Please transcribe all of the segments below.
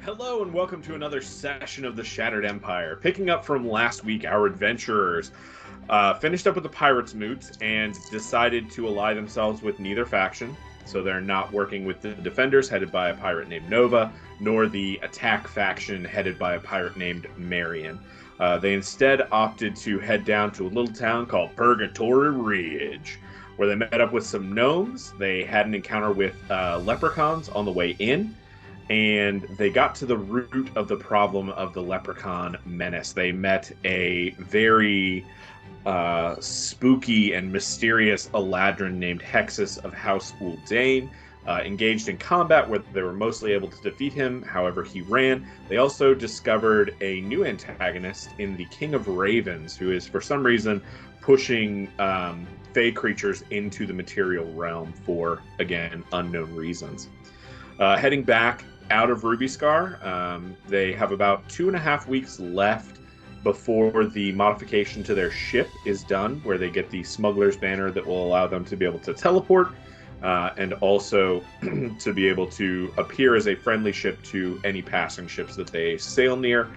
Hello and welcome to another session of the Shattered Empire. Picking up from last week, our adventurers finished up with the Pirates' Moot and decided to ally themselves with neither faction. So they're not working with the Defenders, headed by a pirate named Nova, nor the Attack faction, headed by a pirate named Marion. They instead opted to head down to a little town called Purgatory Ridge, where they met up with some gnomes. They had an encounter with leprechauns on the way in, and they got to the root of the problem of the leprechaun menace. They met a very spooky and mysterious Eladrin named Hexus of House Uldane, engaged in combat where they were mostly able to defeat him. However, he ran. They also discovered a new antagonist in the King of Ravens, who is for some reason pushing fey creatures into the material realm for, again, unknown reasons. Heading back out of Ruby Scar, they have about 2.5 weeks left before the modification to their ship is done, where they get the smuggler's banner that will allow them to be able to teleport, and also to be able to appear as a friendly ship to any passing ships that they sail near.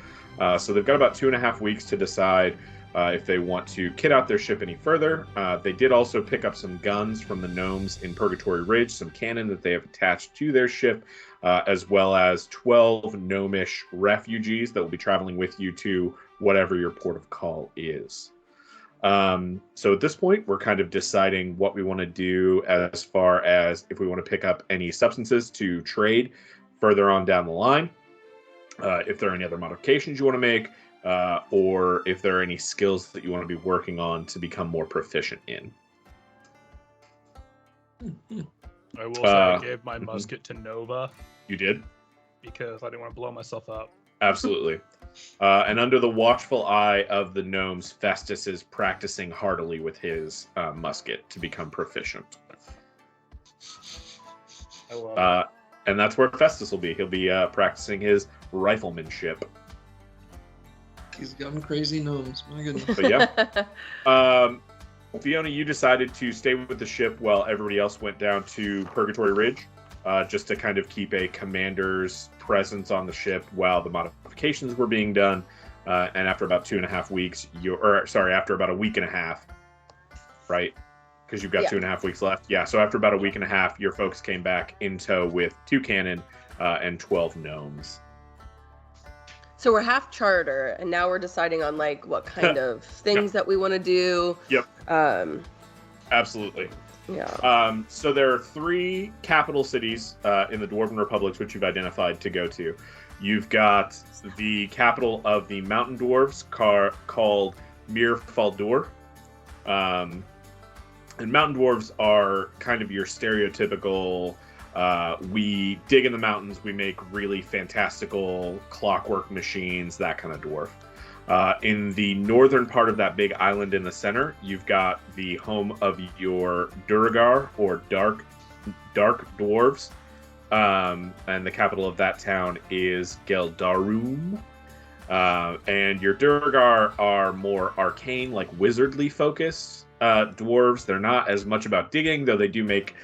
So they've got about 2.5 weeks to decide if they want to kit out their ship any further. They did also pick up some guns from the gnomes in Purgatory Ridge, some cannon that they have attached to their ship, as well as 12 gnomish refugees that will be traveling with you to whatever your port of call is. So at this point, we're kind of deciding what we want to do as far as if we want to pick up any substances to trade further on down the line, if there are any other modifications you want to make, or if there are any skills that you want to be working on to become more proficient in. I will say I gave my musket to Nova. You did? Because I didn't want to blow myself up. Absolutely. And under the watchful eye of the gnomes, Festus is practicing heartily with his musket to become proficient. I love it. And that's where Festus will be. He'll be practicing his riflemanship. He's got crazy gnomes. My goodness. But yeah. Fiona, you decided to stay with the ship while everybody else went down to Purgatory Ridge, just to kind of keep a commander's presence on the ship while the modifications were being done. And after about 2.5 weeks, after about a week and a half, right? Because you've got 2.5 weeks left. Yeah, so after about a week and a half, your folks came back in tow with 2 cannon and 12 gnomes. So we're half charter, and now we're deciding on like what kind of things that we want to do. Yep. Absolutely. Yeah. So there are 3 capital cities in the Dwarven Republics which you've identified to go to. You've got the capital of the Mountain Dwarves called Mir Faldurh. And Mountain Dwarves are kind of your stereotypical... we dig in the mountains, we make really fantastical clockwork machines, that kind of dwarf. In the northern part of that big island in the center, you've got the home of your Duergar, or dark dwarves. And the capital of that town is Geldarum. And your Duergar are more arcane, like wizardly focused dwarves. They're not as much about digging, though they do make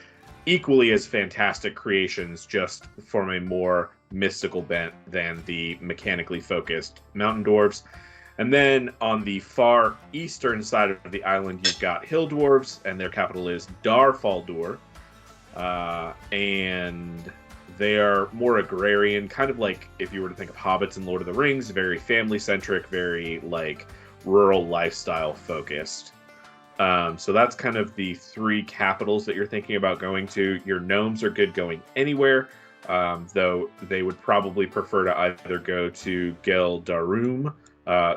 equally as fantastic creations, just from a more mystical bent than the mechanically focused mountain dwarves. And then on the far eastern side of the island, you've got hill dwarves, and their capital is Dar Faldurh. And they are more agrarian, kind of like if you were to think of hobbits in Lord of the Rings, very family-centric, very like rural lifestyle focused. So that's kind of the 3 capitals that you're thinking about going to. Your gnomes are good going anywhere, though they would probably prefer to either go to Geldarum,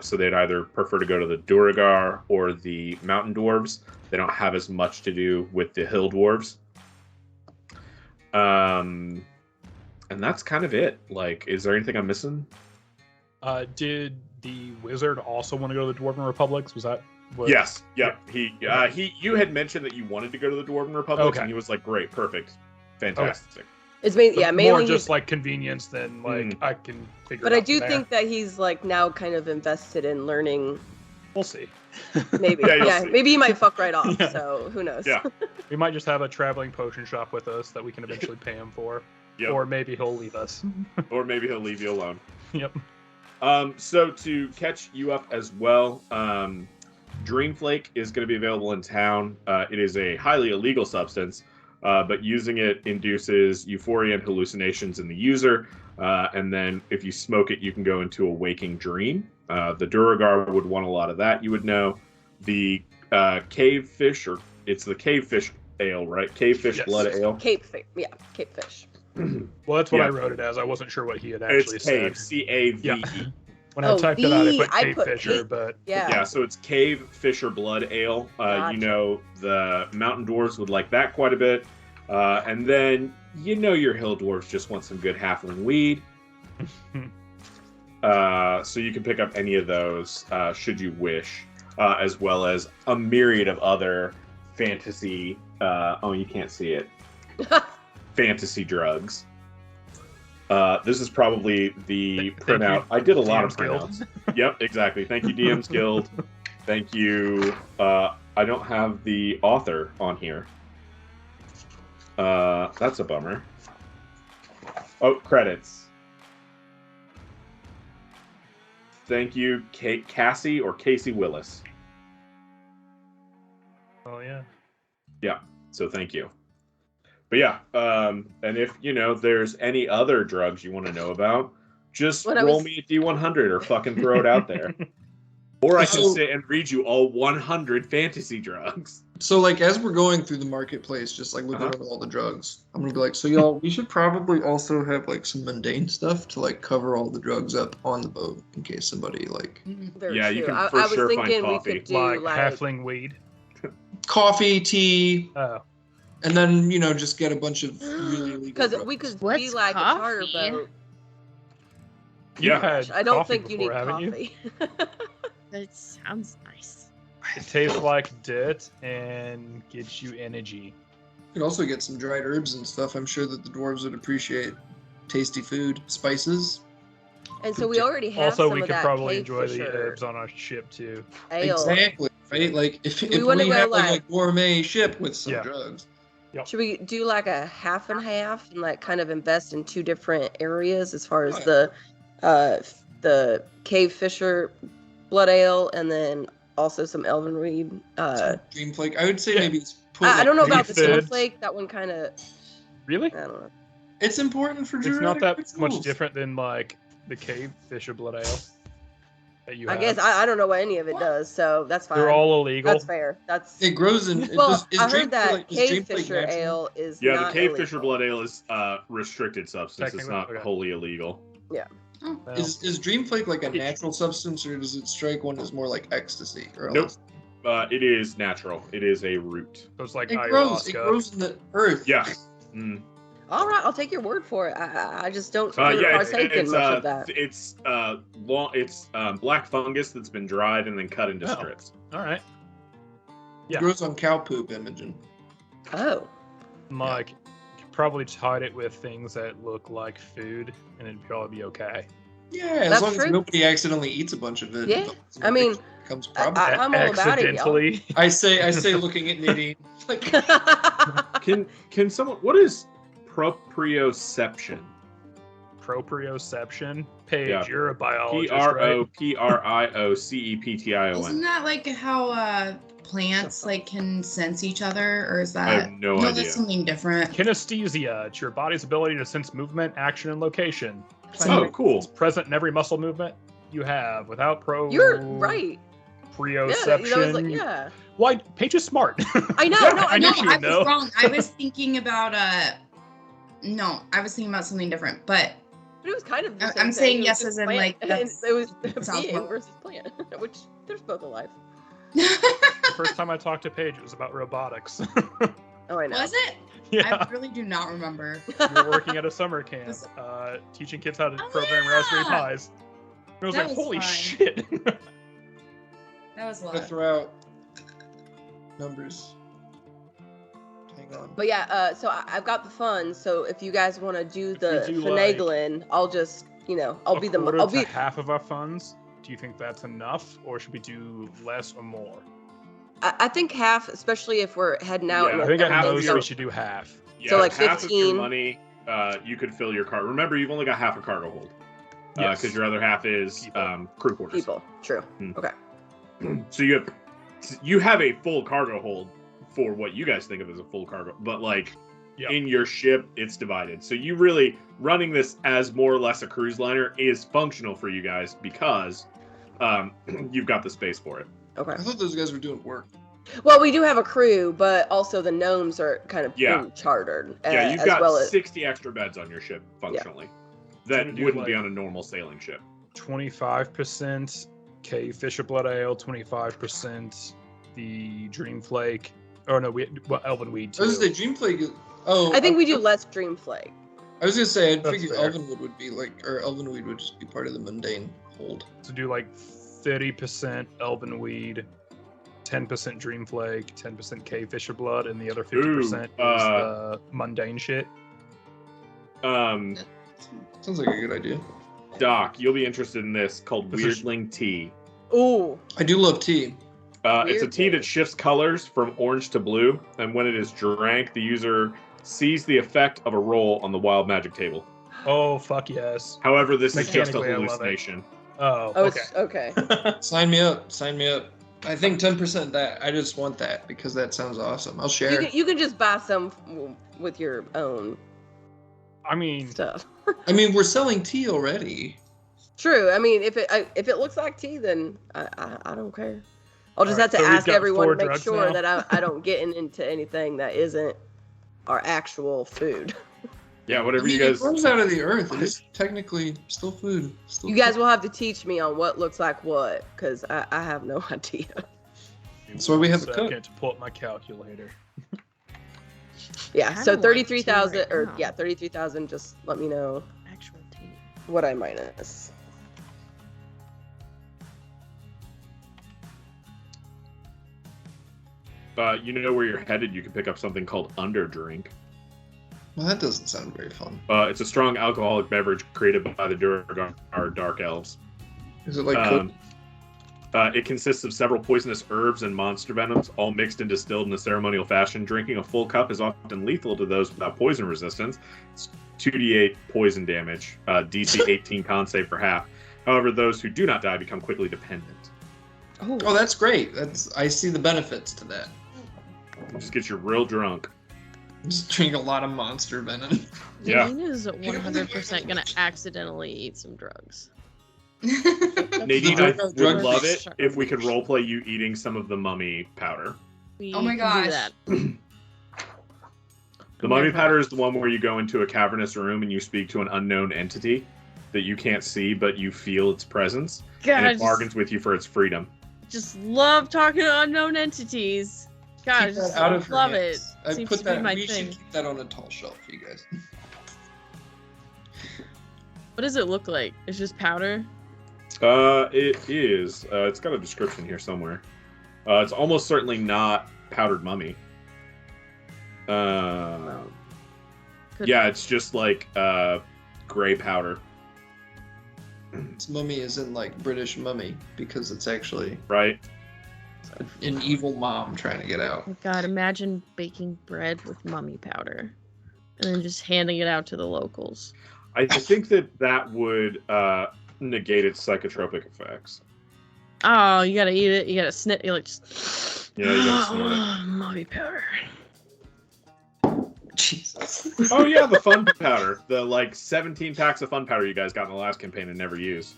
so they'd either prefer to go to the Duergar or the Mountain Dwarves. They don't have as much to do with the Hill Dwarves. And that's kind of it. Like, is there anything I'm missing? Did the wizard also want to go to the Dwarven Republics? Was that... Yes. Yep. You had mentioned that you wanted to go to the Dwarven Republic, and he was like, "Great, perfect, fantastic." Okay. It's mainly more just like convenience than like I can figure. But I do think that he's like now kind of invested in learning. We'll see. Maybe, maybe he might fuck right off. Yeah. So who knows? Yeah, we might just have a traveling potion shop with us that we can eventually pay him for. Yep. Or maybe he'll leave us. Or maybe he'll leave you alone. Yep. So to catch you up as well, Dreamflake is going to be available in town. It is a highly illegal substance, but using it induces euphoria and hallucinations in the user. And then if you smoke it, you can go into a waking dream. The Duragar would want a lot of that, you would know. The cave fish, or it's the cave fish ale, right? Cave fish blood ale. Cape fish. Yeah, cape fish. Well, that's what I wrote it as. I wasn't sure what he had actually It's cave, said. C-A-V-E. Yeah. When I typed it out, I put Cave Fisher, cave. but Yeah. So it's Cave Fisher Blood Ale. Gotcha. You know, the Mountain Dwarves would like that quite a bit. And then, you know, your Hill Dwarves just want some good halfling weed. So you can pick up any of those, should you wish, as well as a myriad of other fantasy, you can't see it, fantasy drugs. This is probably the printout. I did a lot of printouts. Yep, exactly. Thank you, DM's Guild. Thank you. I don't have the author on here. That's a bummer. Oh, credits. Thank you, Cassie or Casey Willis. oh yeah. Yeah, so thank you. But yeah, and if, you know, there's any other drugs you want to know about, just roll me a D100 or fucking throw it out there. Or I can sit and read you all 100 fantasy drugs. So, like, as we're going through the marketplace, just, like, looking at all the drugs, I'm going to be like, so, y'all, we should probably also have, like, some mundane stuff to, like, cover all the drugs up on the boat in case somebody, like... Very Yeah, true. you can I for was sure thinking find we coffee. could do, Like halfling weed. Coffee, tea, Oh. and then, you know, just get a bunch of really illegal because drugs. we could What's be like a charter coffee? boat. You've Yeah. had I don't coffee think you before, need haven't you? coffee. That sounds nice. It tastes like dirt and gives you energy. You could also get some dried herbs and stuff. I'm sure that the dwarves would appreciate tasty food, spices. And so we already have Also, some we of could that probably cave enjoy the fisher herbs on our ship too. ale. Exactly, right? Like, if we we wanna go, have, like, like- a gourmet ship with some Yeah. drugs. Should we do like a half and half and like kind of invest in two different areas as far as Oh, yeah. the cave fisher blood ale and then also some elven weed? Dreamflake. I would say Yeah. maybe put, I don't know about the Refids. snowflake. That one kind of Really? I don't know. It's important for It's druidic not that much rituals. different than like the cave fisher blood ale that you I have. guess I don't know what any of it does, so that's fine. They're all illegal. That's fair. That's It grows in. well. Is I heard that is cave Dreamflake fisher natural? ale is Yeah, the not Cave illegal. Fisher Blood Ale is restricted substance. It's not Technically, okay. wholly illegal. Oh. Well, Is Dreamflake like a natural substance, or does it strike one as more like ecstasy? Or Nope. It is natural. It is a root. so it's like It ayahuasca. grows in the earth. Yeah. Mm. All right, I'll take your word for it. I just don't really Yeah, partake in much of that. it's black fungus that's been dried and then cut into Oh. strips. All right. It Yeah. grows on cow poop, Imogen. Oh, Like, you could probably hide it with things that look like food, and it'd probably be okay. Yeah, as That's long true. as nobody accidentally eats a bunch of it. Yeah, I mean, becomes I'm problematic. all about it, y'all. Accidentally. I say, looking at Nadine, like, Can someone? What is proprioception? Proprioception. Paige, Yeah. you're a biologist, right? Proprioception. Isn't that like how plants like can sense each other, or is I that have no idea. That's something different. Kinesthesia. It's your body's ability to sense movement, action, and location. Oh, cool. It's present in every muscle movement you have. Without You're right. Yeah, proprioception. that was like, yeah. Why? Paige is smart. I know. Yeah, No, I I know. knew she I would was know. wrong. I was thinking about no, I was thinking about something different. But But it was kind of. The I'm same thing. saying It was yes just as in, plant, like, and that's- it was sounds being more- versus plant, which there's both alive. The first time I talked to Paige, it was about robotics. Oh, I know. was it? Yeah. I really do not remember. We were working at a summer camp, Was- teaching kids how to Oh, program Raspberry yeah. Pis. And I was That like, was holy fun. shit. That was a I'm gonna lot. throw out numbers. Hang on. But yeah, so I've got the funds. So if you guys want to do the we do, like, finagling, I'll just, I'll be the, quarter I'll to be. half of our funds. Do you think that's enough, or should we do less or more? I think half, especially if we're heading out. Yeah, and I think at half of most your- we should do half. Yeah, So, like, half of your 15? money you could fill your cargo. Remember, you've only got half a cargo hold. Yes. Because your other half is crew quarters. People. True. Okay. So you have a full cargo hold for what you guys think of as a full cargo, but like in your ship, it's divided. So you really running this as more or less a cruise liner is functional for you guys because you've got the space for it. I Okay. thought those guys were doing work. Well, we do have a crew, but also the gnomes are kind of being chartered. Yeah, you've as got well as 60 extra beds on your ship functionally. That Gonna do, wouldn't be like, on a normal sailing ship. 25% cave fisher blood ale, 25% the dream flake. Oh no, elven weed too. I was gonna say Dream Plague. Oh, I think we do less dream flake. I was gonna say I'd That's figure fair. Elvenwood would be like, or Elvenweed would just be part of the mundane hold. To do like 30% elven weed, 10% dream flake, 10% cave fisher blood, and the other 50% is mundane shit. Sounds like a good idea. Doc, you'll be interested in this called This is- Weirdling Tea. Ooh. I do love tea. It's a tea Weirdling. that shifts colors from orange to blue, and when it is drank, the user sees the effect of a roll on the wild magic table. Oh fuck yes. However, this is just a Mechanically, I love it. hallucination. Oh, Oh, okay. it's okay. Sign me up. Sign me up. I think 10% that. I just want that because that sounds awesome. I'll share. You can just buy some with your own I mean, stuff. I mean, we're selling tea already. True. I mean, if it looks like tea, then I don't care. I'll just Alright, have to so we've ask got everyone 4 to make drugs sure now? that I don't get into anything that isn't our actual food. Yeah, I whatever mean, you guys. it comes out of the earth. It is technically still food. Still You guys food. will have to teach me on what looks like what, because I have no idea. That's why we have the cook. second to pull up my calculator. Yeah, I so don't want 33,000 tea right or now. yeah, 33,000. Just let me know Actual tea. what I minus. You know where you're headed, you can pick up something called Underdrink. Well, that doesn't sound very fun. It's a strong alcoholic beverage created by the Duergar Dark Elves. Is it like Coke? It consists of several poisonous herbs and monster venoms, all mixed and distilled in a ceremonial fashion. Drinking a full cup is often lethal to those without poison resistance. It's 2d8 poison damage, DC 18 con save for half. However, those who do not die become quickly dependent. Oh, that's great. I see the benefits to that. Just get you real drunk. Just drink a lot of monster venom. Yeah. Nadine is 100% gonna accidentally eat some drugs. Nadine, I Duergar would drug love feast. it if we could roleplay you eating some of the mummy powder. We Oh my can do gosh. that. The mummy powder is the one where you go into a cavernous room and you speak to an unknown entity that you can't see, but you feel its presence, God, and I it bargains with you for its freedom. just love talking to unknown entities. God, I Keep just that out of her love hands. it. I Seems put to that. be my We thing. should keep that on a tall shelf, you guys. What does it look like? It's just powder? It is. It's got a description here somewhere. It's almost certainly not powdered mummy. Could- Yeah, it's just like gray powder, This mummy is in like British mummy because it's actually right? an evil mom trying to get out. Oh God, imagine baking bread with mummy powder and then just handing it out to the locals. I think that would negate its psychotropic effects. Oh, you gotta eat it. You gotta snip. You like just. Yeah, you gotta snort it. Mummy powder. Jesus. Oh yeah, the fun powder. The like 17 packs of fun powder you guys got in the last campaign and never used.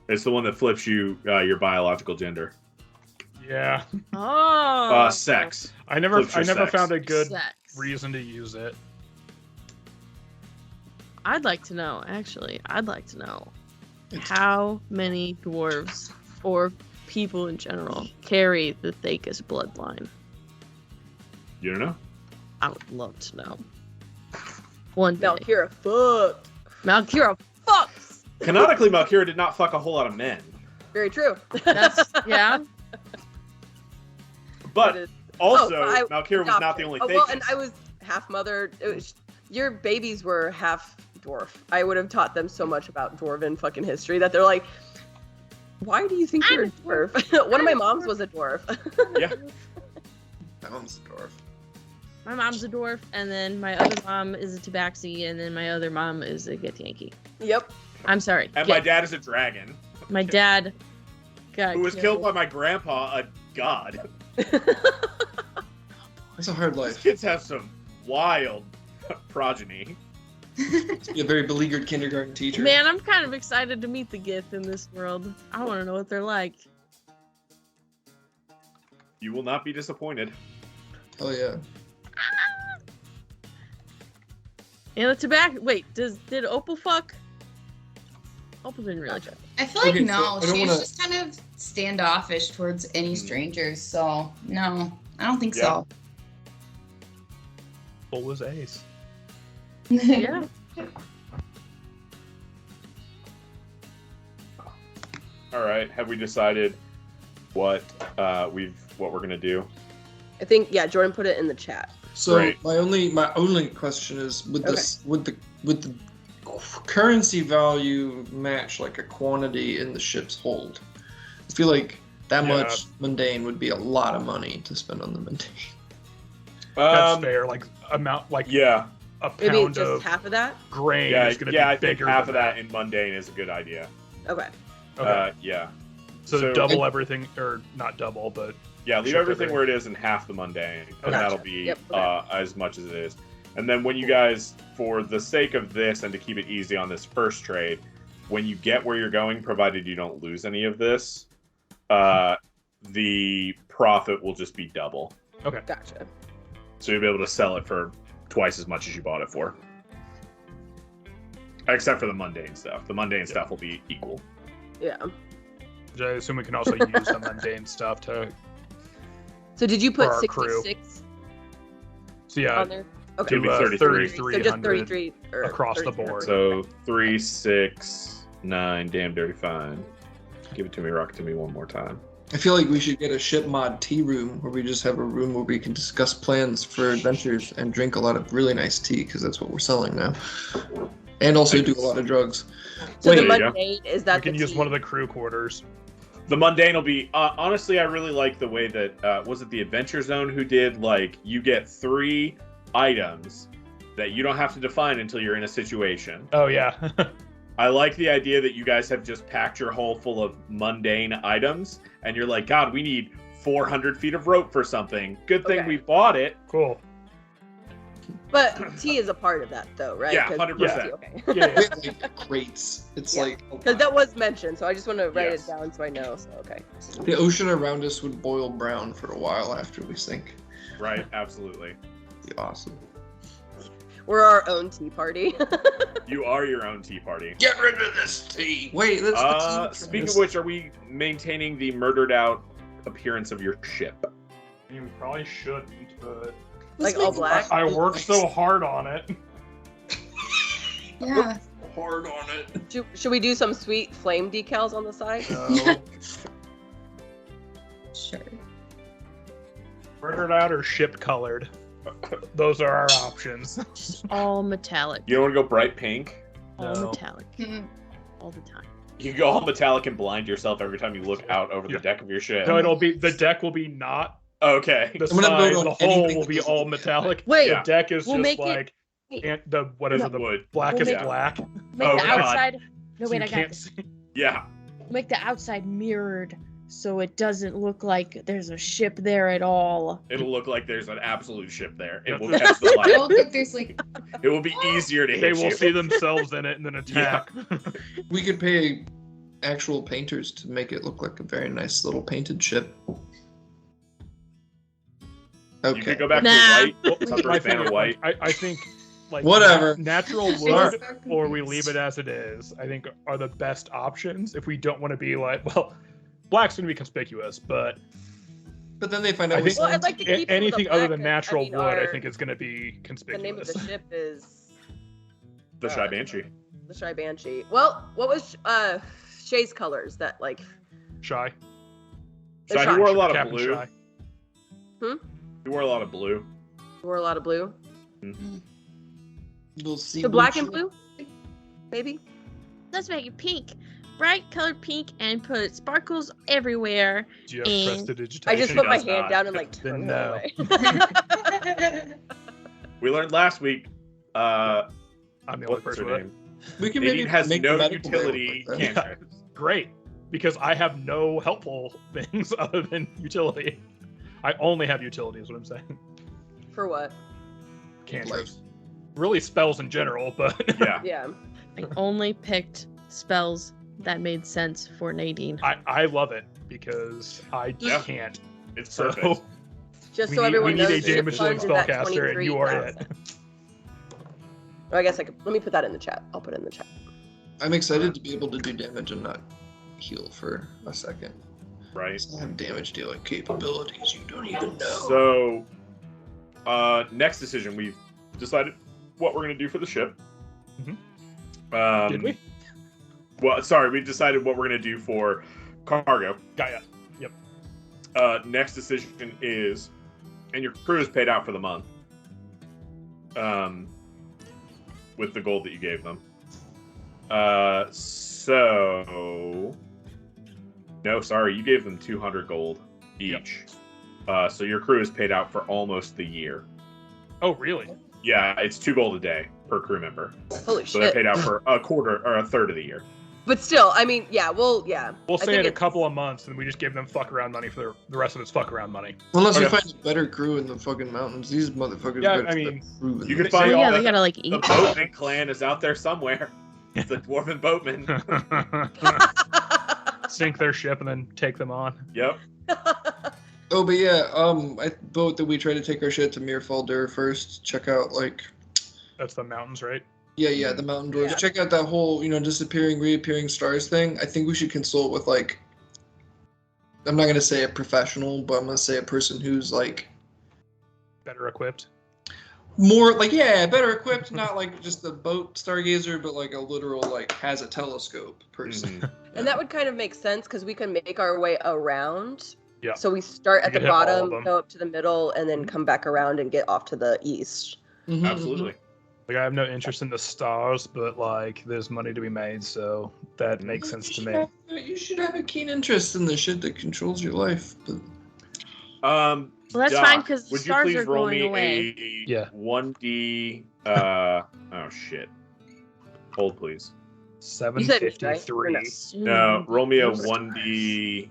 It's the one that flips you your biological gender. Yeah, Oh. Sex. I never Flips your sex. found a good Sex. reason to use it. I'd like to know. Actually, I'd like to know It's- how many dwarves or people in general carry the Thakis bloodline. You don't know? I would love to know. One day. Valkyra, fuck. Malkira fucks. Canonically, Malkira did not fuck a whole lot of men. Very true. That's yeah. But It is- also, I Malkira was not adopted. the only Oh, thing. well, and I was half mother. Your babies were half dwarf. I would have taught them so much about dwarven fucking history that they're like, why do you think you're a dwarf? One of my moms was a dwarf. Yeah. That one's a dwarf. My mom's a dwarf, and then my other mom is a tabaxi, and then my other mom is a Githyanki. Yep. I'm sorry. And my dad is a dragon. My dad got Who was killed by my grandpa, a god. It's a hard These life. kids have some wild progeny. Be a very beleaguered kindergarten teacher. Man, I'm kind of excited to meet the Gith in this world. I want to know what they're like. You will not be disappointed. Oh yeah. And the tobacco. Wait, did Opal fuck? Opal didn't really fuck. I feel like Okay, no. so I don't She's wanna- just kind of standoffish towards any strangers. So no, I don't think Yeah. Full was ace. so. Yeah. All right. Have we decided what we're gonna do? I think Jordan put it in the chat. So Right. my only question is, would the currency value match like a quantity in the ship's hold? I feel like that Yeah. much mundane would be a lot of money to spend on the mundane. That's fair. Like amount, like Yeah. a Maybe pound just of half of that. grain Yeah. is going to Yeah. be I think bigger. half than of that in mundane is a good idea. Okay. Okay. Yeah. so so- double everything, or not double, but Yeah, leave Sure, everything okay. where it is and half the mundane, and Okay. that'll Gotcha. be Yep, okay. as much as it is. And then when you guys, for the sake of this and to keep it easy on this first trade, when you get where you're going, provided you don't lose any of this, the profit will just be double. Gotcha. So you'll be able to sell it for twice as much as you bought it for. Except for the mundane stuff. The mundane stuff will be equal. Yeah. I assume we can also use the mundane stuff to. So did you For put our crew. 66 So yeah, on there? Okay. It'll be do 33. So just 3,300 33 or across the 33. board. So 3, 6, 9, damn dirty fine. Give it to me, rock it to me one more time. I feel like we should get a ship mod tea room where we just have a room where we can discuss plans for adventures and drink a lot of really nice tea, because that's what we're selling now. And also do a lot of drugs. So Wait, the there you go. mundane is we that can the use tea? one of the crew quarters. The mundane will be honestly, I really like the way that was it the Adventure Zone who did, like, you get 3 items that you don't have to define until you're in a situation. Oh yeah. I like the idea that you guys have just packed your hull full of mundane items, and you're like, God, we need 400 feet of rope for something. Good thing Okay. we bought it. Cool. But tea is a part of that, though, right? Yeah, 'Cause- 100%. Okay. Yeah. We yeah. have like crates. It's Yeah. like Because that was mentioned, so I just want to write Yes. it down so I know. So okay. the ocean around us would boil brown for a while after we sink. Right, absolutely. Be awesome. We're our own tea party. You are your own tea party. Get rid of this tea. Wait, that's the tea. Speaking of which, are we maintaining the murdered out appearance of your ship? You probably shouldn't, but Like all black? I worked so hard on it. Yeah. hard on it. Should we do some sweet flame decals on the side? No. Sure. Murdered out or ship colored. Those are our options. All metallic. You don't want to go bright pink? All No. metallic. Mhm. All the time. You can go all metallic and blind yourself every time you look out over Yeah. the deck of your ship. No, it'll be the deck will be not Okay. the I'm gonna side. vote on The hull anything will that be doesn't all look metallic. Wait, Yeah. The deck is We'll just make it- like and the what is it? The Wood. blackest We'll make- black. Make Oh, the God. outside. No, so wait, you I got can't this. see. Yeah. Make the outside mirrored so it doesn't look like there's a ship there at all. It'll look like there's an absolute ship there. It Yep. will catch the I light. don't think there's like It will be easier to hit They will you. see themselves in it and then attack. We could pay actual painters to make it look like a very nice little painted ship. You Okay. could go back Nah. to white. Well, Some I fan think, of white. I think like Whatever. natural I'm wood so or we confused. leave it as it is, I think are the best options if we don't want to be like, well, black's going to be conspicuous, but But then they find I out we think- Well, I'd like to keep some of the anything other black, than 'cause, natural I mean, wood, I our- think is going to be The name of conspicuous. the ship is The Shy Banshee. the Shy Banshee. Well, what was Shay's colors? That like Shy. The Shy, Shy. he wore a lot of Captain blue. Shy. He wore a lot of blue. wore a lot of blue. We'll see. The black and blue, maybe. Let's make it pink. Bright colored pink and put sparkles everywhere. Do you have And- prestidigitation? I just She put my does hand not. down and like Then turned no. it away. We learned last week. I'm the only What's person her with it. name? We can Nadine maybe has make no the medical utility bay like that. cantrips. Great, because I have no helpful things other than utility. I only have utility, is what I'm saying. For what? Cantrips. Really spells in general, but Yeah. Yeah. I only picked spells that made sense for Nadine. I love it because I Yeah. can't. It's So perfect. Just we so need, everyone we need knows, a the damage dealing sponge is at spellcaster, and you are it. 23,000. Oh, I guess I could. Let me put that in the chat. I'll put it in the chat. I'm excited to be able to do damage and not heal for a second. Right. I have damage dealing capabilities you don't even know. So, next decision, we've decided what we're going to do for the ship. Did we? Well, sorry, we decided what we're going to do for cargo. Gaia. Yep. Next decision is, and your crew is paid out for the month. With the gold that you gave them. No, sorry, you gave them 200 gold each. So your crew is paid out for almost the year. Oh, really? Yeah, it's 2 gold a day per crew member. Holy So they're shit! paid out for a quarter or a third of the year. But still, I mean, yeah. We'll I say think it a it's- couple of months, and we just give them fuck around money for the rest of its fuck around money. Unless we Okay. find a better crew in the fucking mountains. These motherfuckers Yeah, better I mean, start proving you can this. find Oh all yeah, the- they gotta like The eat. boatman clan is out there somewhere. It's the dwarven boatman. Sink their ship and then take them on. Yep. Oh, but yeah, I vote that we try to take our shit to Mir Faldurh first. Check out That's the mountains, right? yeah, the mountain dwarves. Yeah. Check out that whole, disappearing, reappearing stars thing. I think we should consult with I'm not gonna say a professional, but I'm gonna say a person who's Better equipped. more better equipped, not just a boat stargazer, but a literal has a telescope person. Mhm. And that would kind of make sense because we can make our way around. Yeah. So we start We at the could hit all of bottom, them. go up to the middle, and then come back around and get off to the east. Mhm, Absolutely. Like, I have no interest in the stars, but there's money to be made, so that mhm. makes sense to You me. should have- You should have a keen interest in the shit that controls your life. But Well, that's Doc, fine, 'cause the would stars you please are roll going me away. a Yeah. 1d? Oh shit! Hold please. You said it, right? 753. No, roll me a 1d.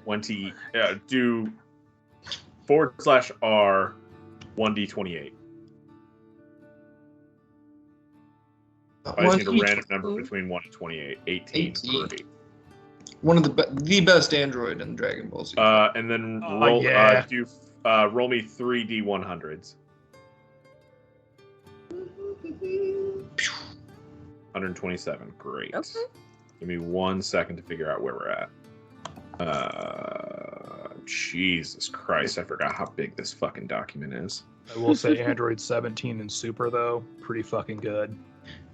20. Do /R 1d28. I just need a random number between 1 and 28. 18 per 8. One of the best android in Dragon Ball Z. And then roll yeah. roll me 3d100s. 127. Great. Okay. Give me 1 second to figure out where we're at. Jesus Christ, I forgot how big this fucking document is. I will say Android 17 and Super, though, pretty fucking good.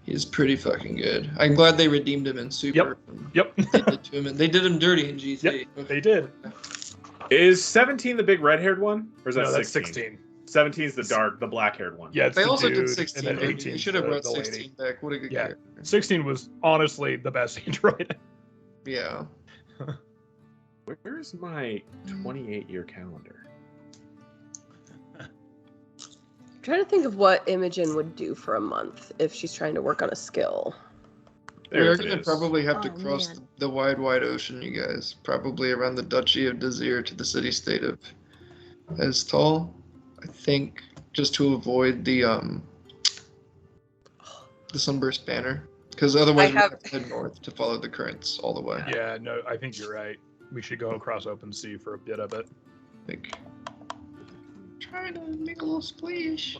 He's pretty fucking good. I'm glad they redeemed him in Super. Yep. They did to him, and they did him dirty in GT. Yep, they did. Is 17 the big red-haired one? Or is that No, that's 16? 16. 17 is the black-haired one. Yeah, it's They the also dude, did 16. and then Maybe 18 you should have the- brought the lady. 16 back. What a good Yeah. character. 16 was honestly the best Android. Yeah. Where's my 28-year calendar? I'm trying to think of what Imogen would do for a month if she's trying to work on a skill. There We're it gonna is. probably have to Oh, cross man. the wide, wide ocean, you guys. Probably around the Duchy of Desir to the city-state of Estal. I think just to avoid the Sunburst Banner, because otherwise we have- have to head north to follow the currents all the way. Yeah, no, I think you're right. We should go across open sea for a bit of it. Like, trying to make a little splash.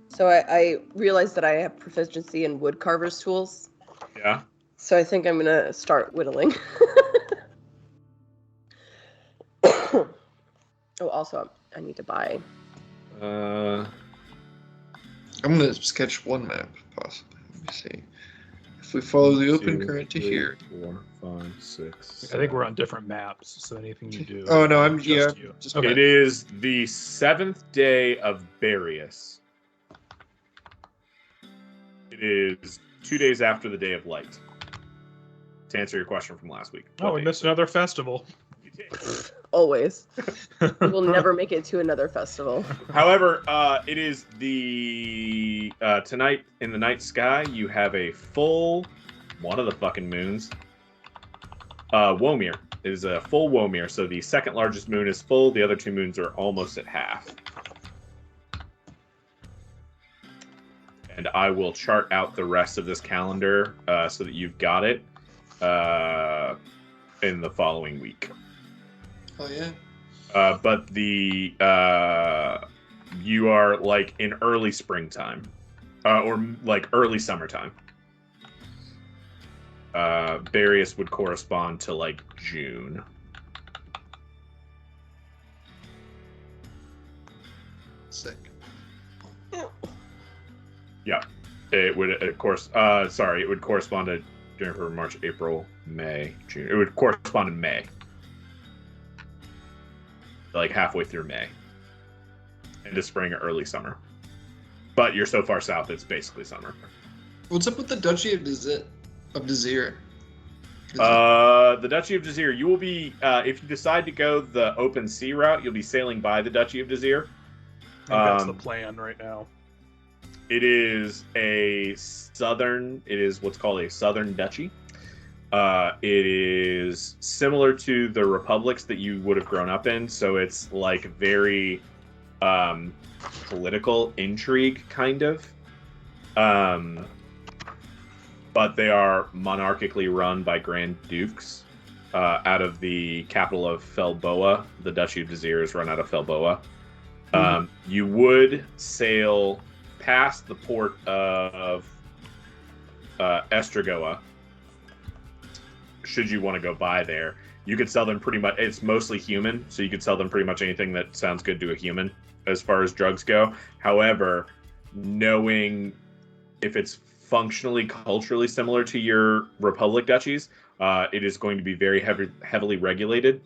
So I realized that I have proficiency in wood carver's tools. Yeah. So I think I'm gonna start whittling. Oh, also I need to buy. Uh, I'm gonna sketch one map, possibly. Let me see. If we follow the open 2, current to 3, here. 4, 5, 6. I think we're on different maps, so anything you do. Oh no, I'm just yeah. you. Just Okay. It is the 7th day of Barius. It is 2 days after the Day of Light. To answer your question from last week. Oh, we missed another festival. You did. always. We will never make it to another festival. However, it is the tonight in the night sky. You have a full one of the fucking moons. Womir is a full Womir, so the second largest moon is full. The other two moons are almost at half. And I will chart out the rest of this calendar so that you've got it in the following week. Oh yeah. But you are like in early springtime, or like early summertime. Darius would correspond to like June. Sick. Yeah, it would of course. It would correspond to January, March, April, May, June. It would correspond to May, like halfway through May, into spring or early summer. But you're so far south, it's basically summer. What's up with the Duchy of Desir? The Duchy of Desir. You will be if you decide to go the open sea route, you'll be sailing by the Duchy of Desir. That's the plan right now. It is what's called a southern duchy. It is similar to the republics that you would have grown up in, so it's like very political intrigue kind of. But they are monarchically run by Grand Dukes out of the capital of Felboa. The Duchy of Desir is run out of Felboa. You would sail past the port of Estragoa, should you want to go by there. You could sell them pretty much, it's mostly human, so you could sell them pretty much anything that sounds good to a human as far as drugs go. However, knowing if it's functionally, culturally similar to your Republic duchies, it is going to be very heavily regulated.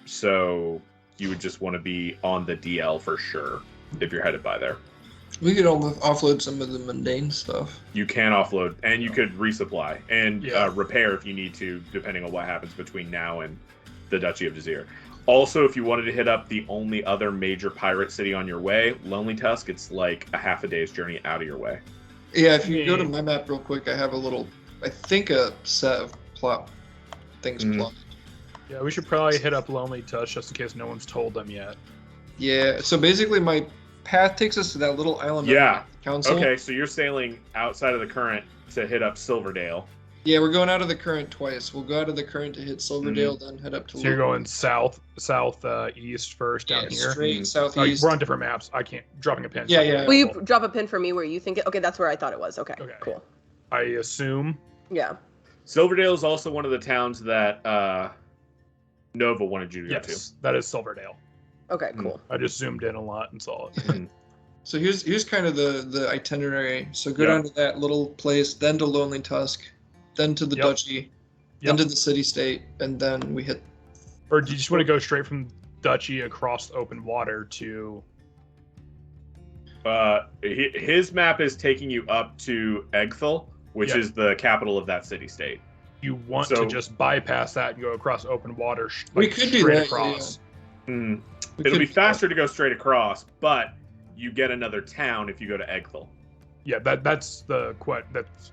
So you would just want to be on the DL for sure if you're headed by there. We could offload some of the mundane stuff. You can offload, and you could resupply and repair if you need to, depending on what happens between now and the Duchy of Desir. Also, if you wanted to hit up the only other major pirate city on your way, Lonely Tusk, it's like a half a day's journey out of your way. Yeah, if you go to my map real quick, I have a set of plot things plotted. Yeah, we should probably hit up Lonely Tusk just in case no one's told them yet. Yeah, so basically my path takes us to that little island. Yeah. Council. Okay, so you're sailing outside of the current to hit up Silverdale. Yeah, we're going out of the current twice. We'll go out of the current to hit Silverdale, then head up to. So you're going southeast first down here. Straight southeast. We're on different maps. I can't dropping a pin. Yeah. Will you drop a pin for me where you think it? Okay, that's where I thought it was. Okay. Cool. I assume. Yeah. Silverdale is also one of the towns that Nova wanted you to go to. Yes, that is Silverdale. Okay, cool. I just zoomed in a lot and saw it. So here's kind of the itinerary. So go down to that little place, then to Lonely Tusk, then to the Duchy, then to the city-state, and then we hit... Or do you just want to go straight from Duchy across open water to... His map is taking you up to Egthel, which is the capital of that city-state. You want to just bypass that and go across open water we could do that, across. Yeah. It'll be faster to go straight across, but you get another town if you go to Egthel. Yeah, that's what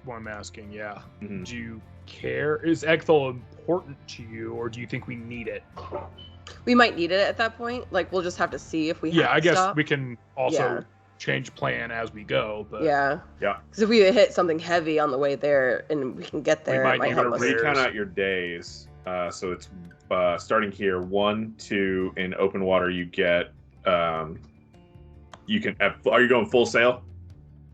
I'm asking. Yeah. Do you care? Is Egthel important to you, or do you think we need it? We might need it at that point. Like, we'll just have to see if we have to I guess stop. we can also change plan as we go. But yeah. Because if we hit something heavy on the way there and we can get there, it might help us. Recount out your days. So it's starting here. 1, 2 in open water. You get. You can. Are you going full sail?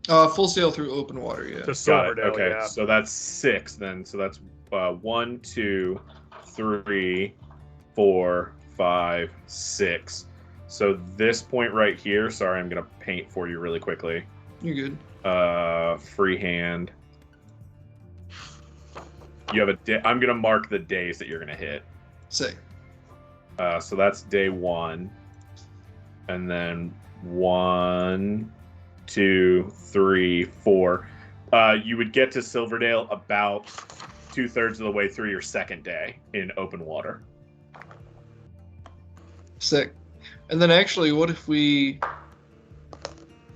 Full sail through open water. Yeah. To Silverdale. Okay, yeah. so that's 6 then. So that's 1, 2, 3, 4, 5, 6. So this point right here. Sorry, I'm gonna paint for you really quickly. You're good. Freehand. You have a day. I'm gonna mark the days that you're gonna hit. Sick. So that's day 1, and then 1, 2, 3, 4. You would get to Silverdale about 2/3 of the way through your second day in open water. Sick. And then actually, what if we...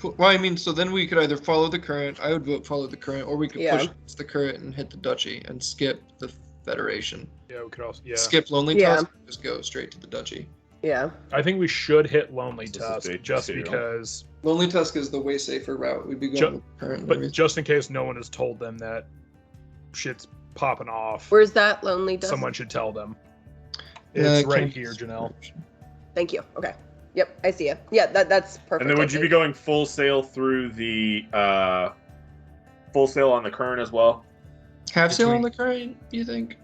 Well, I mean, so then we could either follow the current. I would vote follow the current, or we could push the current and hit the duchy and skip the Federation. Yeah, we could also Skip Lonely Tusk and just go straight to the duchy. Yeah. I think we should hit Lonely Tusk just too. because Lonely Tusk is the way safer route. We'd be going with the current. But just in case no one has told them that shit's popping off. Where's that Lonely Tusk? Someone should tell them. It's right Kansas. here, Janelle. Thank you. Okay. Yep, I see it. Yeah, that's perfect. And then would you be going full sail through the full sail on the current as well? Half sail on the current, you think?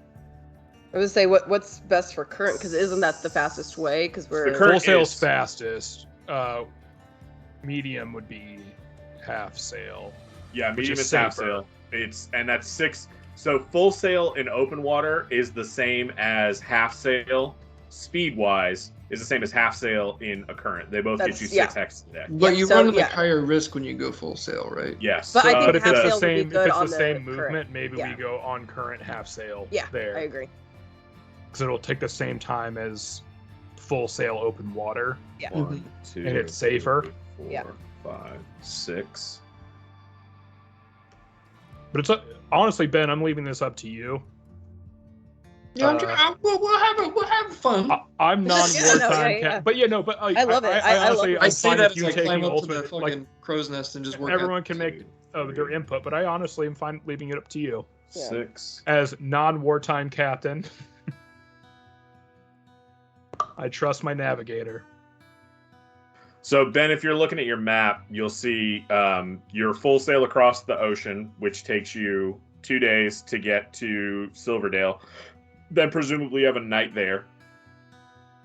I would say what's best for current, because isn't that the fastest way? Because we're The current Full sail's is- fastest. Medium would be half sail. Yeah, Which medium is is half safer. sail. That's 6. So full sail in open water is the same as half sail. Speed wise is the same as half sail in a current. They both get you 6 hexes a day. But you so, run like higher risk when you go full sail, right? Yes. But I think But if half it's the sail would be same, good on same the movement, current. maybe Yeah. we go on current half sail. Yeah, there I agree. because it'll take the same time as full sail open water. Yeah. 1, 2, And it's safer. 4, Yeah. 5, 6. But it's honestly, Ben, I'm leaving this up to you. Yeah, we'll have fun. I'm non-wartime yeah. But yeah, no, but I love it. I honestly, love I I'm say fine that with as you I taking climb up to the ultimate. fucking Like crow's nest and just work everyone out. can make their input, but I honestly am fine leaving it up to you Yeah. 6. as non-wartime captain. I trust my navigator. So Ben, if you're looking at your map, you'll see your full sail across the ocean, which takes you 2 days to get to Silverdale. Then presumably you have a night there.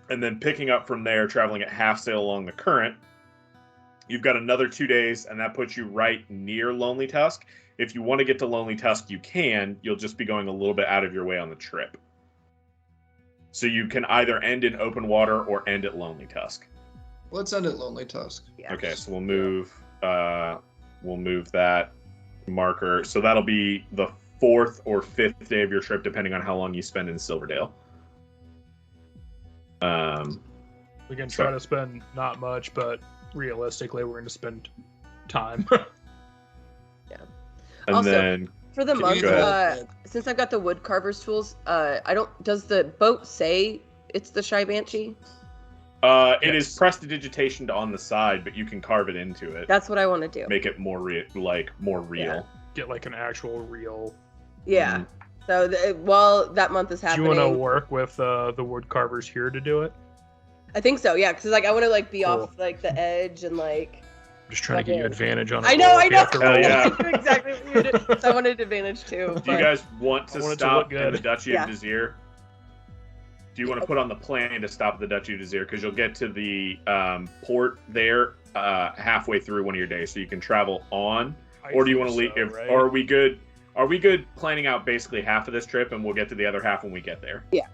And then picking up from there, traveling at half sail along the current, you've got another 2 days, and that puts you right near Lonely Tusk. If you want to get to Lonely Tusk, you can. You'll just be going a little bit out of your way on the trip. So you can either end in open water or end at Lonely Tusk. Let's end at Lonely Tusk. Yeah. Okay, so we'll move that marker. So that'll be the 4th or 5th day of your trip, depending on how long you spend in Silverdale. We can try to spend not much, but realistically, we're going to spend time. And Also, then For the Can month, you go ahead. since I've got the wood carver's tools, does the boat say it's the Shy Banshee? it is prestidigitationed on the side, but you can carve it into it. That's what I want to do. Make it more more real. Get like an actual real. Yeah. So while that month is Do happening, you want to work with the wood carvers here to do it? I think so. Yeah, because like I want to like be Cool. off like the edge and like. I'm just trying to get you advantage on. a I know. roll I if you know. have to roll. Hell yeah. I knew exactly what you did. So I wanted advantage too. Do you guys want to I want it to stop look in the good. Duchy Yeah. of Desir? Do you want to put on the plan to stop at the Duchy of Desir? Because you'll get to the port there halfway through one of your days, so you can travel on. I Or do you think want to leave? so, If, right? Or are we good? Are we good planning out basically half of this trip, and we'll get to the other half when we get there? Yeah.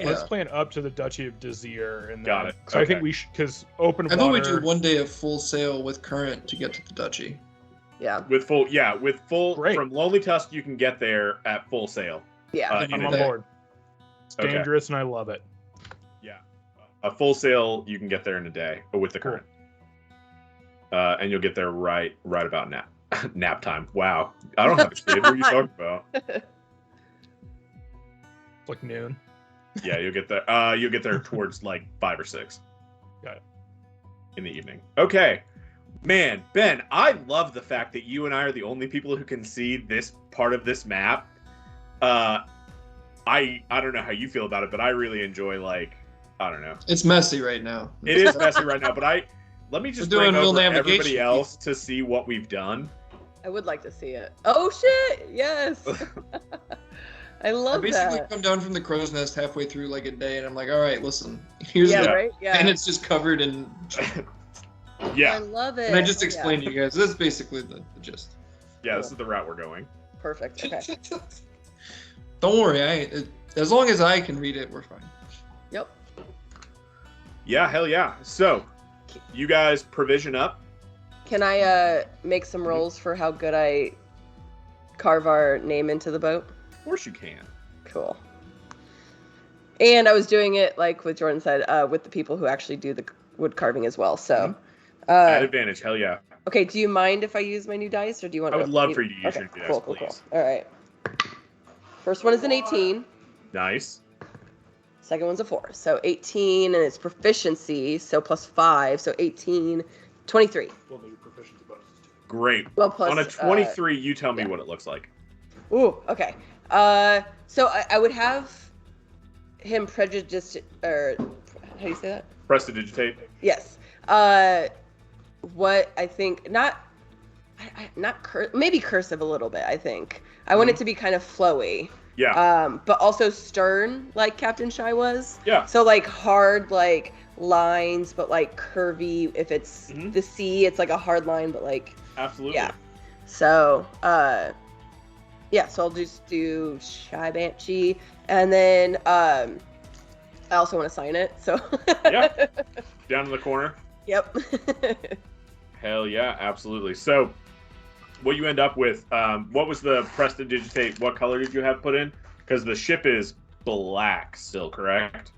Let's plan up to the Duchy of Desir, and then, Got it. So I think Okay. we should, because open I thought we water. do 1 day of full sail with current to get to the duchy. Yeah. With full Great. from Lonely Tusk, you can get there at full sail. Yeah. in I'm a on day. board. It's Okay. dangerous, and I love it. Yeah, a full sail you can get there in a day, but with the Cool. current, and you'll get there right about nap time. Wow, I don't have a kid. What are you talking about? It's like noon. Yeah, you'll get there. You'll get there towards like 5 or 6. Got it. In the evening. Okay, man, Ben, I love the fact that you and I are the only people who can see this part of this map. I don't know how you feel about it, but I really enjoy I don't know. It's messy right now. It is messy right now, but let me just We're doing bring real over navigation. everybody else to see what we've done. I would like to see it. Oh shit! Yes. I I love basically that. come down from the crow's nest halfway through like a day, and I'm like, all right, listen, here's Yeah. the, Right. Yeah. and it's just covered in. I Yeah, love it. And I just Oh, explained to you guys. This is basically the gist. yeah, this is the route we're going. Yeah. Perfect. Okay. Don't worry, as long as I can read it, we're fine. Yep. Yeah, hell yeah. So, you guys provision up. Can I make some rolls for how good I carve our name into the boat? Of course you can. Cool. And I was doing it, like what Jordan said, with the people who actually do the wood carving as well. So, At advantage, hell yeah. Okay, do you mind if I use my new dice, or do you want? I would love for you to use your dice, cool, please. Cool. All right. First one is an 18. Nice. Second one's a 4. So 18, and it's proficiency, so plus 5, so 18, 23. Well, no, your proficiency bonuses too. Great. Well, plus, on a 23, you tell me what it looks like. Ooh, okay. So I would have him prejudice, or how do you say that? Prestidigitate. Yes. What I think, maybe cursive a little bit. I think I want it to be kind of flowy. Yeah. But also stern, like Captain Shy was. Yeah. So like hard, like lines, but like curvy. If it's the sea, it's like a hard line, but like. Absolutely. Yeah. So, yeah. So I'll just do Shy Banshee, and then I also want to sign it. So. Yeah. Down in the corner. Yep. Hell yeah, absolutely. So, what you end up with, what was the prestidigitate? What color did you have put in? Because the ship is black still, correct?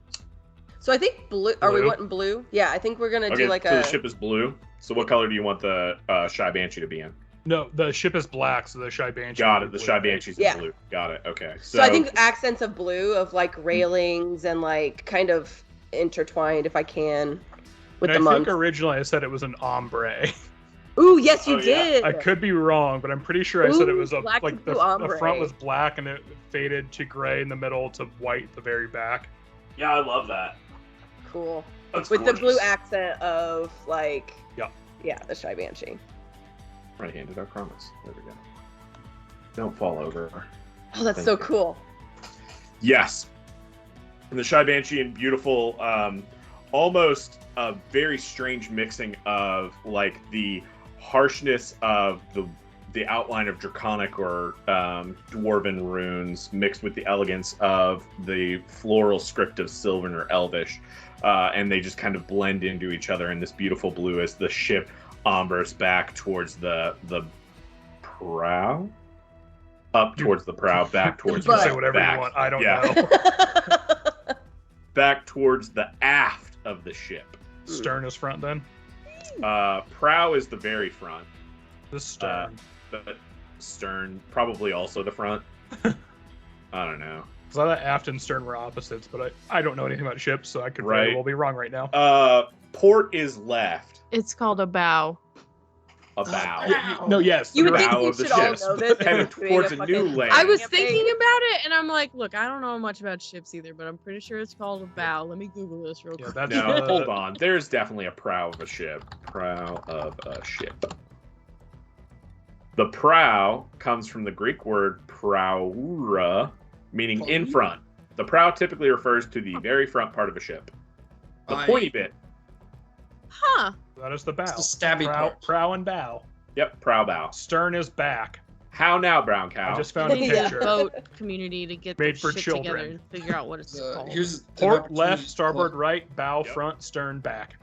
So I think blue. Are we wanting blue? Yeah, I think we're gonna do like so the ship is blue. So what color do you want the Shy Banshee to be in? No, the ship is black, so the Shy Banshee. Got it. The Shy Banshee's in Yeah. blue. Got it. Okay. So I think accents of blue, of like railings and like kind of intertwined, if I can, with And the I think month. originally I said it was an ombre. Ooh, yes, you Oh, yeah. did. I could be wrong, but I'm pretty sure I said it Ooh, was black like and the blue ombre. front was black and it faded to gray in the middle to white at the very back. Yeah, I love that. Cool. That's With the blue gorgeous. accent of like. Yeah. Yeah, the Shy Banshee. Right-handed, I promise. There we go. Don't fall over. Oh, that's Thank so you. cool. Yes. And the Shy Banshee in beautiful, almost a very strange mixing of like the harshness of the outline of draconic or dwarven runes mixed with the elegance of the floral script of Sylvan or Elvish. And they just kind of blend into each other in this beautiful blue as the ship ombers back towards the prow? Up towards the prow, back towards You can the say whatever back. you want. I don't Yeah. know. Back towards the aft of the ship. Stern is front then. Prow is the very front. The stern. But stern probably also the front. I don't know. Because I thought aft and stern were opposites, but I don't know anything about ships, so I could Right. very well be wrong right now. Port is left. It's called a bow. A bow. Wow. No, yes. You you're would right. think Bow you of the should all ship. know this. Headed towards a new land. I was Campaign. thinking about it, and I'm like, look, I don't know much about ships either, but I'm pretty sure it's called a bow. Let me Google this real Yeah, quick. that's No, hold on. There's definitely a prow of a ship. Prow of a ship. The prow comes from the Greek word proura, meaning in front. The prow typically refers to the very front part of a ship. The pointy bit. Huh. That is the bow. It's the stabby prow, part. prow and bow. Yep, prow bow. Stern is back. How now, brown cow? I just found a Yeah. picture. Boat community to get Made their for shit children. together and figure out what it's called. Here's an Port, opportunity left, to starboard, plug. right, bow, Yep. front, stern, back.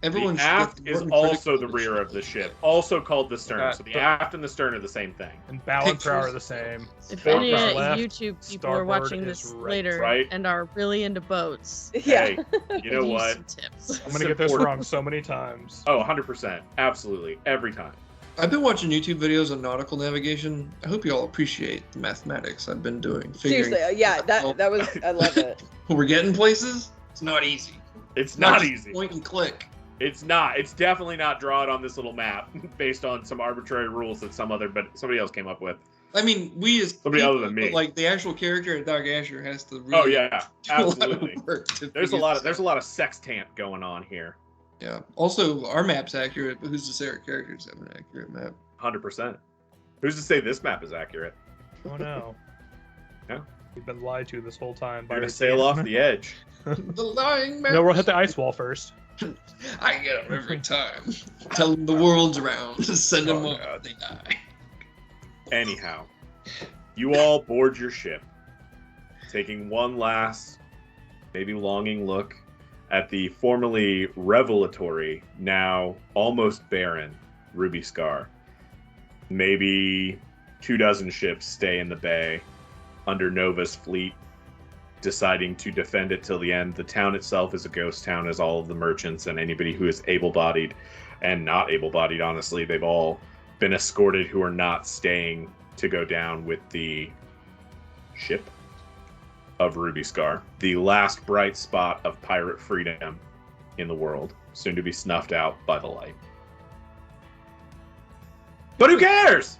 Everyone The should aft get the is Morgan also Critical the rear of the Edition. ship, also called the stern. So the The- aft and the stern are the same thing. And bow and prow are Pictures. the same. If Port any is left, YouTube people are starboard watching is this right. later Right. and are really into boats, Yeah. Hey, you know could use what? some tips. I'm gonna get this wrong so many times. Oh, 100%. Absolutely. Every time. I've been watching YouTube videos on nautical navigation. I hope you all appreciate the mathematics I've been doing. Seriously, yeah, that was. I love it. We're getting places. It's not easy. It's not just easy. Point and click. It's not. It's definitely not drawn on this little map based on some arbitrary rules that somebody else came up with. I mean, we as Somebody people, other than me. but, like the actual character, Doug Asher, has to really Oh yeah, do a lot of absolutely. work to There's a figure lot this of there's a out. lot of sextant going on here. Yeah. Also, our map's accurate, but who's to say our characters have an accurate map? 100%. Who's to say this map is accurate? Oh no. Yeah. We've been lied to this whole time. You're gonna sail off the edge. The lying map. No, we'll hit the ice wall first. I get them every time. Tell them the world's around. Send them Oh, up. God. They die. Anyhow, you all board your ship, taking one last, maybe longing look at the formerly revelatory, now almost barren Ruby Scar. Maybe 24 ships stay in the bay under Nova's fleet. deciding to defend it till the end. The town itself is a ghost town, as all of the merchants and anybody who is able-bodied and not able-bodied, honestly, they've all been escorted who are not staying to go down with the ship of Ruby Scar, the last bright spot of pirate freedom in the world, soon to be snuffed out by the light. But who cares?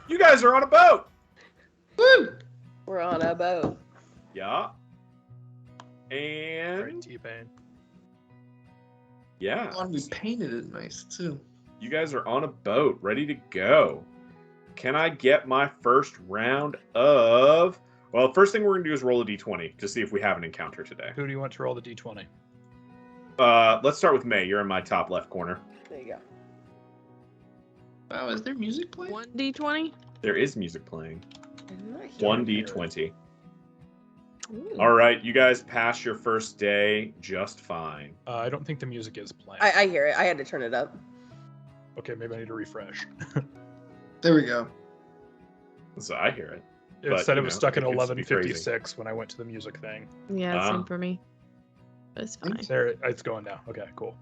You guys are on a boat. Woo! We're on a boat. Yeah. Great And T-Pain. yeah, Oh, we painted it nice too. you guys are on a boat, ready to go. Can I get my first round of... Well, first thing we're going to do is roll a d20 to see if we have an encounter today. Who do you want to roll the d20? Let's start with May. You're in my top left corner. There you go. Wow, is there music playing? 1d20? There is music playing. I'm not hearing 1d20. it. Ooh. All right, you guys passed your first day just fine. I don't think the music is playing. I hear it. I had to turn it up. Okay, maybe I need to refresh. There we go. So I hear it. It But, said you it was know, stuck at it gets to be crazy. 11:56 when I went to the music thing. Yeah, Ah. same for me. But it's fine. There, it's going now. Okay, cool.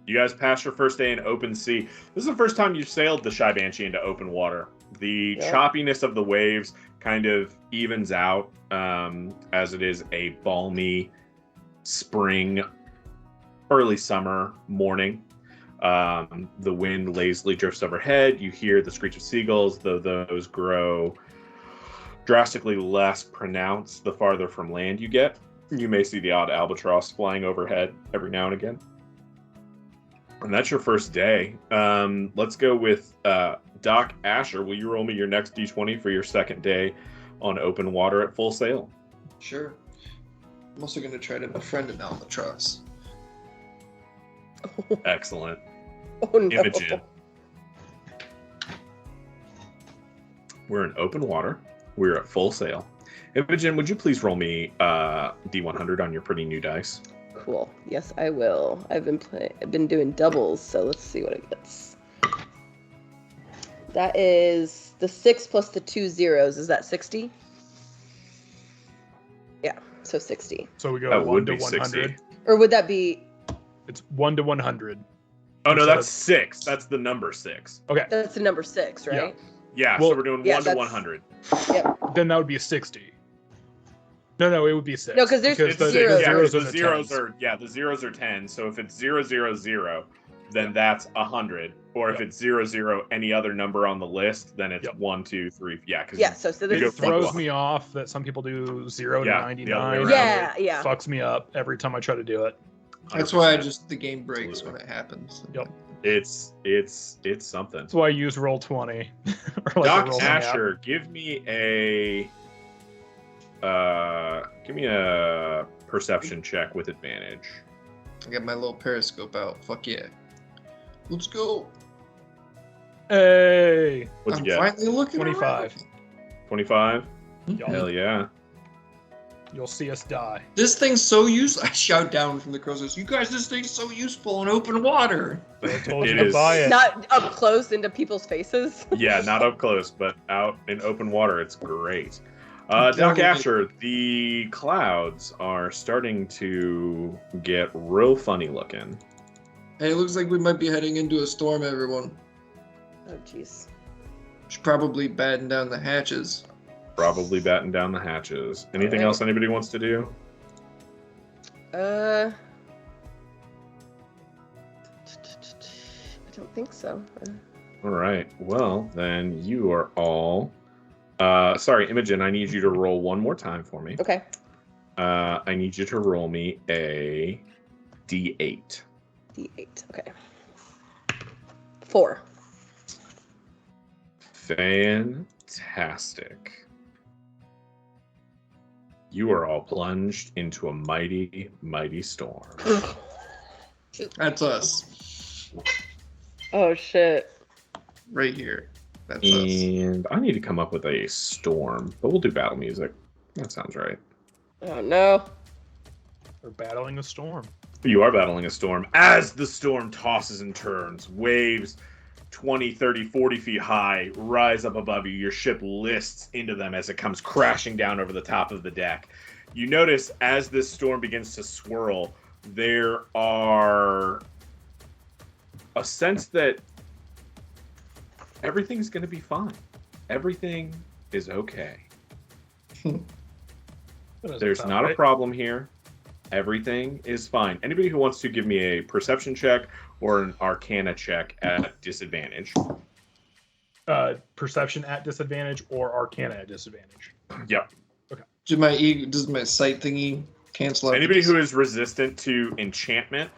You guys passed your first day in open sea. This is the first time you've sailed the Shy Banshee into open water. The Yeah. choppiness of the waves kind of evens out as it is a balmy spring, early summer morning. The wind lazily drifts overhead. You hear the screech of seagulls, though those grow drastically less pronounced the farther from land you get. You may see the odd albatross flying overhead every now and again. And that's your first day. Let's go with Doc Asher. Will you roll me your next d20 for your second day on open water at full sail? Sure. I'm also going to try to befriend an albatross. Excellent. Oh no. Imogen. We're in open water. We're at full sail. Imogen, would you please roll me D100 on your pretty new dice? Cool. Yes, I will. I've been doing doubles, so let's see what it gets. That is the 6 plus the 2 zeros. Is that 60? Yeah, so 60. So we go That 1 would to be 100. 60. Or would that be? It's 1 to 100. Oh, no, Instead that's 6. That's the number 6. Okay, That's the number 6, right? Yeah, Well, so we're doing yeah, 1 to that's- 100. then that would be 60. No, it would be 6. No, 'cause there's because the zeros. Yeah, zeros the are the zeros 10s. are the zeros are 10. So if it's 000, then that's 100. Or if Yep. it's 00 any other number on the list, then it's Yep. 1, 2, 3. Yeah, because Yeah, so You there's go It from throws 1. me off that some people do 0 to Yeah, the other 99. way around. Yeah, yeah. Fucks me up every time I try to do it. That's why the game breaks Absolutely. when it happens. Yep. It's something. That's why I use roll 20. Or like a Doc rolling app. Asher, give me a perception check with advantage. I got my little periscope out. Fuck yeah. Let's go. Hey! What'd I'm you get? finally looking 25. around. 25? Y'all, Hell yeah. you'll see us die. This thing's so useful. I shout down from the crow's. You guys, this thing's so useful in open water. I told It you to is. buy it. Not up close into people's faces. Yeah, not up close, but out in open water, it's great. Doc Asher, the clouds are starting to get real funny looking. Hey, it looks like we might be heading into a storm, everyone. Oh, jeez. Should probably batten down the hatches. Probably batten down the hatches. Anything Alright. else anybody wants to do? I don't think so. All right. Well, then you are all. Sorry, Imogen, I need you to roll one more time for me. Okay. I need you to roll me a D8. D8. Okay. 4. Fantastic. You are all plunged into a mighty, mighty storm. That's us. Oh shit. Right here. That's us. And I need to come up with a storm, but we'll do battle music. That sounds right. Oh no. We're battling a storm. You are battling a storm. As the storm tosses and turns, waves 20, 30, 40 feet high rise up above you. Your ship lists into them as it comes crashing down over the top of the deck. You notice as this storm begins to swirl, there are a sense that everything's going to be fine. Everything is okay. There's not a problem here. Everything is fine. Anybody who wants to give me a perception check or an arcana check at disadvantage. Perception at disadvantage or arcana at disadvantage. Yep. Okay. Does my sight thingy cancel out? Anybody who is resistant to enchantment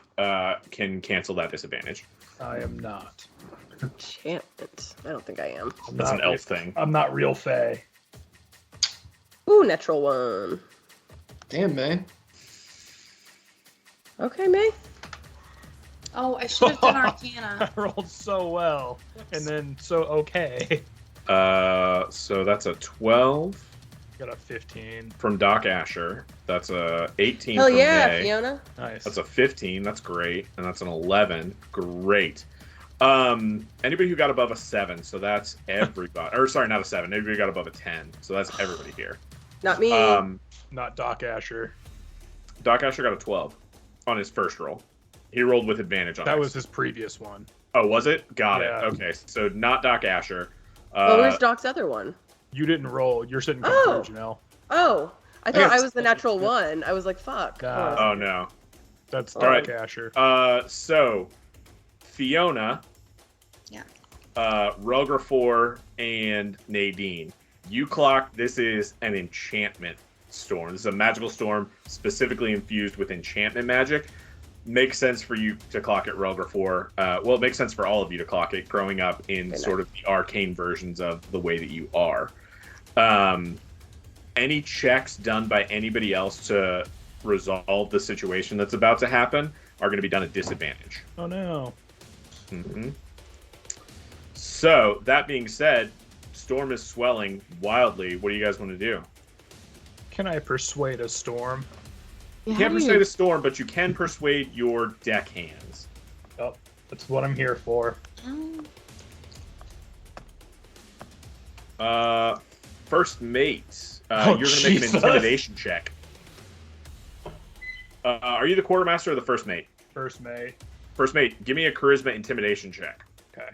can cancel that disadvantage. I am not. Enchantment. I don't think I am. That's an elf thing. I'm not real Fae. Ooh, natural 1. Damn, man. Okay, May. Oh, I should have done Arcana. I rolled so well, and then so okay. So that's a 12 Got a 15. from Doc Asher. That's a 18 Hell from yeah, May. Fiona. Nice. That's a 15. That's great. And that's an 11. Great. Anybody who got above a 7, so that's everybody. Or sorry, not a 7. Anybody who got above a 10, so that's everybody here. Not me. Not Doc Asher. Doc Asher got a 12 on his first roll. He rolled with advantage on That it. was his previous one. Oh, was it? Got Yeah. it. Okay, so not Doc Asher. Well, where's Doc's other one? You didn't roll. You're sitting Oh. through, Janelle. Oh, I got thought I was the natural 1. I was like, fuck. Nah. Oh, no. That's All Doc right. Asher. So Fiona, Yeah. Rugrafor, and Nadine. You clock this is an enchantment storm. This is a magical storm specifically infused with enchantment magic. Makes sense for you to clock it, Rugrafor. Well, it makes sense for all of you to clock it growing up in sort of the arcane versions of the way that you are. Any checks done by anybody else to resolve the situation that's about to happen are going to be done at disadvantage. Oh no. Mm-hmm. So, that being said, storm is swelling wildly. What do you guys want to do? Can I persuade a storm? You can't persuade a storm, but you can persuade your deckhands. Oh, that's what I'm here for. First mate, Oh, you're going to make an Jesus. intimidation check. Are you the quartermaster or the first mate? First mate. First mate, give me a charisma intimidation check. Okay.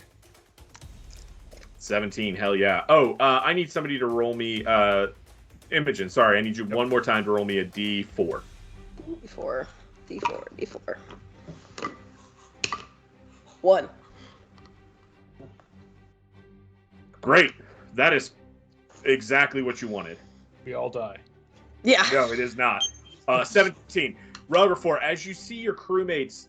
17, hell yeah. Oh, I need somebody to roll me, Imogen, sorry, I need you one more time to roll me a D4. D4. 1. Great. That is exactly what you wanted. We all die. Yeah. No, it is not. 17. Rugrafor, as you see your crewmates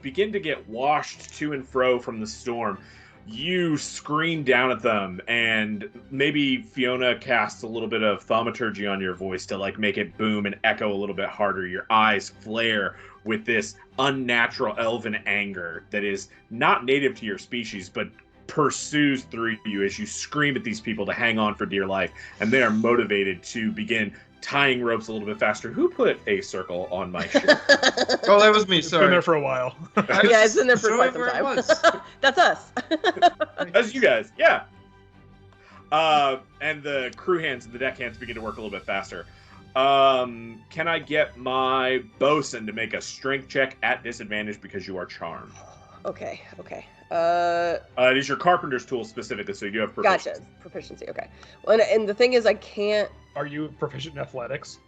begin to get washed to and fro from the storm, you scream down at them, and maybe Fiona casts a little bit of thaumaturgy on your voice to make it boom and echo a little bit harder. Your eyes flare with this unnatural elven anger that is not native to your species, but pursues through you as you scream at these people to hang on for dear life, and they are motivated to begin tying ropes a little bit faster. Who put a circle on my ship? Oh, that was me. It's been Sorry. there for a while. Yeah, it's been there for quite showing some where it time. was. That's us. That's you guys, yeah. And the crew hands and the deck hands begin to work a little bit faster. Can I get my bosun to make a strength check at disadvantage because you are charmed? Okay. It is your carpenter's tool specifically, so you do have proficiency. Gotcha. Proficiency. Okay. Well, and the thing is, I can't. Are you proficient in athletics?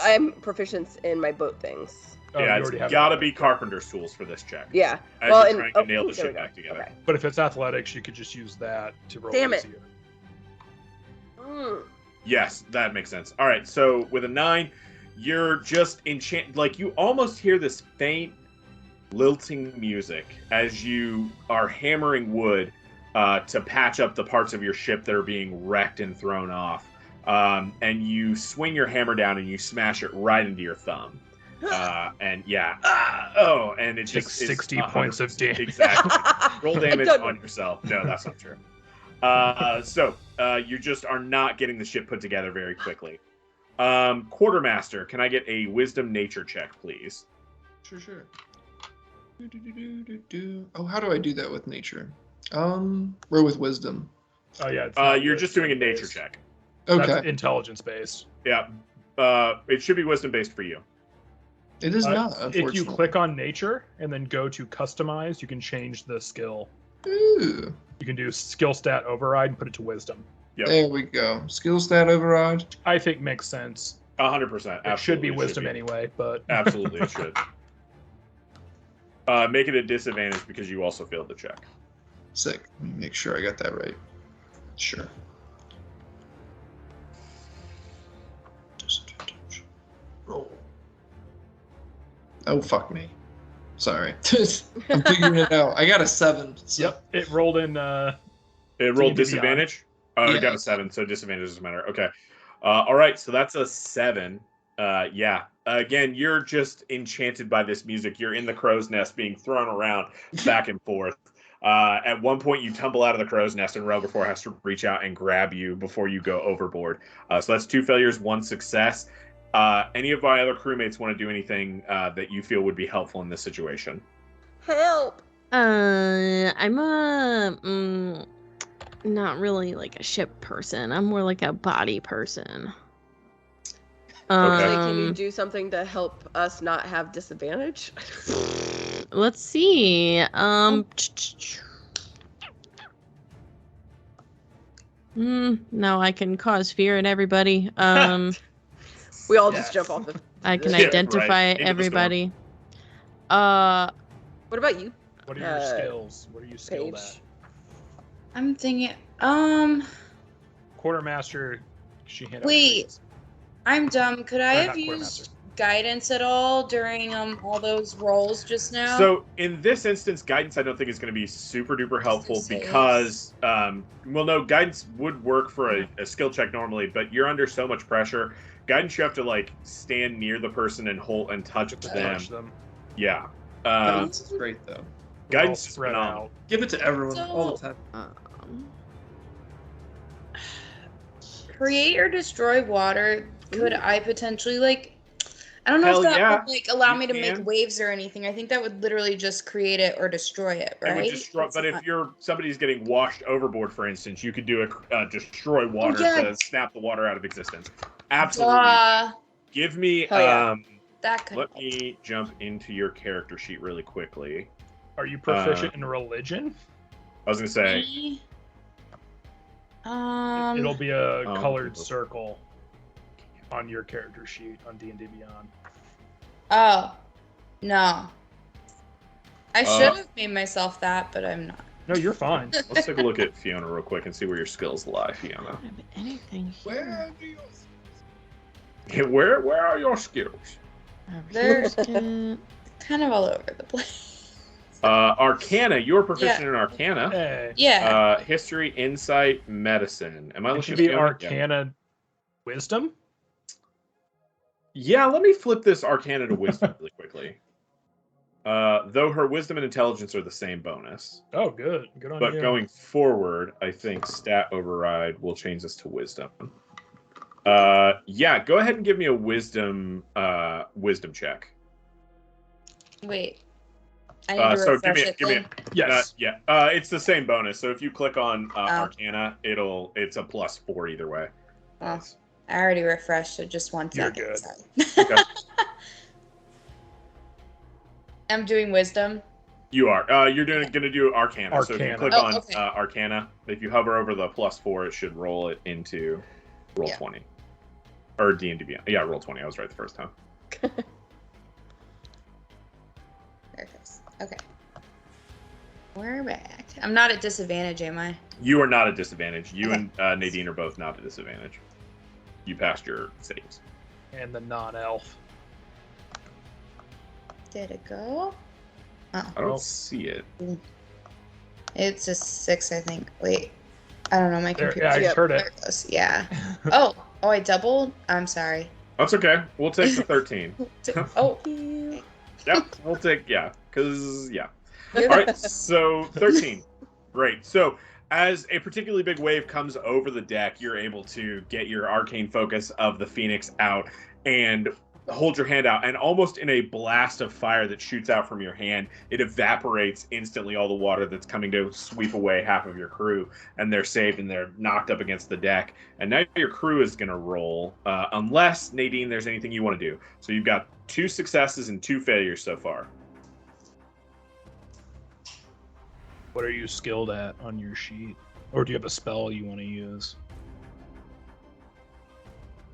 I'm proficient in my boat things. Oh, Yeah, you it's already have gotta that. be carpenter's tools for this check. Yeah. As well, you're trying to nail the there we ship go. back together. Okay. But if it's athletics, you could just use that to roll Damn it. easier. Yes, that makes sense. All right, so with a 9, you're just enchanted. You almost hear this faint, lilting music as you are hammering wood to patch up the parts of your ship that are being wrecked and thrown off. And you swing your hammer down and you smash it right into your thumb. And yeah, and it Take just 60 points of damage. Exactly. Roll damage don't- on yourself. No, that's not true. So you just are not getting the ship put together very quickly. Quartermaster, can I get a wisdom nature check, please? Sure. Oh, how do I do that with nature? Or with wisdom? Oh yeah. It's not You're just doing a nature wisdom-based. check. Okay, That's intelligence based. Yeah. It should be wisdom based for you. it is not. If Unfortunately. you click on nature and then go to customize, you can change the skill. Ooh, You can do skill stat override and put it to wisdom. Yep. there we go. Skill stat override. I think makes sense. 100%. It should be Absolutely, wisdom anyway, but Absolutely, it should. Make it a disadvantage because you also failed the check. Sick. Let me make sure I got that right. Sure. Disadvantage. Roll. Oh, fuck me. Sorry. I'm figuring it out. I got a 7. So. yep, it rolled in. It rolled D&D disadvantage? Oh, Yeah. it got a 7, so disadvantage doesn't matter. Okay. All right, so that's a 7. Yeah. Again, you're just enchanted by this music. You're in the crow's nest being thrown around back and forth. At one point, you tumble out of the crow's nest, and Rogafor has to reach out and grab you before you go overboard. So that's 2 failures, 1 success. Any of my other crewmates want to do anything that you feel would be helpful in this situation? Help! I'm not really like a ship person. I'm more like a body person. Okay. Can you do something to help us not have disadvantage? Let's see. No, I can cause fear in everybody. We all Yes. just jump off the. I can Yeah, identify right. Into the everybody. What about you? What are your skills? What are you skilled Paige. at? I'm thinking. Quartermaster. She handed out Wait. treats. I'm dumb. Could I Or have not used quartermaster. guidance at all during all those rolls just now? So in this instance, guidance I don't think is going to be super duper helpful say because, well, no, guidance would work for a skill check normally, but you're under so much pressure. Guidance, you have to like stand near the person and hold and touch them. Touch them. Yeah. Guidance is great though. They're all Guidance is spread phenomenal. out. Give it to everyone So- all the time. Create or destroy water. Could I potentially like? I don't know Hell if that yeah, would like allow you me to can. make waves or anything. I think that would literally just create it or destroy it, It right? would destroy, It's but if not- you're somebody's getting washed overboard, for instance, you could do a destroy water yeah. to snap the water out of existence. Absolutely. Give me Hell yeah. That could. let me jump into your character sheet really quickly. Are you proficient in religion? I was gonna say Me? It'll be a Oh, colored okay. circle on your character sheet on D&D Beyond. Oh, no. I Uh, should have made myself that, but I'm not. No, you're fine. let's take a look at Fiona real quick and see where your skills lie, Fiona. I don't have anything Where here. do you? Where are your skills? There's- Resistant. Kind of all over the place. Arcana, you're proficient in Arcana. Hey. Yeah. History, Insight, Medicine. Am I It looking should at be Fiona? Arcana Wisdom. Yeah, let me flip this Arcana to Wisdom really quickly. Though her Wisdom and Intelligence are the same bonus. Oh, good. Good on But you. going forward, I think Stat Override will change this to Wisdom. Yeah, go ahead and give me a Wisdom check. Wait. I need to So refresh it. give me then. Yes. yeah. It's the same bonus. So if you click on Arcana, it's a +4 either way. Oh, I already refreshed it. Just 1 You're second. good. Sorry. Okay. I'm doing wisdom. You are. You're gonna do Arcana. So if you Arcana. click Oh, on okay. Arcana, if you hover over the +4, it should roll it into roll Yeah. 20 or D&D Beyond. Yeah, roll 20. I was right the first time. There it goes. Okay. We're back. I'm not at disadvantage, am I? You are not at disadvantage. You Okay. and Nadine are both not at disadvantage. You passed your saves. And the non-elf. Did it go? Oh, I don't Oh. see it. it's a 6, I think. Wait. I don't know. My There, computer. yeah, I just heard There it. it goes. Yeah. Oh, I doubled? I'm sorry. That's okay. We'll take the 13. Oh, Yep, we'll take because All right, so 13. Great. So as a particularly big wave comes over the deck, you're able to get your arcane focus of the Phoenix out, and hold your hand out, and almost in a blast of fire that shoots out from your hand, it evaporates instantly all the water that's coming to sweep away half of your crew, and they're saved and they're knocked up against the deck. And now your crew is going to roll, unless, Nadine, there's anything you want to do. So you've got 2 successes and 2 failures so far. What are you skilled at on your sheet? Or do you have a spell you want to use?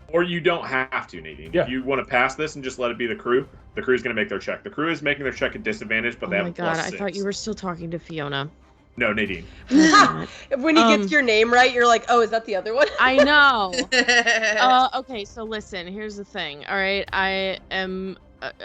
Or you don't have to, Nadine. Yeah. If you want to pass this and just let it be the crew's going to make their check. The crew is making their check at disadvantage, but they have a plus 6. I thought you were still talking to Fiona. No, Nadine. When he gets your name right, you're like, oh, is that the other one? I know. Okay, so listen, here's the thing. All right,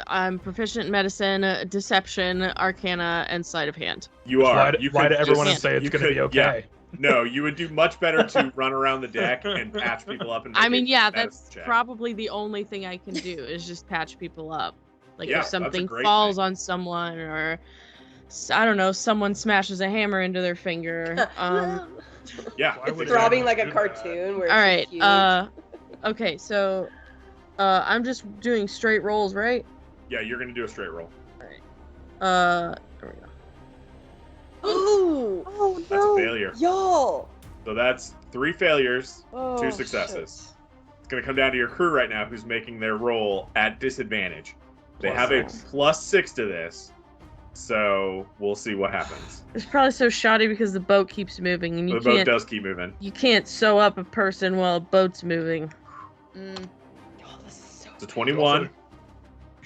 I'm proficient in medicine, deception, arcana, and sleight of hand. You are. Lie to everyone and say it's going to be okay. Yeah. No, you would do much better to run around the deck and patch people up. And that's probably the only thing I can do is just patch people up. Like if something falls on someone, or I don't know, someone smashes a hammer into their finger. Yeah, it's throbbing like a cartoon. Where all right. Okay, so I'm just doing straight rolls, right? Yeah, you're gonna do a straight roll. All right. There we go. Oh no! That's a failure. Y'all. So that's 3 failures, 2 successes. Shit. It's gonna come down to your crew right now, who's making their roll at disadvantage. They have a +6 to this, so we'll see what happens. It's probably so shoddy because the boat keeps moving, and The boat does keep moving. You can't sew up a person while a boat's moving. This is It's a 21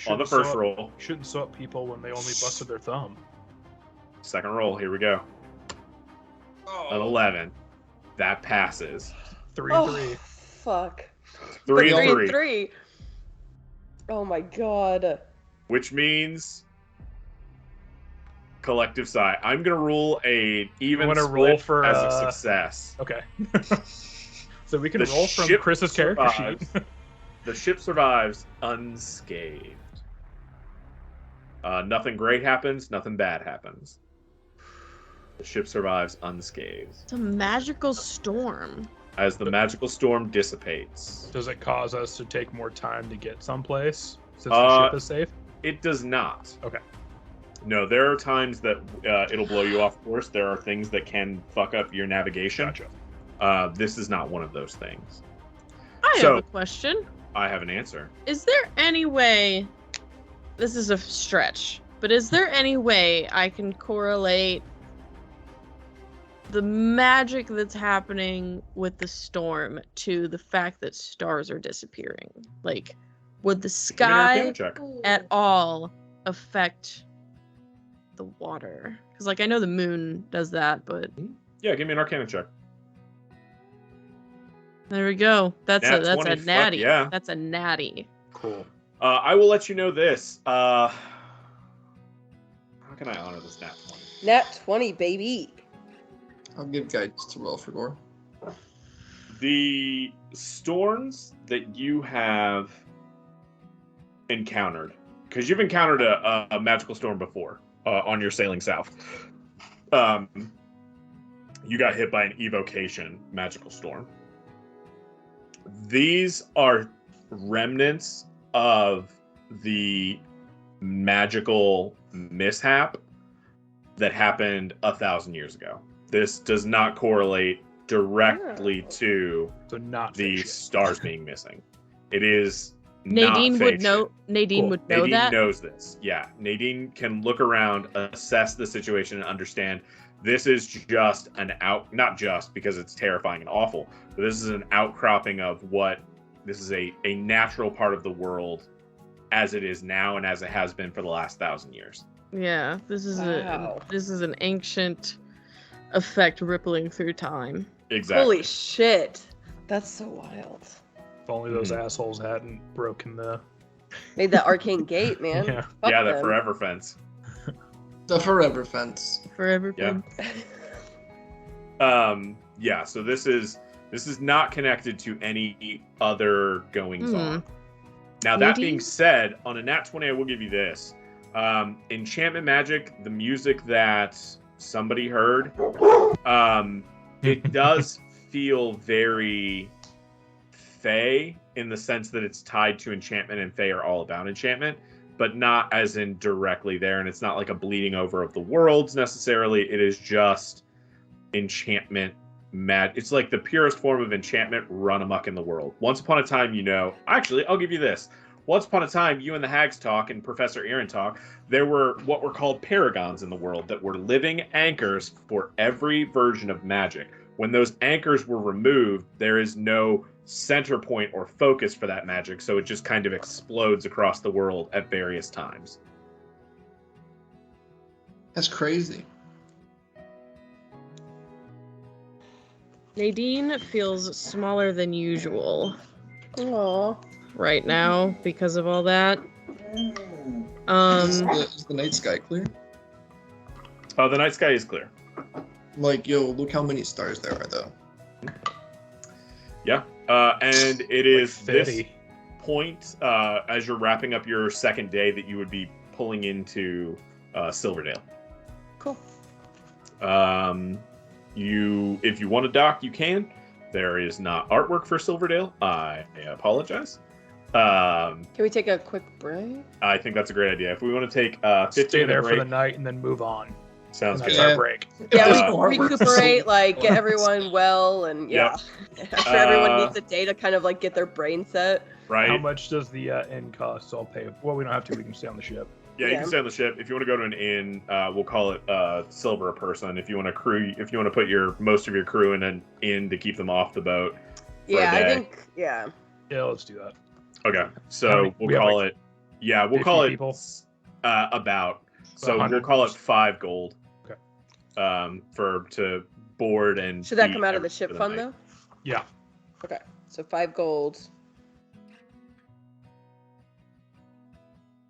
on the first roll. You shouldn't sew up people when they only busted their thumb. Second roll, here we go. An 11. That passes. 3 and 3. Fuck. 3 and 3. 3. Oh my god. Which means collective sigh. I'm gonna roll a even split roll for, as a success. Okay. So we can roll from Chris's character sheet. The ship survives unscathed. Nothing great happens. Nothing bad happens. The ship survives unscathed. It's a magical storm. As the magical storm dissipates. Does it cause us to take more time to get someplace since the ship is safe? It does not. Okay. No, there are times that it'll blow you off course. There are things that can fuck up your navigation. Gotcha. This is not one of those things. I have a question. I have an answer. Is there any way, this is a stretch, but is there any way I can correlate the magic that's happening with the storm to the fact that stars are disappearing? Like, would the sky at all affect the water? Because, like, I know the moon does that, but... Yeah, give me an Arcana check. There we go. That's a natty. Yeah. That's a natty. Cool. I will let you know this. How can I honor this nat 20? Nat 20, baby. I'll give guidance to roll for Gore. The storms that you have encountered, because you've encountered a magical storm before on your sailing south. You got hit by an evocation magical storm. These are remnants of the magical mishap that happened 1,000 years ago. This does not correlate directly to the stars being missing. It is Nadine would know. Nadine would know that. Nadine knows this. Yeah, Nadine can look around, assess the situation, and understand this is just not just because it's terrifying and awful, but this is an outcropping of this is a natural part of the world as it is now and as it has been for the last 1,000 years. Yeah, this is an ancient effect rippling through time. Exactly. Holy shit. That's so wild. If only those assholes hadn't broken made that arcane gate, man. Yeah. Fuck that them. forever fence. The forever fence. Forever. Yeah. So this is not connected to any other goings on. Now that being said, on a nat 20, I will give you this. Enchantment magic, the music that somebody heard, it does feel very Fae in the sense that it's tied to enchantment, and Fae are all about enchantment, but not as in directly there. And it's not like a bleeding over of the worlds necessarily. It is just enchantment. It's like the purest form of enchantment run amok in the world. Once upon a time, actually, I'll give you this. Once upon a time, you and the hags talk and Professor Aaron talk, there were what were called paragons in the world that were living anchors for every version of magic. When those anchors were removed, there is no center point or focus for that magic, so it just kind of explodes across the world at various times. That's crazy. Nadine feels smaller than usual Aww. right now because of all that. Is the night sky clear? Oh, the night sky is clear. Like, yo, look how many stars there are, though. Yeah, and it is Like this point, as you're wrapping up your second day, that you would be pulling into Silverdale. Cool. If you want to dock, you can. There is not artwork for Silverdale. I apologize. Can we take a quick break? I think that's a great idea. If we want to take 15 Stay there break, for the night and then move on. sounds That's good. our break. Yeah, Artwork we for recuperate, like get Silverdale. everyone well, and yeah. After everyone needs a day to kind of like get their brain set. Right? How much does the inn cost? So I'll pay. Well, we don't have to. We can stay on the ship. Yeah, you Yeah. can stay on the ship. If you want to go to an inn, we'll call it silver a person. If you want to put most of your crew in an inn to keep them off the boat. Yeah, I day. think Yeah, let's do that. Okay, How so many- we'll we have, call like, it. Yeah, we'll 50 call it people? about. So we'll 100? call it 5 gold. Okay. To board and. should that eat come out of the everything ship for fund night. though? Yeah. Okay, so 5 gold.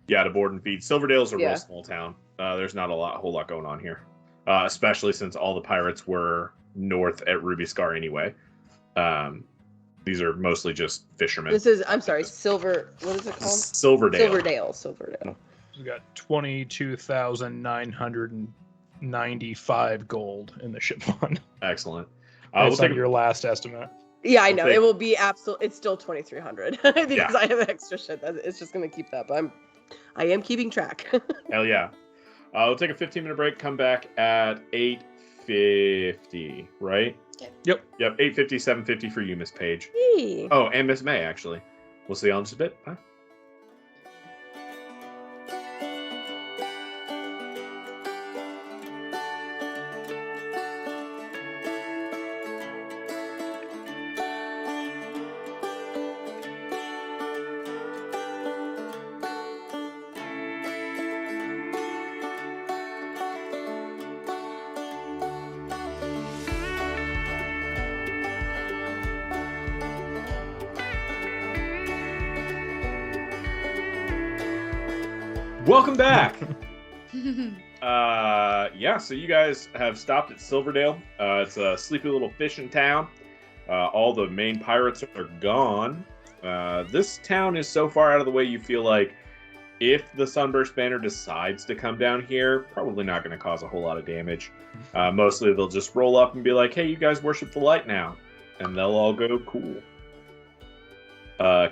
Yeah, to board and feed. Silverdale's a Yeah. real small town. There's not a whole lot going on here, especially since all the pirates were north at Ruby Scar anyway. These are mostly just fishermen. This is silver. What is it called? Silverdale. Silverdale. We got 22,995 gold in the ship fund. Excellent. That's We'll take on your last estimate. Yeah, I We'll know take- it will be It's still 2,300 because Yeah. I have extra shit. It's just gonna keep that. But I am keeping track. Hell yeah. We'll take a 15-minute break. Come back at 8:50. Right? Yep. Yep. 8:50, 7:50 for you, Miss Page. Hey. Oh, and Miss May actually. We'll see you on just a bit. Bye. Welcome back. So you guys have stopped at Silverdale. It's a sleepy little fishing town. All the main pirates are gone. This town is so far out of the way, you feel like if the Sunburst Banner decides to come down here, probably not going to cause a whole lot of damage. Mostly they'll just roll up and be like, hey, you guys worship the light now. And they'll all go, cool.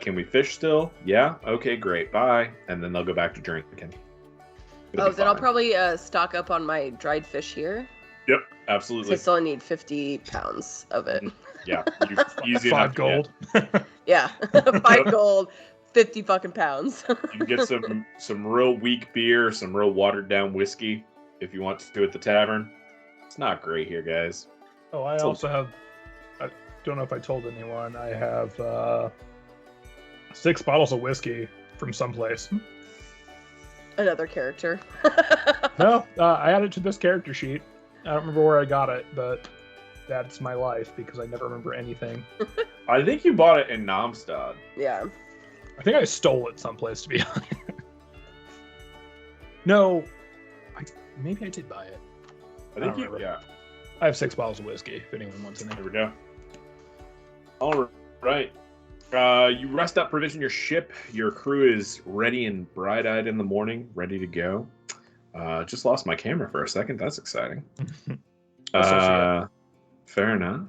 Can we fish still? Yeah? Okay, great. Bye. And then they'll go back to drinking. It'll be Then I'll fine. probably stock up on my dried fish here. Yep, 'Cause absolutely. I still need 50 pounds of it. Yeah, easy enough 5 to gold. Yeah, 5 gold, 50 fucking pounds. get. You can get some real weak beer, some real watered down whiskey if you want to do at the tavern. It's not great here, guys. Oh, I So- also have. I don't know if I told anyone. I have 6 bottles of whiskey from someplace. Another character. No, I added to this character sheet. I don't remember where I got it, but that's my life because I never remember anything. I think you bought it in Namstad. Yeah. I think I stole it someplace, to be honest. No, maybe I did buy it. I think don't you. remember. Yeah. I have 6 bottles of whiskey, if anyone wants any. There we go. All right. You rest up, provision your ship. Your crew is ready and bright-eyed in the morning, ready to go. Just lost my camera for a second. That's exciting. Fair enough.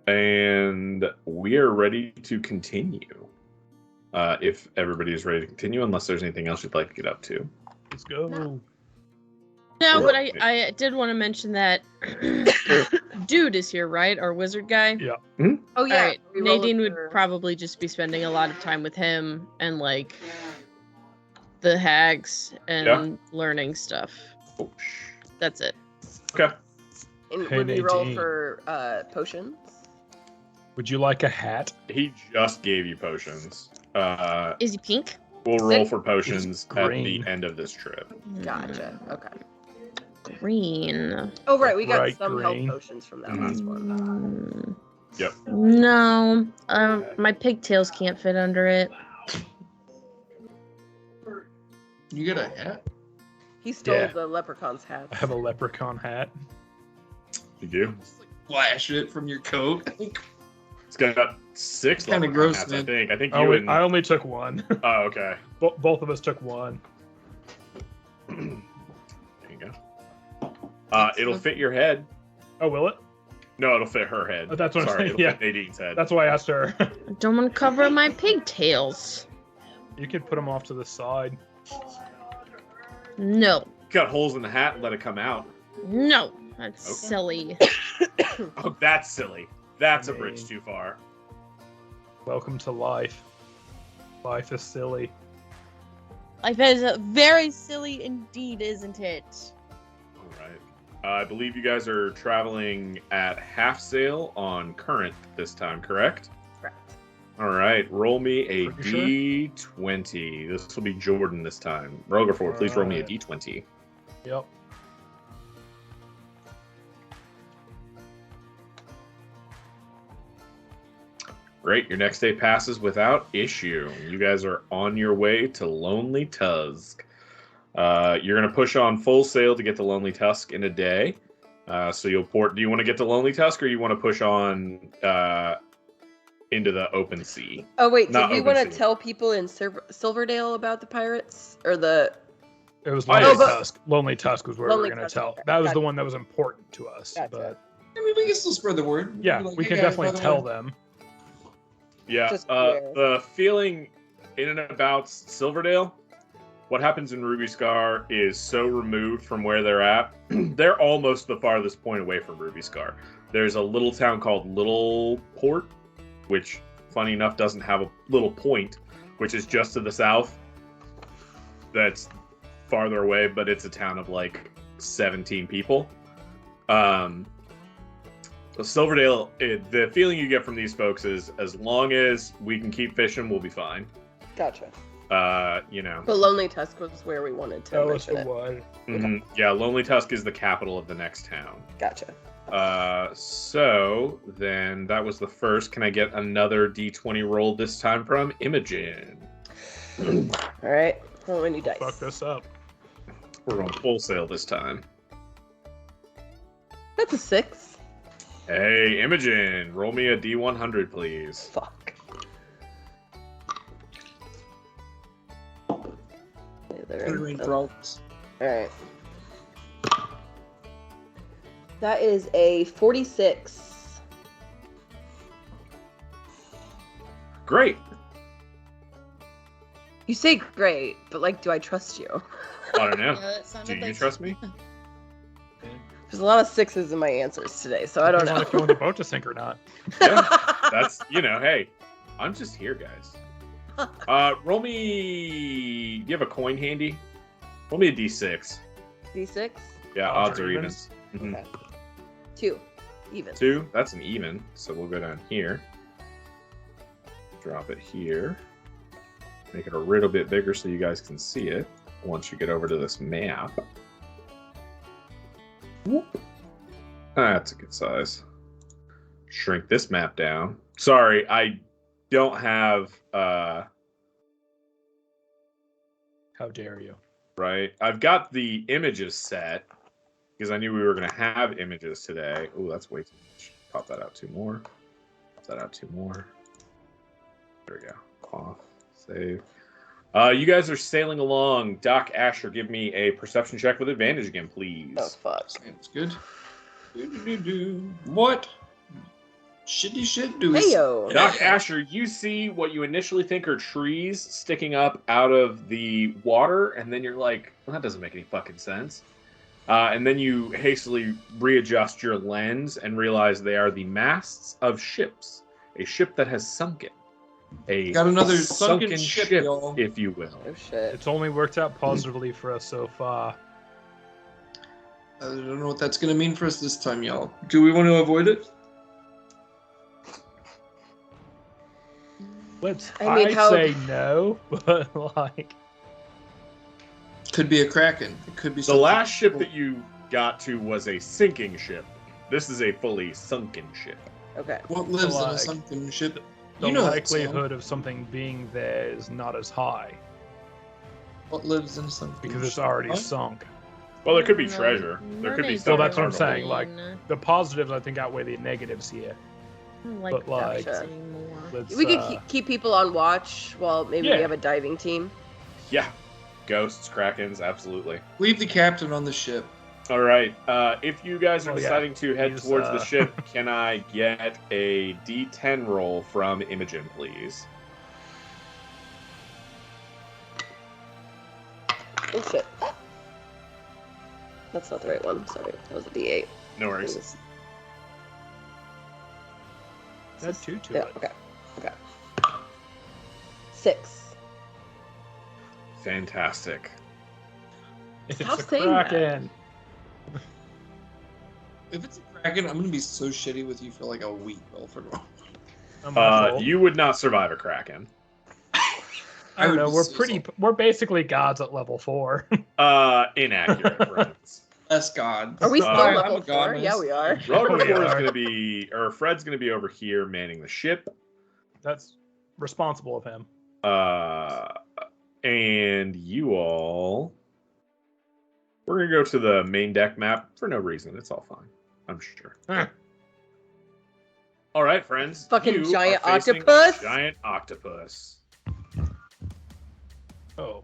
And we are ready to continue. If everybody is ready to continue, unless there's anything else you'd like to get up to. Let's go. No, but I did want to mention that Dude is here, right? Our wizard guy? Yeah. Mm-hmm. Oh, yeah. Alright, Nadine would probably just be spending a lot of time with him and, like, the hags and learning stuff. Oh, That's it. okay. And Hey, would we roll Nadine. for potions? Would you like a hat? He just gave you potions. Is he pink? We'll roll for potions It's at green. the end of this trip. Gotcha. Okay. Green. Oh, right. We got Bright some green. health potions from that last one. Yep. No. My pigtails can't fit under it. You get a hat? He stole Yeah. the leprechaun's hat. I have a leprechaun hat. You do? Flash it from your coat. It's got 6 Kinda leprechaun gross, hats, man. I think. I think I you only, and... I only took one. Oh, okay. Both of us took one. There you go. It'll fit your head. Oh, will it? No, it'll fit her head. Oh, that's what I'm Sorry, saying, it'll yeah. fit Nadine's head. That's why I asked her. I don't want to cover my pigtails. You could put them off to the side. No. Got holes in the hat and let it come out. No. That's Okay. silly. Oh, that's silly. That's a I bridge mean- too far. Welcome to life. Life is silly. Life is very silly indeed, isn't it? All right. I believe you guys are traveling at half sail on current this time, correct? Correct. All right. Roll me a Pretty D20. This will be Jordan this time. Rogerford, please roll me a Alright. D20. Yep. Great. Your next day passes without issue. You guys are on your way to Lonely Tusk. You're going to push on full sail to get to Lonely Tusk in a day. So you'll port. Do you want to get to Lonely Tusk, or you want to push on into the open sea? Oh, wait. Not Did we open want to sea. tell people in Silverdale about the pirates? Or the... It was Oh, Lonely yeah. Tusk. Lonely Tusk was where we Lonely were going to Tusk, tell. okay. That was the Gotcha. one that was important to us. Gotcha. But I mean, we can still spread the word. yeah, Be like, we "Hey can guys, definitely by the tell way." them. Yeah. Just where? The feeling in and about Silverdale, what happens in Ruby Scar is so removed from where they're at. They're almost the farthest point away from Ruby Scar. There's a little town called Little Port, which, funny enough, doesn't have a little point, which is just to the south. That's farther away, but it's a town of like 17 people. Silverdale, the feeling you get from these folks is as long as we can keep fishing, we'll be fine. Gotcha. You know. But Lonely Tusk was where we wanted to That was mention the it. one. Mhm. Yeah, Lonely Tusk is the capital of the next town. Gotcha. So then that was the first. Can I get another D20 roll this time from Imogen? All right. Roll a new dice. Fuck this up. We're on full sail this time. That's a 6. Hey, Imogen, roll me a D100, please. Fuck. All right. That is a 46. Great. You say great, but like, do I trust you? I don't know. that Do sounded you like trust me? There's a lot of 6s in my answers today, so I don't Depends on if you know. want the boat to sink or not. Yeah, that's, hey, I'm just here, guys. Roll me. Do you have a coin handy? Roll me a D6. D6? Yeah, odds or evens. Mhm. Okay. 2. Even. 2. That's an even. So we'll go down here. Drop it here. Make it a little bit bigger so you guys can see it once you get over to this map. Whoop. That's a good size. Shrink this map down. Sorry, I don't have How dare you? right. I've got the images set because I knew we were going to have images today. Oh, that's way too much. Pop that out 2 more. Pop that out 2 more. There we go. Off. Save. You guys are sailing along. Doc Asher, give me a perception check with advantage again, please. Oh, fuck. Sounds good. What? Shitty shit do Hey yo. Doc Asher, you see what you initially think are trees sticking up out of the water, and then you're like, well, that doesn't make any fucking sense. And then you hastily readjust your lens and realize they are the masts of ships. A ship that has sunken. Got another sunken ship, y'all. if you will. Oh shit. It's only worked out positively for us so far. I don't know what that's going to mean for us this time, y'all. Do we want to avoid it? I'd say no, but like... Could be a Kraken. It could be The last ship that you got to was a sinking ship. This is a fully sunken ship. Okay. What lives in a like, sunken ship? The You know that likelihood of something being there is not as high What lives in a sunken because it's ship? already What? sunk. Well, there could be treasure. There could be So stuff. that's what I'm in saying. cargo. Like the positives, I think outweigh the negatives here. I don't like But, like, that anymore. Let's, We could keep people on watch while maybe we Yeah. have a diving team. Yeah. Ghosts, krakens, absolutely. Leave the captain on the ship. All right. If you guys are Oh, yeah. deciding to head He's, towards the ship, can I get a D10 roll from Imogen, please? Oh shit. That's not the right one. Sorry. That was a D8. No worries. Add 2 to Yeah, it. okay. Okay. 6. Fantastic. It's Stop a saying that. Kraken. If it's a Kraken, I'm going to be so shitty with you for like a week. You would not survive a kraken. I don't would know. be We're basically gods at level 4. Inaccurate, friends. That's God. Are we still I'm level a god 4? Yeah, we are. Level We 4 is are. going to be, or Fred's going to be over here manning the ship. That's responsible of him. And you all, we're going to go to the main deck map for no reason. It's all fine, I'm sure. Huh. All right, friends. Fucking you giant are facing octopus? a giant octopus. Oh,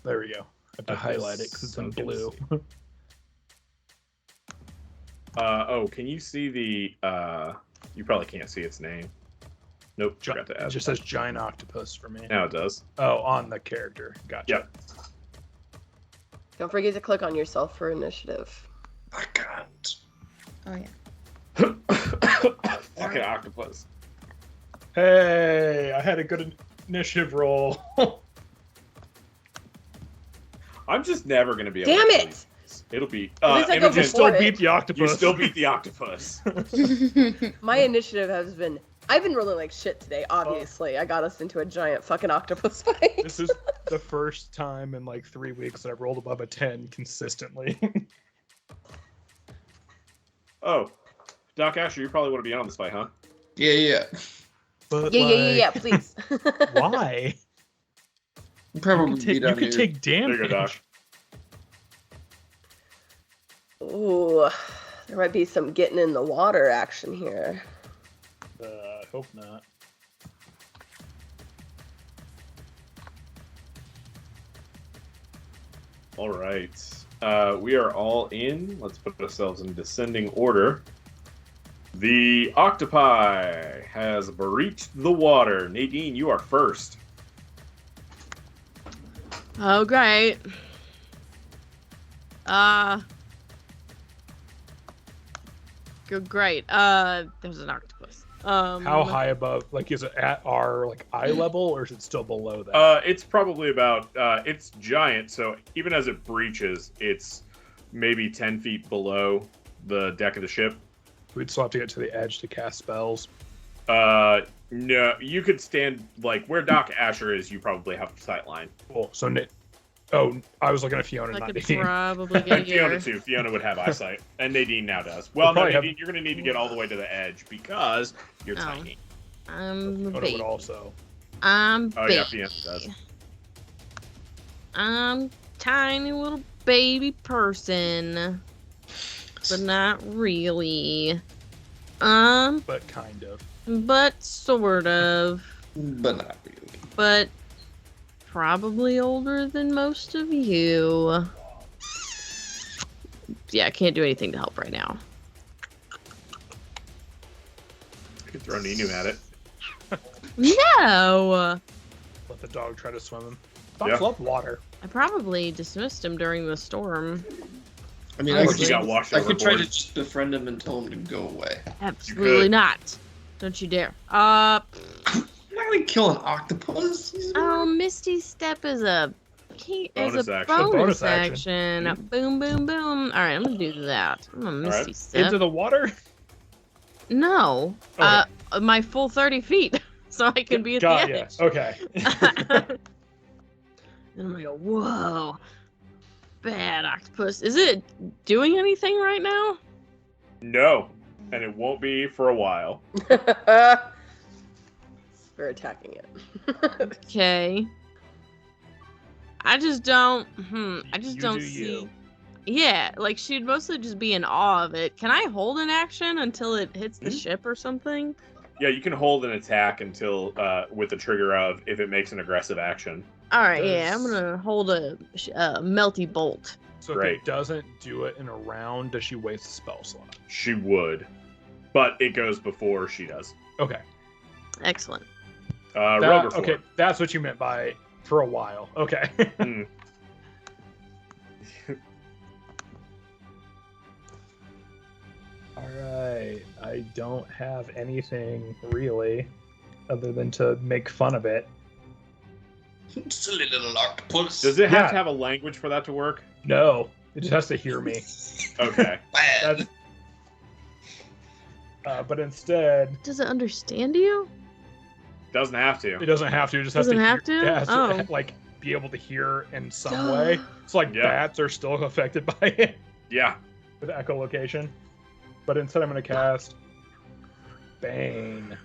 there we go. I have to highlight it because it's in blue. Can you see the? You probably can't see its name. Nope, forgot to It add. just says giant octopus for me. Now it does. Oh, on the character. Gotcha. Yep. Don't forget to click on yourself for initiative. I can't. Oh yeah. Fucking octopus. Hey, I had a good initiative roll. I'm just never gonna be able Damn to it! beat this. It'll be At least I go Imogen, before Still it. beat the octopus. you still beat the octopus. My initiative has been. I've been rolling like shit today, obviously. I got us into a giant fucking octopus fight. This is the first time in like 3 weeks that I've rolled above a 10 consistently. Oh, Doc Asher, you probably want to be on this fight, huh? Yeah. But Yeah, please. Why? Probably You could take There damage. you go, Doc. Ooh, there might be some getting in the water action here. I hope not. All right. We are all in. Let's put ourselves in descending order. The octopi has breached the water. Nadine, you are first. Oh, great. Great. There's an octopus. How high above? Like, is it at our like eye level, or is it still below that? It's probably about, it's giant, so even as it breaches, it's maybe 10 feet below the deck of the ship. We'd still have to get to the edge to cast spells. No, you could stand, like, where Doc Asher is, you probably have a sight line. Cool. So, I was looking at Fiona, I not could Nadine. probably get And Fiona, here. too. Fiona would have eyesight. And Nadine now does. Well, no, probably Nadine, you're going to need to get all the way to the edge because you're Oh. tiny. I'm a Fiona baby. would also. I'm Oh, baby. yeah, Fiona does. I'm tiny little baby person, but not really. But kind of. But sort of. But not really. But probably older than most of you. Yeah, I can't do anything to help right now. You could throw Ninu at it. No! Let the dog try to swim him. Dogs love water. I probably dismissed him during the storm. I mean, Or I you could, got washed I could try to overboard. just befriend him and tell him to go away. Absolutely not. Don't you dare. I'm not gonna kill an octopus. Oh, Misty Step is a Bonus action. bonus Bonus action. action. Boom, boom, boom. All right, I'm gonna do that. I'm gonna Misty right. Step. Into the water? No, Okay. my full 30 feet, so I can be at God, the yes. edge. Okay. And I'm gonna go, whoa, bad octopus. Is it doing anything right now? No, and it won't be for a while. We're attacking it. Okay. I just don't. I just You don't do see. you. Yeah, like she'd mostly just be in awe of it. Can I hold an action until it hits the ship or something? Yeah, you can hold an attack until with the trigger of if it makes an aggressive action. All right, yeah, I'm Does- gonna hold a melty bolt. So Great. if it doesn't do it in a round, does she waste a spell slot? She would, but it goes before she does. Okay. Excellent. Rogue form. Okay, that's what you meant by for a while. Okay. Mm. All right. I don't have anything really other than to make fun of it. Silly little octopus. Does it have Yeah. to have a language for that to work? No, it just has to hear me. Okay. Bad. That's, but instead, Does it understand you? Doesn't have it to. doesn't have to. It just has Doesn't to have hear, to? It has Oh. to like be able to hear in some way. It's like Yeah. bats are still affected by it Yeah. with echolocation. But instead, I'm going to cast Bane.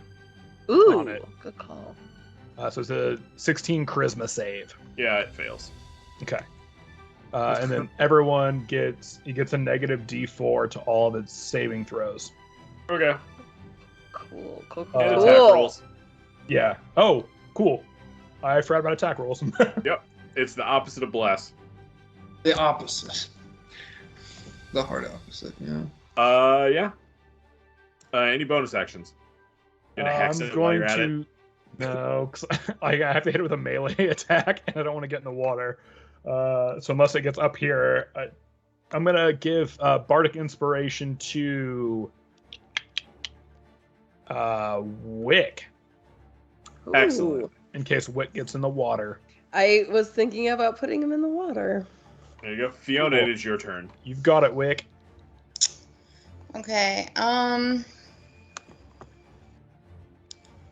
Ooh, On it. good call. So it's a 16 charisma save. Yeah, it fails. Okay. And then everyone gets a negative D4 to all of its saving throws. Okay. Cool, cool, And And Cool. attack rolls. Yeah. Oh, cool. I forgot about attack rolls. It's the opposite of bless. The opposite. The hard opposite, yeah. Yeah. Any bonus actions? Gonna hex I'm it while going you're at it. to. No, because I have to hit it with a melee attack, and I don't want to get in the water. So unless it gets up here, I'm gonna give bardic inspiration to Wick Excellent. Ooh. in case Wick gets in the water. I was thinking about putting him in the water. There you go. Fiona, Cool. it is your turn. You've got it, Wick. Okay.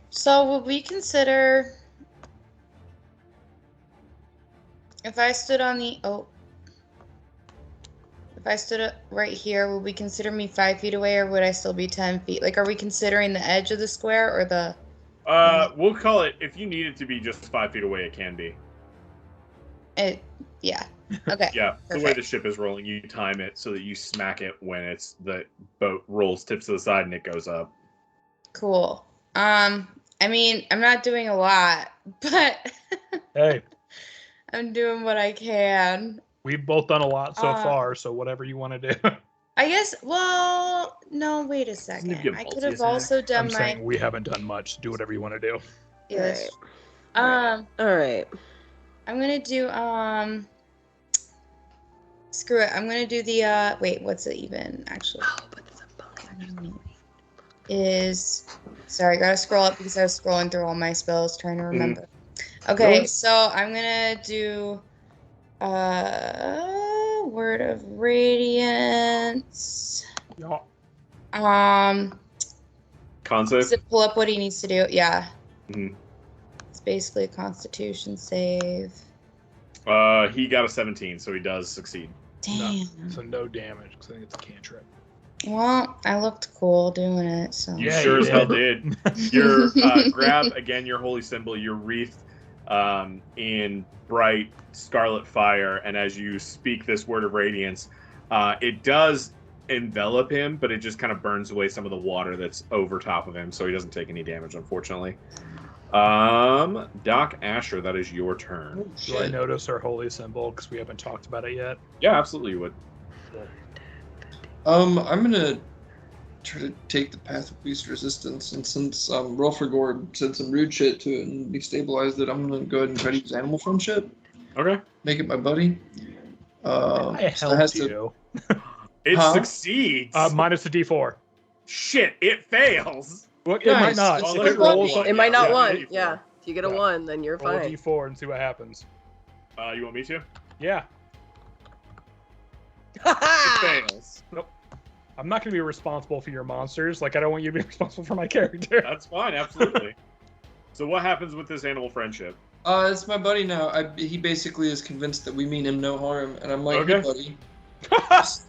So would we consider if I stood on the if I stood right here, would we consider me 5 feet away, or would I still be 10 feet? Like, are we considering the edge of the square or the? We'll call it, if you need it to be just 5 feet away, it can be. Yeah. Okay. Yeah, the way Perfect. the ship is rolling, you time it so that you smack it when it's the boat rolls tips to the side and it goes up. Cool. I mean, I'm not doing a lot, but Hey, I'm doing what I can. we've both done a lot so Uh, far, so whatever you want to do. I guess. Well, no. Wait a second. you give I multi could have attack? also done I'm my. saying we haven't done much. Do whatever you want to do. Yes. Alright. All right. I'm gonna do Screw it. I'm gonna do the wait. What's it even actually? Oh, but it's a bonus. Is sorry. I gotta scroll up because I was scrolling through all my spells trying to remember. Okay, No. so I'm gonna do Word of Radiance. Yeah. Con save? Does it pull up what he needs to do? Yeah. Mhm. It's basically a Constitution save. He got a 17, so he does succeed. Damn. So no damage because I think it's a cantrip. Well, I looked cool doing it, so. You Yeah, sure you as hell did. did. Your grab, again, your holy symbol, you're wreathed in bright scarlet fire, and as you speak this word of radiance, it does envelop him, but it just kind of burns away some of the water that's over top of him, so he doesn't take any damage, unfortunately. Doc Asher, that is your turn. Do I notice our holy symbol because we haven't talked about it yet? Yeah, absolutely you would. I'm gonna try to take the path of least resistance. And since Rolfragord said some rude shit to it and destabilized it, I'm gonna go ahead and try to use animal friendship. Okay. Make it my buddy. I So it has helped to. you. It Huh? succeeds. Minus the D4. Shit, it fails. Well, it might Nice. not. It's If a it good rolls, one. It might not yeah, one. D4. Yeah. If you get a Yeah. 1, then you're roll a fine. D4 and see what happens. You want me to? Yeah. It fails. I'm not going to be responsible for your monsters. Like, I don't want you to be responsible for my character. That's fine, absolutely. So what happens with this animal friendship? It's my buddy now. He basically is convinced that we mean him no harm, and I'm like, Okay. hey, buddy, just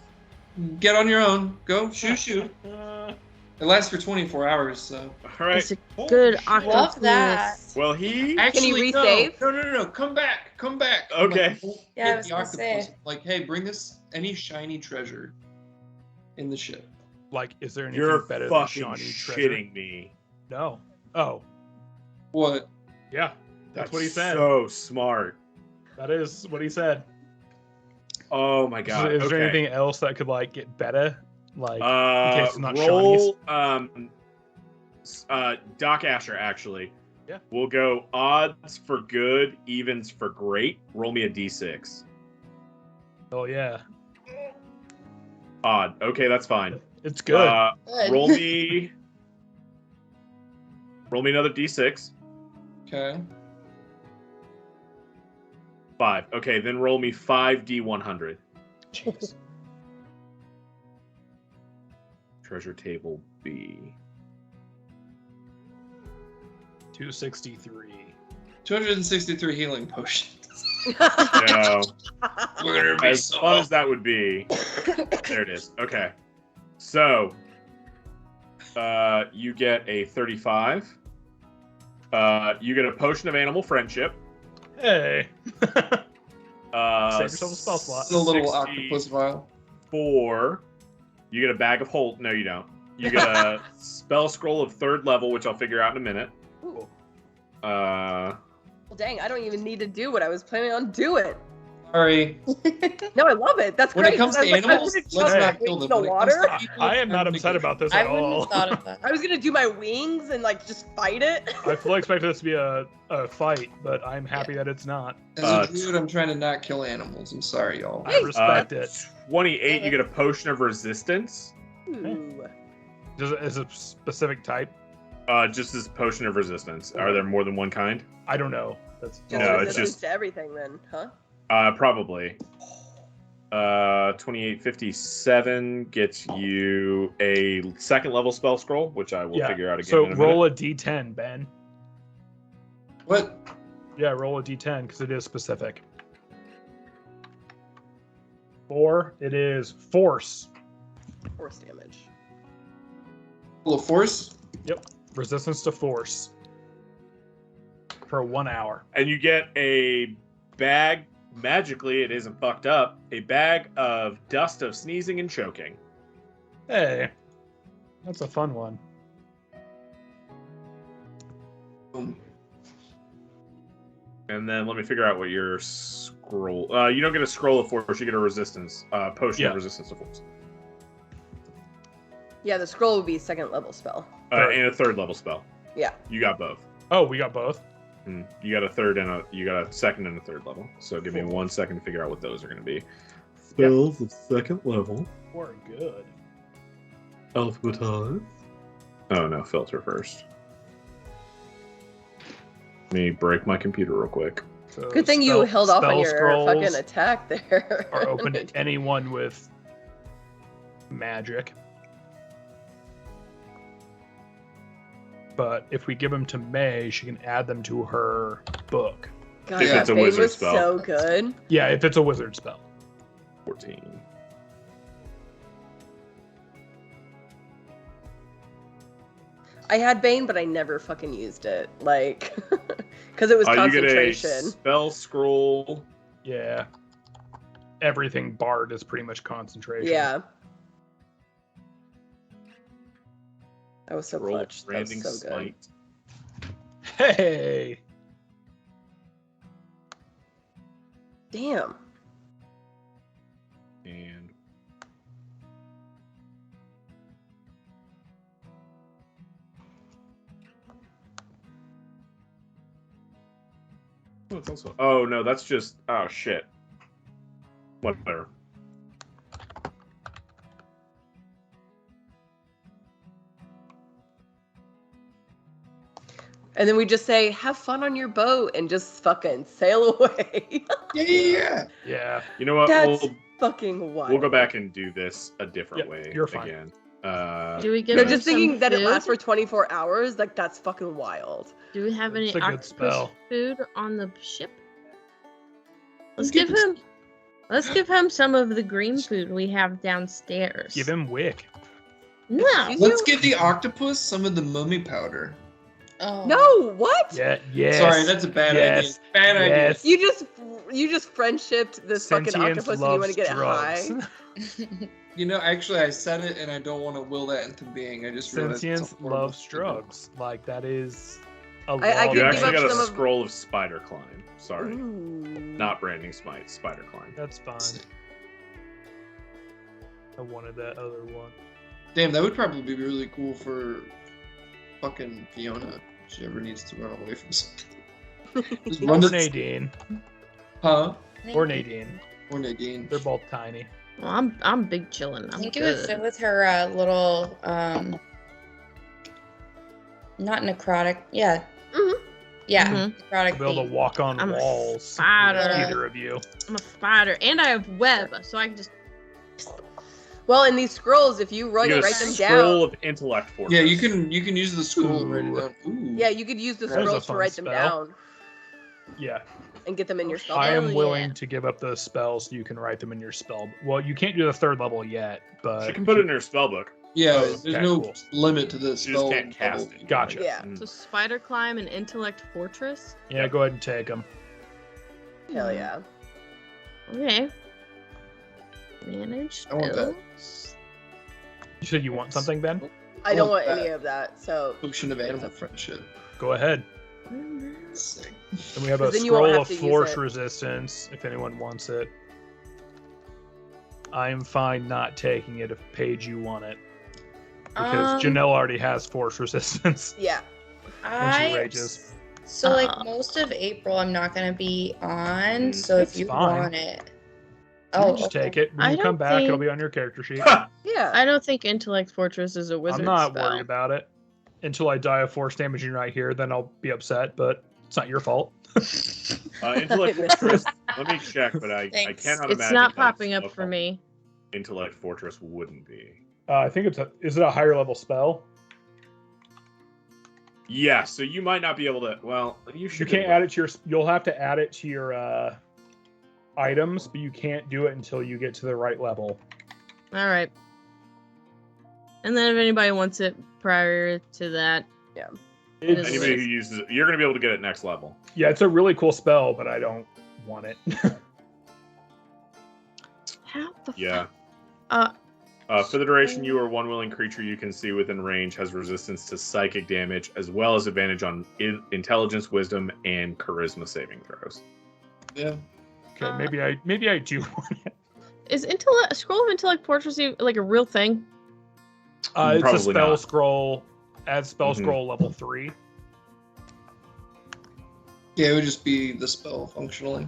get on your own. Go, shoot. It lasts for 24 hours, so. All right. It's a good Love octopus. that. Well, he. Actually, no. resave? No. Come back. Okay. Yeah, I Hit was the gonna octopus. say. Like, hey, bring us any shiny treasure in the ship. Like, is there anything You're better than fucking shiny treasure? shitting me. No. Oh, What? yeah. That's what he said. So smart. That is what he said. Oh my god. Is there okay. anything else that could, like, get better? Like, in case it's not roll. Doc Asher, actually. Yeah. We'll go odds for good, evens for great. Roll me a d6. oh, yeah. Odd. Okay, that's fine. It's good. Good. Roll me. Roll me another d6. Okay. 5. Okay, then roll me 5d100. Jeez. Treasure table B. 263. 263 healing potions. No. We're gonna be As fun as that would be. There it is. Okay. So, you get a 35. You get a potion of animal friendship. Hey. Uh, Save yourself a spell slot. The little 64. octopus vial. You get a bag of hold. No, you don't. You get a spell scroll of 3rd level, which I'll figure out in a minute. Ooh. Uh, Well, dang, I don't even need to do what I was planning on doing. Sorry. No, I love it. That's When great. it comes to I was like, animals, I'm gonna let's jump not in kill them. the When it comes to water. people, I am not I'm upset gonna about this I at wouldn't all. have thought of that. I was gonna do my wings and like just fight it. I fully expected this to be a fight, but I'm happy that it's not. As a dude, I'm trying to not kill animals. I'm sorry, y'all. I respect it. 28, you get a potion of resistance. Ooh. Is it a specific type? Just this potion of resistance. Are there more than one kind? I don't know. That's Just No, it's resistance just- to everything then, huh? Probably. 2857 gets you a 2nd level spell scroll, which I will figure out again So in a roll minute. a d10, Ben. What? Yeah, roll a d10 because it is specific. 4. It is force. Force damage. Full of force? Resistance to force. For 1 hour. And you get a bag, magically, it isn't fucked up, a bag of dust of sneezing and choking. Hey. That's a fun one. Boom. And then let me figure out what your scroll... you don't get a scroll of force, you get a resistance. Potion of resistance to force. Yeah, the scroll would be 2nd level spell. And a 3rd level spell. Yeah. You got both. Oh, we got both? You got a 3rd and you got a 2nd and a 3rd level. So give me 1 second to figure out what those are going to be. Spells of 2nd level. We're good. Alphabetized. Oh no, filter first. Let me break my computer real quick. So Good thing you held off on spell your scrolls fucking attack there. are open to anyone with magic. But if we give them to May, she can add them to her book. God, If that it's a fade wizard was spell. so good. Yeah, if it's a wizard spell. 14. I had Bane, but I never fucking used it. Like, because it was You get a concentration. spell scroll. Yeah. Everything Bard is pretty much concentration. Yeah. That was so Roll clutch. That branding was so good. smite. Hey! Damn. And Oh, it's also. Oh no, that's just. Oh shit. Whatever. And then we just say, "Have fun on your boat," and just fucking sail away. Yeah. Yeah. You know what? That's fucking wild. We'll go back and do this a different Yep, way. you're fine. Again. Do we get No, them just some thinking that it food? lasts for 24 hours, like that's fucking wild. Do we have any It's a good octopus spell. food on the ship? Let's Let's give give him some of the green food we have downstairs. Give him wick. No. Let's give the octopus some of the mummy powder. Oh. No, what? Yeah. Yes. Sorry, that's a bad yes, idea. Bad yes. You just friendshipped this fucking Sentience octopus and you want to get it loves high? drugs. You know, actually, I said it, and I don't want to will that into being. I just realized Sentience it's a horrible loves thing to do. drugs. Like that is a law. I You could give actually up got a some of- scroll of spider climb. Sorry, Ooh. not branding smite. Spider climb. That's fine. I wanted that other one. Damn, that would probably be really cool for fucking Fiona. If she ever needs to run away from something. Just run Or to... Nadine. Huh? Or Nadine. Or Nadine. They're both tiny. Well, I'm big chillin'. I I'm think it would good. fit with her little, not necrotic. Yeah. Mhm. Yeah. Mhm. Necrotic. To be able to theme. walk on I'm a walls. spider. Either of you. I'm a spider, and I have web, so I can just. Well, in these scrolls, if you You write get a them scroll down, of intellect fortress. Yeah, you can use the scroll and write it Ooh. down. Ooh. yeah, you could use the That is a scrolls to fun write them spell. down Yeah. and get them in your spell I book. am Hell willing yeah. to give up those spells so you can write them in your spell. Well, you can't do the third level yet, but She can put it in her spell book. Yeah, Oh, there's okay, no cool. limit to this She just spell. can't cast level. it. Gotcha. Yeah, Mm. So spider climb and intellect fortress. Yeah, go ahead and take them. hell yeah. Okay. Manage I want that. spells. You said you want something, Ben? I don't want want that. any of that. So Potion of animal friendship. Go ahead. Sick. And we have a Then you won't scroll have of to use force it. resistance if anyone wants it. I'm fine not taking it if Paige you want it. Because Janelle already has force resistance yeah, when she rages. So like most of April, I'm not gonna be on. So It's if you fine. want it, You can just take it. When I you come don't back, it'll think- be on your character sheet. yeah. I don't think intellect fortress is a wizard I'm not spell. worried about it. Until I die of force damage and you're not here, then I'll be upset, but it's not your fault. Intellect fortress. Let me check, but I Thanks. cannot It's imagine. not that's popping up a for fault. me. Intellect fortress wouldn't be. I think is it a higher level spell? Yeah, so you might not be able to. Well, you should. You can't add it to your. You'll have to add it to your items, but you can't do it until you get to the right level. All right. And then if anybody wants it prior to that, It's, is- Anybody who uses it, you're going to be able to get it next level. yeah, it's a really cool spell, but I don't want it. how the Yeah. fuck? For the duration, you or one willing creature you can see within range has resistance to psychic damage, as well as advantage on intelligence, wisdom, and charisma saving throws. Yeah. Okay, maybe I do want it. Is intellect scroll of intellect fortress like a real thing? It's a Probably spell not. scroll. Add spell Mhm. scroll level 3. Yeah, it would just be the spell functionally.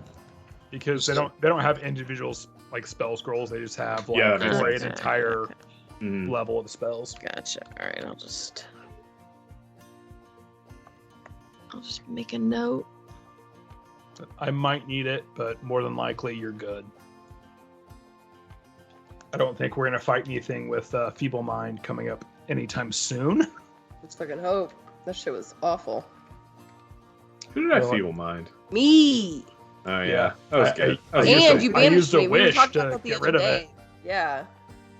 Because they don't have individuals like spell scrolls. They just have like Yeah, that makes for an sense. entire Okay. Mhm. level of the spells. Gotcha. All right, I'll just make a note. I might need it, but more than likely you're good. I don't think we're gonna fight anything with Feeble Mind coming up anytime soon. Let's fucking hope. That shit was awful. Who did I Well, feeble mind? Me. Oh, yeah. Yeah. That was I- good. I That was used good. And a- you I banished used a me. We were wish talking to about that the get other rid of day. it. Yeah.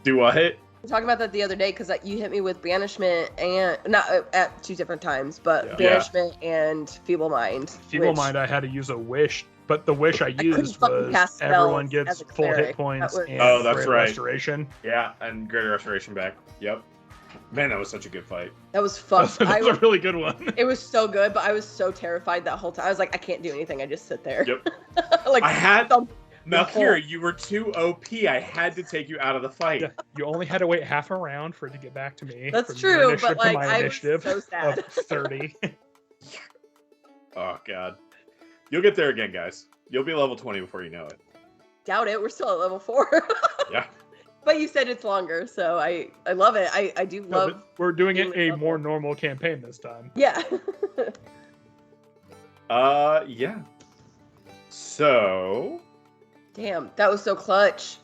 Do what? We were talking about that the other day because you hit me with banishment and not at 2 different times, but Yeah. banishment and feeble mind. Feeble which- Mind, I had to use a wish, but the wish I couldn't used fucking was cast everyone spells gets as a full hit cleric. points That was- and Oh, that's great right. restoration. Yeah, and greater restoration back. Yep. Man, that was such a good fight. That was That's, fucked. a really good one. It was so good, but I was so terrified that whole time. I was like, I can't do anything. I just sit there. Yep. like I had thump Melchior, whole- you were too OP. I had to take you out of the fight. Yeah, you only had to wait half a round for it to get back to me. That's from your true, initiative but, to like, my I was initiative so sad. of 30. Oh god. You'll get there again, guys. You'll be level 20 before you know it. Doubt it. We're still at level 4. Yeah. But you said it's longer, so I love it. I do No, love. but we're doing it a level. more normal campaign this time. Yeah. Yeah. So. Damn, that was so clutch.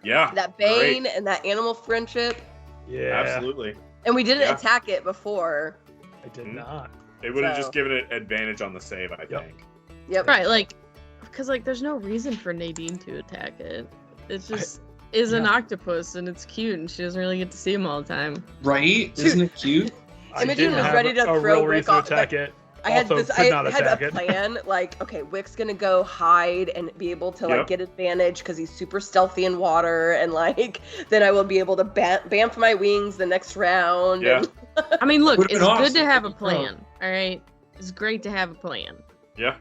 Yeah. That Bane great. and that animal friendship. Yeah. Absolutely. And we didn't Yeah. attack it before. I did Mhm. not. It would have So- just given it advantage on the save, I Yep. think. Yep. Right, like, because like there's no reason for Nadine to attack it. It just is an yeah. octopus and it's cute and she doesn't really get to see him all the time. Right? Isn't it cute? I Imogen didn't was have ready to a throw real Rick reason to off, attack like, it. I had Also this. could I not had attack a it. plan. Like, okay, Wick's gonna go hide and be able to like Yep. get advantage because he's super stealthy in water, and like then I will be able to bamf my wings the next round. Yeah. And, I mean, look, Would've it's been good awesome to have a if you plan, all right? It's great to have a plan. Yeah.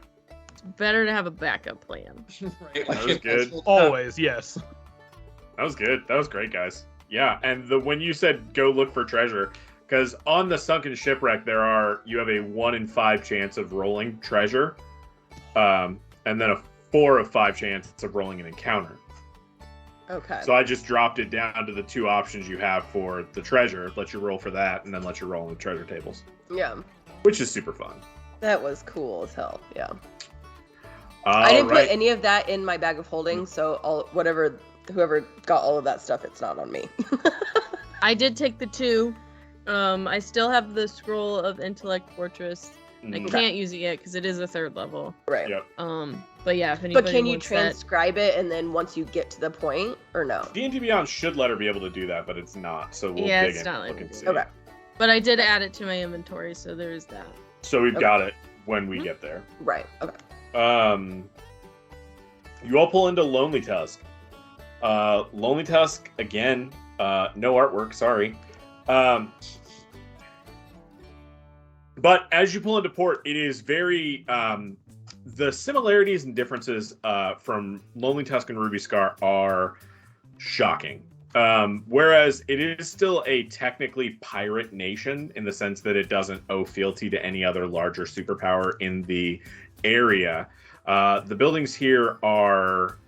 It's better to have a backup plan. Right. That was good. Always, yes. That was good. That was great, guys. Yeah, and when you said go look for treasure, because on the sunken shipwreck you have a 1 in 5 chance of rolling treasure, and then a 4 of 5 chance of rolling an encounter. okay. So I just dropped it down to the 2 options you have for the treasure. Let you roll for that, and then let you roll on the treasure tables, Yeah, which is super fun. that was cool as hell. Yeah. I didn't put any of that in my bag of holding, so whoever got all of that stuff, it's not on me. I did take the 2. I still have the scroll of intellect fortress. I Mhm. can't use it yet because it is a 3rd level. Right. Yep. But yeah, if anybody But can you wants that, transcribe it and then once you get to the point, or no? D&D Beyond should let her be able to do that, but it's not. So we'll Yeah, dig it's in not and letting look me and do see. it. Okay. but I did add it to my inventory, so there's that. So we've Okay. got it when we Mhm. get there. Right. Okay. You all pull into Lonely Tusk. Lonely Tusk, again, no artwork, sorry. But as you pull into port, it is very, the similarities and differences from Lonely Tusk and Ruby Scar are shocking. Whereas it is still a technically pirate nation in the sense that it doesn't owe fealty to any other larger superpower in the area. The buildings here are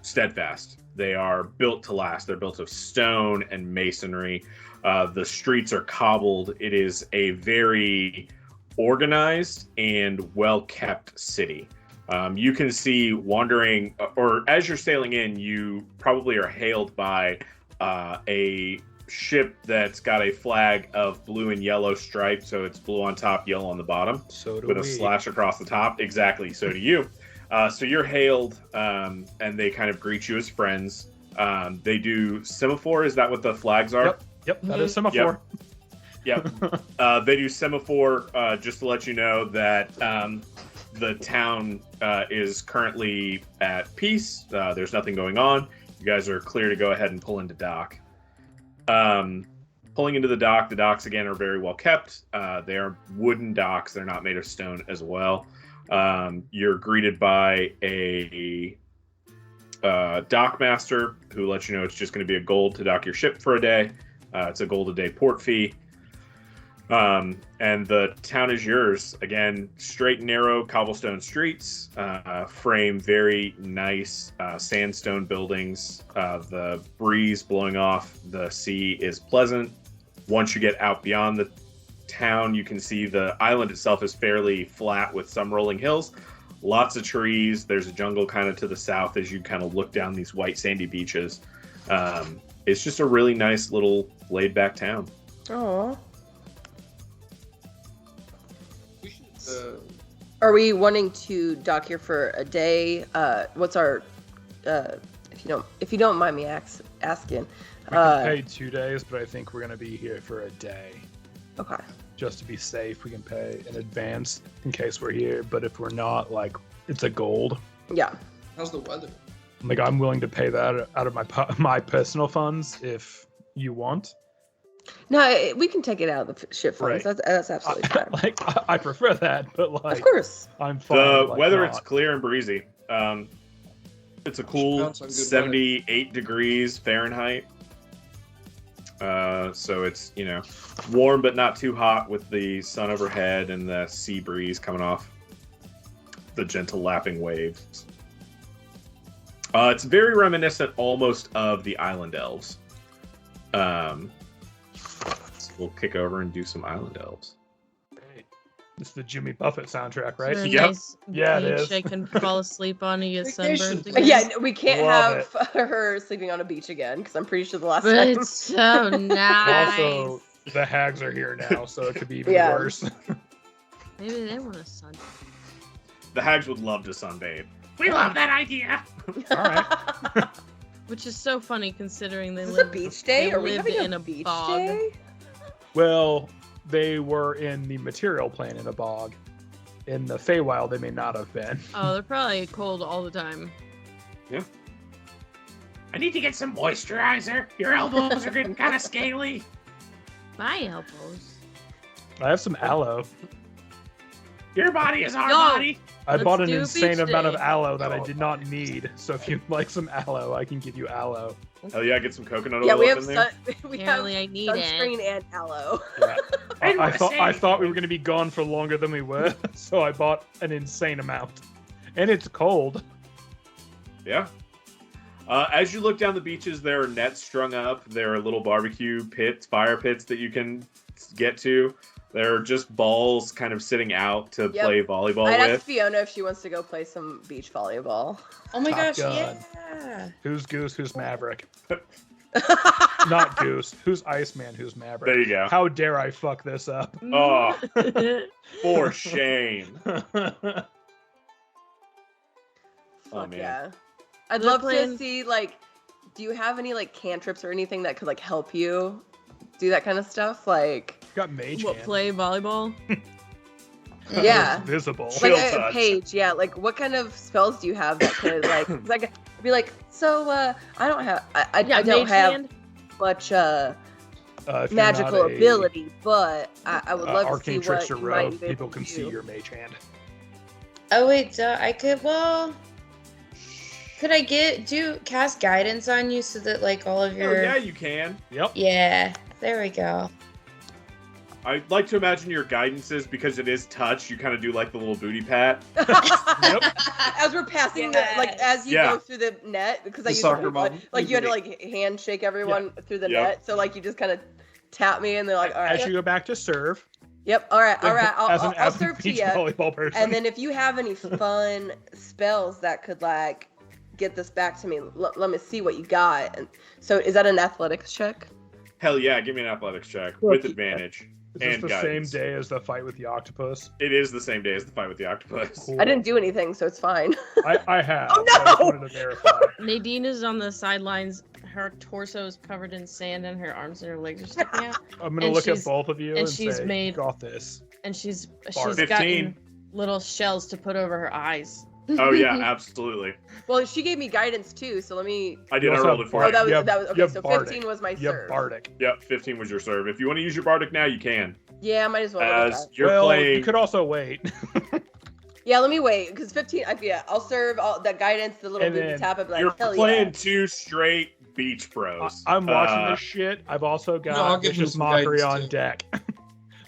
steadfast. They are built to last. They're built of stone and masonry. The streets are cobbled. It is a very organized and well-kept city. You can see wandering, or as you're sailing in, you probably are hailed by a ship that's got a flag of blue and yellow stripes, so it's blue on top, yellow on the bottom, So do with a we. slash across the top. Exactly, so do you. So you're hailed, and they kind of greet you as friends. They do semaphore. Is that what the flags are? Yep, that is semaphore. Yep. They do semaphore, just to let you know that the town is currently at peace. There's nothing going on. You guys are clear to go ahead and pull into dock. Pulling into the docks again are very well kept. They are wooden docks. They're not made of stone as well. You're greeted by a dock master who lets you know it's just going to be a gold to dock your ship for a day. It's a gold a day port fee. And the town is yours. Again, straight and narrow cobblestone streets, frame very nice sandstone buildings. The breeze blowing off the sea is pleasant. Once you get out beyond the town, you can see the island itself is fairly flat with some rolling hills. Lots of trees. There's a jungle kind of to the south as you kind of look down these white sandy beaches. It's just a really nice little laid back town. Oh. We should, Are we wanting to dock here for a day? What's our if you don't mind me asking? We can pay 2 days, but I think we're gonna be here for a day. Okay. Just to be safe, we can pay in advance in case we're here. But if we're not, like, it's a gold. Yeah. how's the weather? Like, I'm willing to pay that out of my personal funds if you want. No, we can take it out of the ship funds. Right. That's absolutely fine. Like, I prefer that, but like, Of course. I'm fine. The like, weather, not. it's clear and breezy. It's a cool Sounds like good 78 degrees Fahrenheit. So it's, warm but not too hot with the sun overhead and the sea breeze coming off. the gentle lapping waves. It's very reminiscent almost of the Island Elves. So we'll kick over and do some Island Elves. This is the Jimmy Buffett soundtrack, right? Is there a Yep. nice Yeah, it beach is. I can fall asleep on and get Vacation sunburned place. again? Yeah, we can't Love have her sleeping on a beach again because I'm pretty sure the last But time. it's so nice. Also, the hags are here now, so it could be even Yeah. worse. Maybe they want a sun. The hags would love to sunbathe. We love that idea. All right. Which is so funny considering they Is this a live beach day? they Are we lived having in a a beach bog. day? Well, they were in the material plane in a bog. In the Feywild, they may not have been. Oh, they're probably cold all the time. I need to get some moisturizer. Your elbows are getting kind of scaly. My elbows. I have some aloe. Your body is our Yo. body. I Let's bought an do insane beach amount of day. aloe that I did not need. So if you'd like some aloe, I can give you aloe. Hell yeah, get some coconut Yeah, oil we up have in there. we have Apparently I need sunscreen it. and aloe. Yeah. I I thought we were going to be gone for longer than we were, so I bought an insane amount. And it's cold. Yeah. As you look down the beaches, there are nets strung up. There are little barbecue pits, fire pits that you can get to. There are just balls kind of sitting out to Yep. play volleyball I'd ask with. Fiona if she wants to go play some beach volleyball. Oh my Top gosh, Gun. yeah. Who's Goose? Who's Maverick? Not Goose. Who's Iceman? Who's Maverick? There you go. How dare I fuck this up? Oh, for shame. Fuck man. yeah. I'd They're love playing- to see, like, do you have any, like, cantrips or anything that could, like, help you do that kind of stuff? Like, Got Mage What, Hand. play volleyball? yeah. Visible. Like Chill a touch. page, yeah. Like, what kind of spells do you have that could, like, I'd be like, so, I don't have, I Yeah, don't mage have hand. much, If you're magical not a, ability, but I would love to arcane see what trickster you might rogue, be able people to can see do. your Mage Hand. Oh wait, duh, I could. Well, could I cast guidance on you so that like all of Oh, your? yeah, you can. Yep. Yeah, there we go. I'd like to imagine your guidances, because it is touch, you kind of do like the little booty pat. Yep. As we're passing the, like, as you Yeah. go through the net, because I The used soccer to, mom. like, you had to, like, handshake everyone through the Yep. net. So, like, you just kind of tap me, and they're like, all right. As you go back to serve, Yep. All right. as an I'll avid serve to beach you. volleyball person. And then if you have any fun spells that could, like, get this back to me, let me see what you got. And so, is that an athletics check? Hell yeah, give me an athletics check with advantage. Is this and the guidance. same day as the fight with the octopus? It is the same day as the fight with the octopus. Cool. I didn't do anything, so it's fine. I have. Oh, but I just no! wanted to verify. Nadine is on the sidelines. Her torso is covered in sand and her arms and her legs are sticking out. I'm gonna And look at she's- both of you and and she's say, made- "You got this." And she's Bar. 15. gotten little shells to put over her eyes. Oh yeah, absolutely. Well, she gave me guidance too, so let me. I did. You I also rolled have it for Oh, you. that was You have- that was you okay. have So bardic. 15 was my You have serve. bardic. Yep, 15 was your serve. If you want to use your bardic now, you can. Yeah, I might as well. Look at As that. you're well, playing. you could also wait. Yeah, let me wait because 15. Yeah, I'll serve all that guidance, the little And booby then tap. I'd be like, You're hell playing yeah. 2 straight beach bros. I'm watching Uh, this shit. I've also I'll got give him vicious some mockery guidance, on too. deck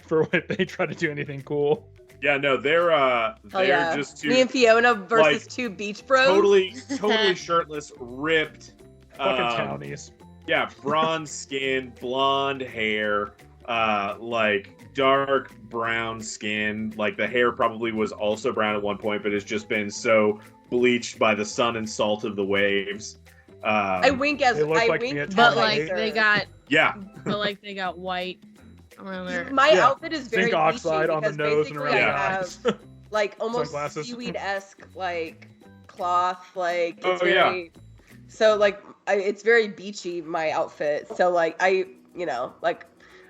for when they try to do anything cool. Yeah, no, they're Hell yeah. just Me and Fiona versus like, 2 beach bros. totally shirtless, ripped. Fucking townies. Yeah, bronze skin, blonde hair, like dark brown skin. Like the hair probably was also brown at one point, but it's just been so bleached by the sun and salt of the waves. I wink as They look I like wink. the as But Totally. I like they serve. got Yeah, white around their My Yeah. outfit is very Zinc oxide beachy on the because nose and basically around I the have eyes. like almost Sunglasses. seaweed-esque like cloth, like it's Oh, yeah. very so like it's very beachy my outfit. So like I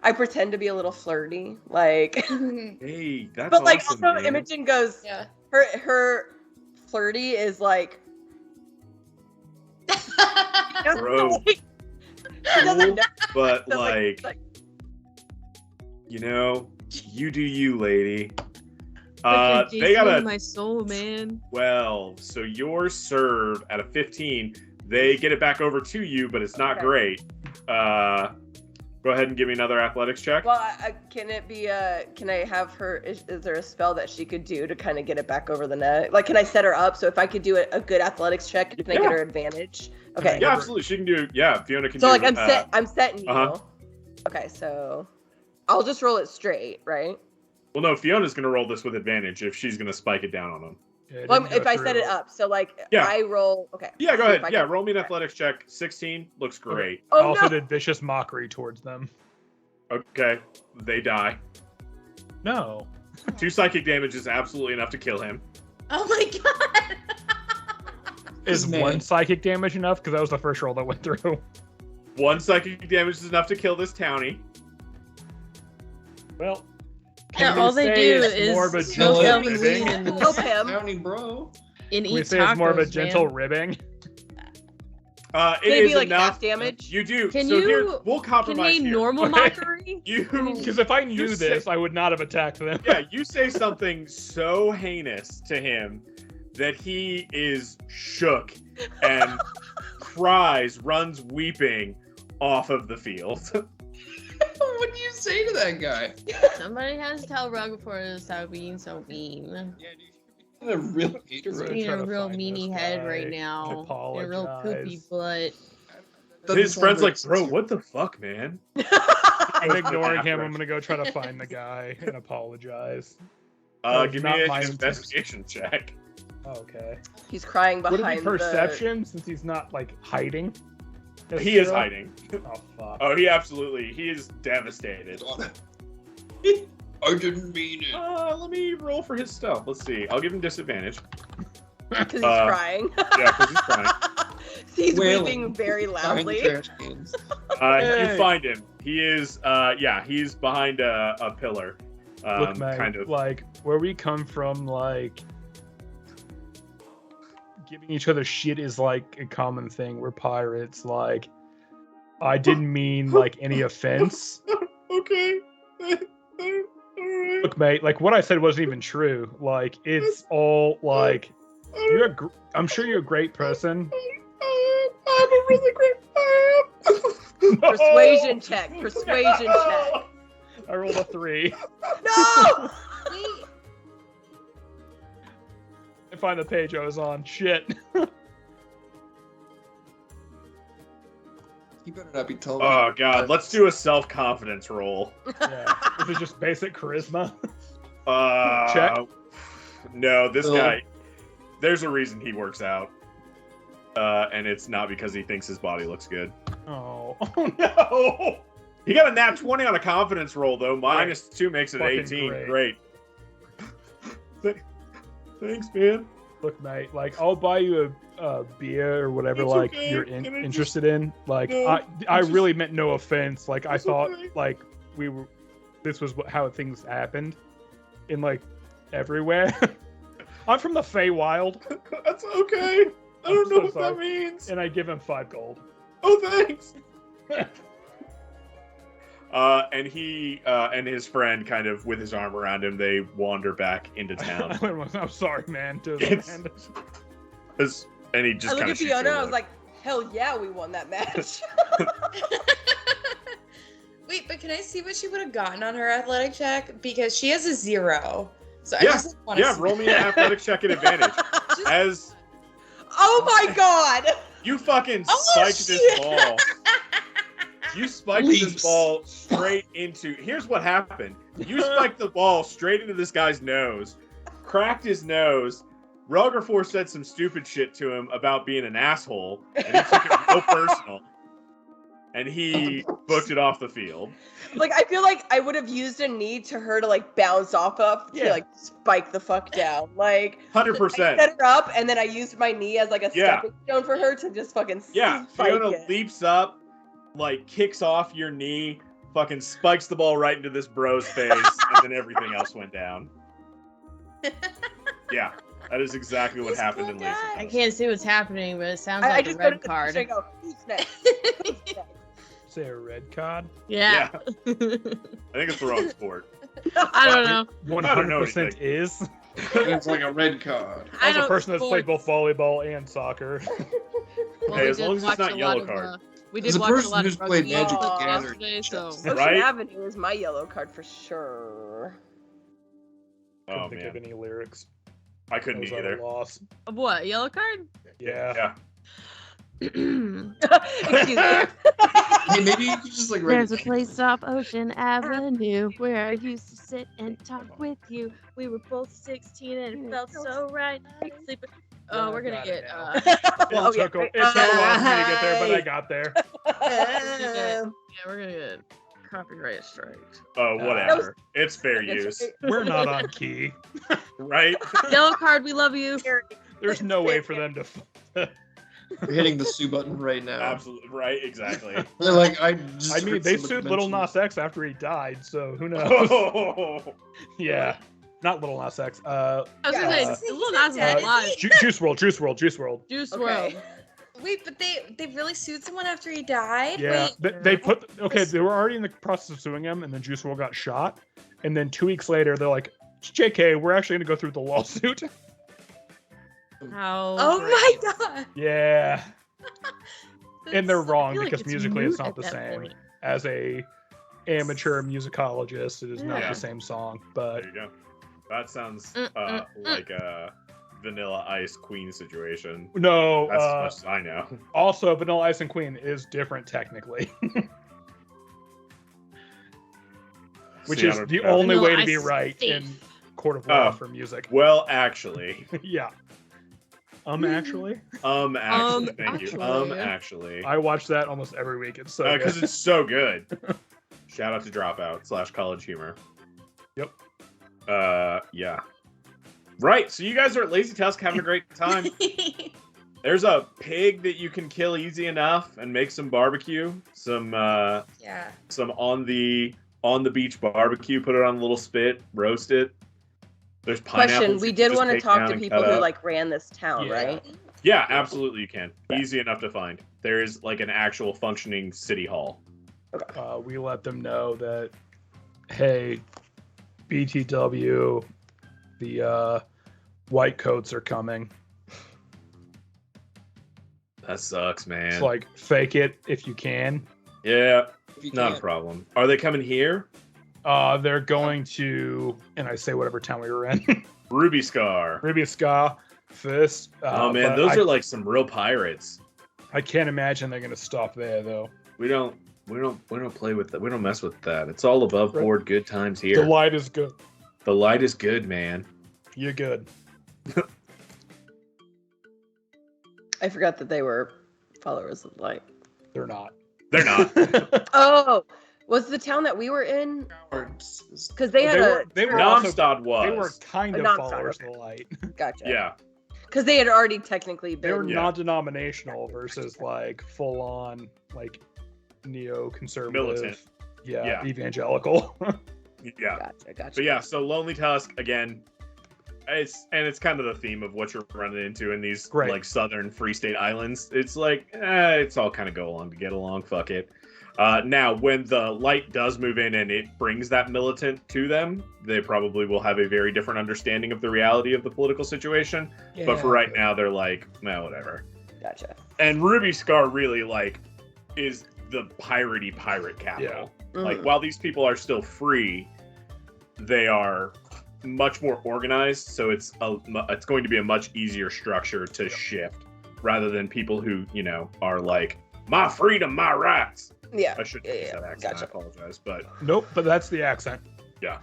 I pretend to be a little flirty, like hey, that's but like awesome, also man. Imogen goes Yeah. her flirty is like Bro. she doesn't know. But So, like, you know, you do you, lady. Fucking They got JC a my soul, man. 12, so your serve at a 15, they get it back over to you, but it's not Okay. great. Go ahead and give me another athletics check. Well, can it be can I have her? Is there a spell that she could do to kind of get it back over the net? Like, can I set her up so if I could do a good athletics check, can I get her advantage? Okay. Yeah, absolutely. She can do. Yeah, Fiona can. So do, like I'm setting you. Uh-huh. Okay, so I'll just roll it straight, right? Well, no, Fiona's gonna roll this with advantage if she's gonna spike it down on him. Yeah, it Well, didn't if go I set through. it up, so like Yeah. I roll. Okay. Yeah, go See if ahead. I Yeah, can- roll me an athletics check. 16 looks great. I Oh also no! did vicious mockery towards them. Okay, they die. No. 2 psychic damage is absolutely enough to kill him. Oh my god. Is Man. 1 psychic damage enough? Because that was the first roll that went through. 1 psychic damage is enough to kill this townie. Well, Yeah, can all we they say do it's is more of a smoke gentle elven ribbing? weed and, Help him. County bro. and Can we eat say it's more of a tacos, gentle man. ribbing? It Maybe is like enough. half damage. You do. Can so here, you- we'll Can compromise they here. normal Okay. mockery? You, Because if I knew You this, say- I would not have attacked them. yeah, you say something so heinous to him that he is shook and cries, runs weeping off of the field. What do you say to that guy? Somebody has to tell Rug before to stop being so mean. Yeah, dude. A real hater. Really Being try a to real find meanie this head guy. right now. A real poopy Apologize. butt. His friend's like, bro, what the fuck, man? I'm ignoring him. I'm gonna go try to find the guy and apologize. Give not me my an investigation check. Okay. He's crying Would behind it be perception since he's not like hiding? He is Still? hiding. Oh fuck. Oh, he is devastated. I didn't mean it. Let me roll for his stealth. Let's see. I'll give him disadvantage. because he's Uh, crying. Yeah, because he's crying. He's Wailing. weeping very Behind the loudly. trash cans. You find him. He is, he's behind a pillar. Look, man, kind of. like where we come from, like giving each other shit is like a common thing. We're pirates. Like, I didn't mean like any offense. Okay. Alright. Look, mate, like what I said wasn't even true. Like, it's all like I'm sure you're a great person. I'm a really great Persuasion check. Persuasion check. I rolled a 3. No! I find the page I was on. Shit. You better not be told. Oh god, let's do a self-confidence roll. Yeah. This is just basic charisma. Check. No, this Bill. guy. There's a reason he works out, and it's not because he thinks his body looks good. Oh no! He got a nat 20 on a confidence roll though. -2 makes it Fucking 18. great. Thanks, man. Look, mate, like I'll buy you a beer or whatever, It's like okay. you're And I just- interested in. Like No, I it's really meant no offense. Like I It's thought, okay. like we were. This was how things happened, in like everywhere. I'm from the Feywild, That's okay. I don't I'm know so what that sorry. means. and I give him 5 gold. Oh, thanks. And he and his friend, kind of with his arm around him, they wander back into town. I'm sorry, man. To the It's- land. And he just I look kind at of shoots Fiona. her I was look. like, hell yeah, we won that match. Wait, but can I see what she would have gotten on her athletic check? Because she has a 0. So I Yeah, just want to yeah, roll me an athletics check at advantage. As Oh my god! you fucking Oh, spiked this shit. ball. You spiked Leaps. this ball straight into. Here's what happened. You spiked the ball straight into this guy's nose, cracked his nose. Ruggerfor said some stupid shit to him about being an asshole, and he took it real personal. And he booked it off the field. Like, I feel like I would have used a knee to her to like bounce off of to Yeah. like spike the fuck down. Like, I 100%. set her up and then I used my knee as like a Yeah. stepping stone for her to just fucking Yeah, spike Fiona it. leaps up, like kicks off your knee, fucking spikes the ball right into this bro's face, and then everything else went down. Yeah, that is exactly what This happened poor in guy. I Laser. can't see what's happening, but it sounds I like a just go to red the card. picture and go, who's next? Who's next? Say a red card. Yeah. I think it's the wrong sport. I don't know. 100% anything. is. It's like a red card. As a person that's played both volleyball and soccer. Well, Hey, we as did long as it's watch not a yellow lot card. Of, We As did a watch a person lot who's of played rugby Magic the yesterday, Gathering, so yes. Right? Ocean Avenue is my yellow card for sure. Couldn't Oh think of man, any lyrics. I I couldn't was at a either. loss. of what? Yellow card? Yeah. Yeah. Excuse me. Hey, maybe you could just like write There's a it. place off Ocean Avenue where I used to sit and talk with you. We were both 16 and it felt so right. Sleeping. Oh, Yeah, we're gonna got it get now. Oh, yeah. It took a while for me to get there, but I got there. yeah, we're gonna get copyright striked. Oh, No. whatever. It's fair use, We're not on key. right? Yellow card, we love you. There's no way for them to. You're hitting the sue button right now. Absolutely right. Exactly. They're like, I I just mean, heard they somebody sued Little mention Nas X after he died, so who knows? Oh, Yeah, not Little Nas X. I was gonna Yeah. say, Lil Nas Dead, is alive. Juice WRLD, Juice WRLD, Juice WRLD. Juice Okay. WRLD. Wait, but they really sued someone after he died? Yeah, Wait, they put they were already in the process of suing him, and then Juice WRLD got shot, and then 2 weeks later they're like, "JK, we're actually gonna go through the lawsuit." How? oh great. my god. Yeah, and they're That's- I wrong feel like because it's musically moot it's not at the that same. point. As a amateur musicologist, it is not Yeah. the same song, but there you go. That sounds Mm. like a Vanilla Ice Queen situation. no. That's as much as I know. Also, Vanilla Ice and Queen is different technically, which See, I is don't the know. only Vanilla way to Ice be is right in safe. court of law Oh. for music. Well, actually, Yeah. Actually, thank you. actually. Actually, I watch that almost every week. It's so because good. it's so good. Shout out to Dropout / College Humor. Yep. Yeah. Right. So you guys are at Lazy Tusk having a great time. There's a pig that you can kill easy enough and make some barbecue. Some Yeah. on the beach barbecue. Put it on a little spit. Roast it. There's pineapples. Question: you We can did just want to take talk down to and people cut who up. like ran this town, Yeah. right? Yeah, absolutely you can. Easy enough to find. There is like an actual functioning city hall. We let them know that, hey, BTW, the white coats are coming. That sucks, man. It's like, fake it if you can. Yeah, If you not a can't. problem. Are they coming here? They're going to, and I say whatever town we were in, Ruby Scar. Ruby Ska first. Oh man, but those are like some real pirates. I can't imagine they're gonna stop there though. We don't play with that. We don't mess with that. It's all above Right. board good times The here. light is good. The light is good, man. You're good. I forgot that they were followers of light. They're not. They're not. Oh, was the town that we were in? Cowards is- Because they had They were also, Nomstad was. they were kind of Non-stop, followers okay. of the light. Gotcha. Yeah. Because they had already technically They were been. Yeah. non-denominational versus like full-on like neo-conservative. Militant. Yeah, Yeah. evangelical. Yeah. Gotcha. But yeah, so Lonely Tusk again. It's kind of the theme of what you're running into in these Right. like southern free state islands. It's like it's all kind of go along to get along. Fuck it. Now, when the light does move in and it brings that militant to them, they probably will have a very different understanding of the reality of the political situation. But for right now, they're like, nah, whatever. Gotcha. And Ruby Scar really like is the piratey pirate capital. Like Mhm. while these people are still free, they are much more organized. So it's going to be a much easier structure to shift rather than people who are like my freedom, my rights. Yeah. I shouldn't use that accent. Gotcha. I apologize, but Nope, but that's the accent. yeah.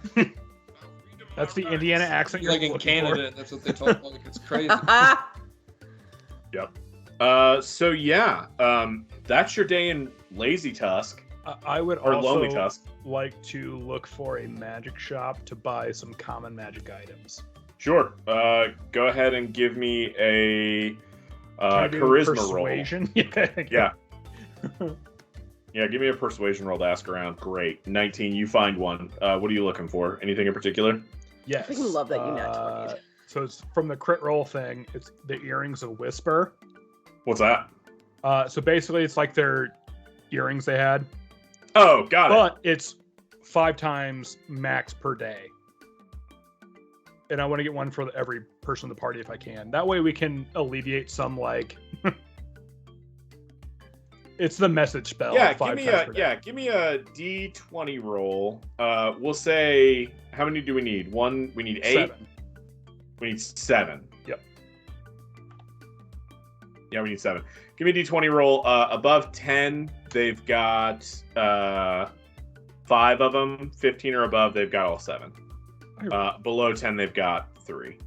That's the Indiana accent you're like in looking for. Canada, that's what they talk like. It's crazy. So yeah, that's your day in Lazy Tusk I would or Lonely also Tusk. like to look for a magic shop to buy some common magic items. Sure. Go ahead and give me a Can I do charisma roll. persuasion? Yeah. Yeah, give me a persuasion roll to ask around. Great. 19, you find one. What are you looking for? Anything in particular? Yes. I freaking love that you nat 20'd. So it's from the crit roll thing. It's the earrings of whisper. What's that? So basically, it's like their earrings they had, Oh, got it. but it's 5 times max per day. And I want to get one for every person in the party if I can. That way we can alleviate some like It's the message spell. Yeah, 5 give me times per day. give me a D20 roll. We'll say how many do we need? One. We need 8. 7. We need 7. Yep. Yeah, we need 7. Give me a D20 roll. Above 10, they've got 5 of them. 15 or above, they've got all 7. Below 10, they've got 3.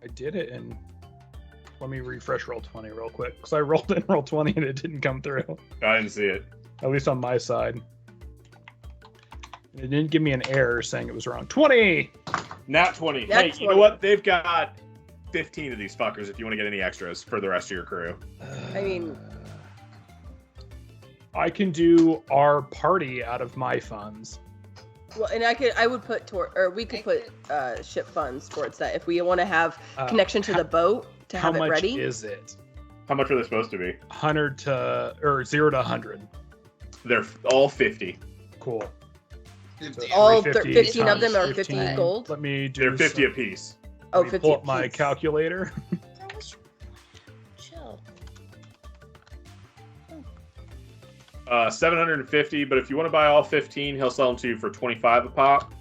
I did it, and let me refresh roll 20 real quick because I rolled in roll 20 and it didn't come through. I didn't see it. At least on my side. It didn't give me an error saying it was wrong. 20. Nat 20. Nat Hey, 20. you know what? They've got 15 of these fuckers if you want to get any extras for the rest of your crew. I mean, I can do our party out of my funds. well, and I would put we could put ship funds towards that if we want to have connection to the boat to How have it much ready. is it? How much are they supposed to be? 100 to or 0 to 100. They're all 50. Cool. Fifty. So All 350 15 of them are times 50 gold. Let me do. They're 50 some- apiece. Oh, let me 50 pull up my apiece. calculator. Chill. 750, but if you want to buy all 15, he'll sell them to you for 25 a pop,